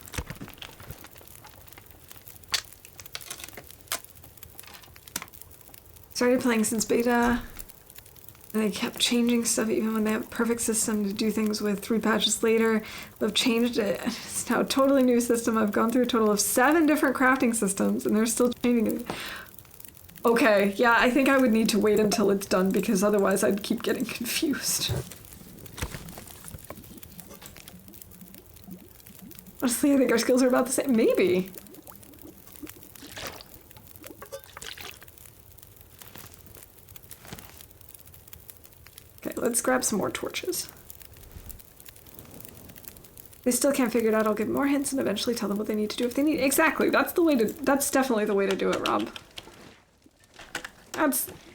Started playing since beta, and they kept changing stuff even when they have a perfect system to do things with 3 patches later. They've changed it. It's now a totally new system. I've gone through a total of 7 different crafting systems, and they're still changing it. Okay, yeah, I think I would need to wait until it's done because otherwise I'd keep getting confused. Honestly, I think our skills are about the same. Maybe. Okay, let's grab some more torches. They still can't figure it out. I'll give more hints and eventually tell them what they need to do if they need. Exactly. That's the way to. That's definitely the way to do it, Rob.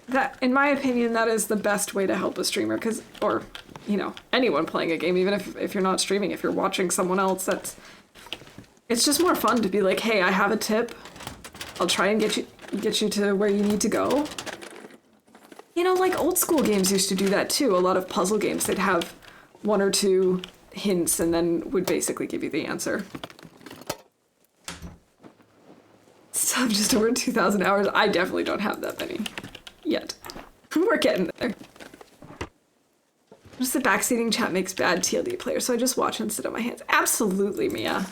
That, in my opinion, that is the best way to help a streamer, because, or, you know, anyone playing a game, even if you're not streaming, if you're watching someone else, it's just more fun to be like, hey, I have a tip. I'll try and get you to where you need to go. You know, like old school games used to do that too. A lot of puzzle games, they'd have 1 or 2 hints and then would basically give you the answer. Still have just over 2,000 hours. I definitely don't have that many yet. We're getting there. Just the backseating chat makes bad TLD players, so I just watch and sit on my hands. Absolutely, Mia.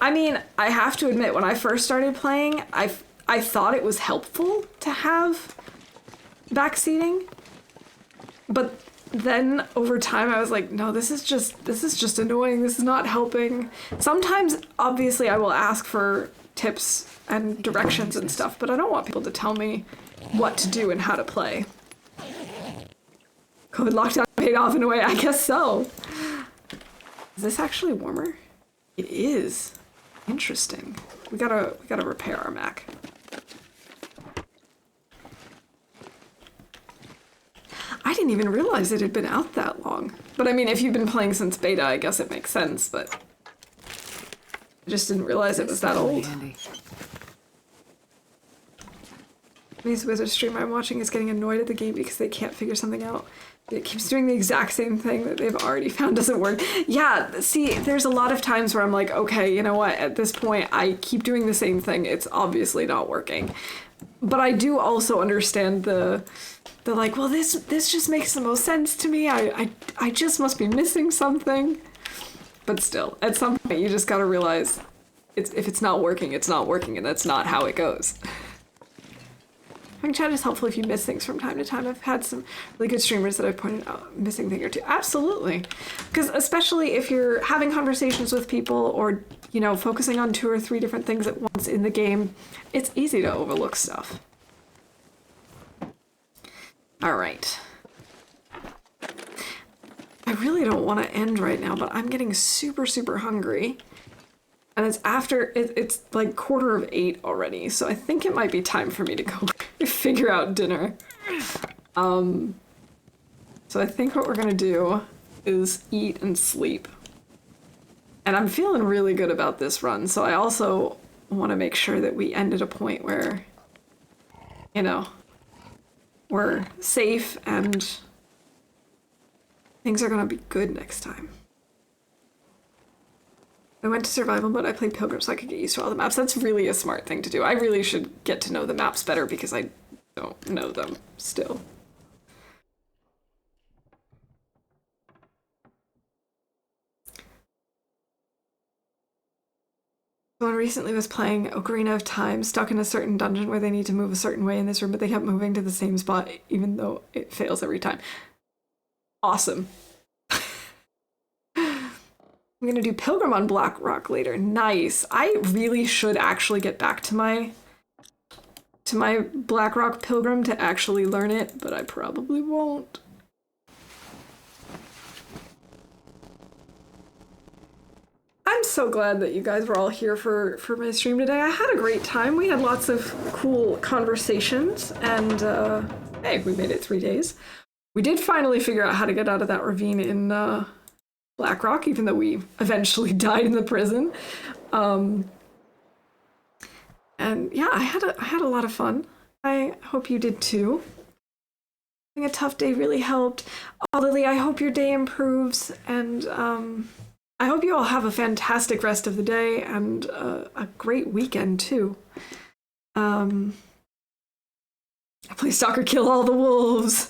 I mean, I have to admit, when I first started playing, I thought it was helpful to have backseating, but then over time I was like, no, this is just annoying. This is not helping. Sometimes, obviously, I will ask for tips and directions and stuff, but I don't want people to tell me what to do and how to play. COVID lockdown paid off in a way, I guess so. Is this actually warmer? It is. Interesting. We gotta repair our Mac. I didn't even realize it had been out that long. But I mean, if you've been playing since beta, I guess it makes sense, but I just didn't realize it was that old. These Wizard streamer I'm watching is getting annoyed at the game because they can't figure something out. It keeps doing the exact same thing that they've already found doesn't work. Yeah, see, there's a lot of times where I'm like, okay, you know what, at this point, I keep doing the same thing. It's obviously not working. But I do also understand the like, well, this just makes the most sense to me. I just must be missing something. But still, at some point, you just gotta realize if it's not working, it's not working, and that's not how it goes. Having chat is helpful if you miss things from time to time. I've had some really good streamers that I've pointed out missing thing or two. Absolutely. Because especially if you're having conversations with people or, you know, focusing on 2 or 3 different things at once in the game, it's easy to overlook stuff. All right. I really don't want to end right now, but I'm getting super, super hungry. And it's it's like 7:45 already, so I think it might be time for me to go figure out dinner. So I think what we're gonna do is eat and sleep. And I'm feeling really good about this run, so I also want to make sure that we end at a point where, you know, we're safe and things are gonna be good next time. I went to survival mode. I played Pilgrim so I could get used to all the maps. That's really a smart thing to do. I really should get to know the maps better because I don't know them still. Someone recently was playing Ocarina of Time, stuck in a certain dungeon where they need to move a certain way in this room, but they kept moving to the same spot even though it fails every time. Awesome. I'm gonna do Pilgrim on Black Rock later. Nice. I really should actually get back to my Black Rock Pilgrim to actually learn it, but I probably won't. I'm so glad that you guys were all here for my stream today. I had a great time. We had lots of cool conversations, and hey, we made it 3 days. We did finally figure out how to get out of that ravine in Blackrock, even though we eventually died in the prison. And yeah, I had a lot of fun. I hope you did too. Having a tough day really helped. Oh, Lily, I hope your day improves, and I hope you all have a fantastic rest of the day and a great weekend too. Please, Stalker, kill all the wolves.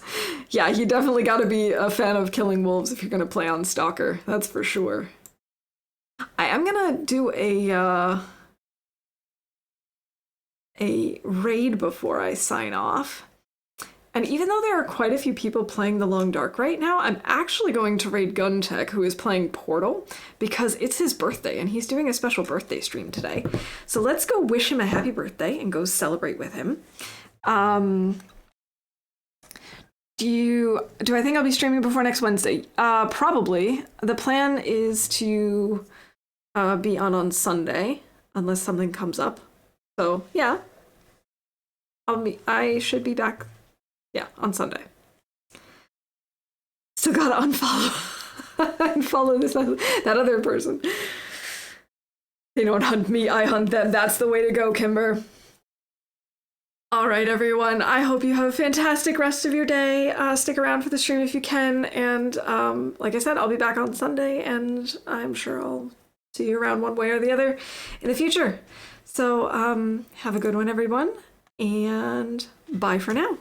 Yeah, you definitely got to be a fan of killing wolves if you're going to play on Stalker. That's for sure. I am going to do a raid before I sign off. And even though there are quite a few people playing The Long Dark right now, I'm actually going to raid Guntech, who is playing Portal, because it's his birthday, and he's doing a special birthday stream today. So let's go wish him a happy birthday and go celebrate with him. Do I think I'll be streaming before next Wednesday? Probably. The plan is to be on Sunday, unless something comes up. So yeah, I should be back. Yeah, on Sunday. Still gotta unfollow that other person. They don't hunt me, I hunt them. That's the way to go, Kimber. All right, everyone. I hope you have a fantastic rest of your day. Stick around for the stream if you can. And like I said, I'll be back on Sunday, and I'm sure I'll see you around one way or the other in the future. So have a good one, everyone. And bye for now.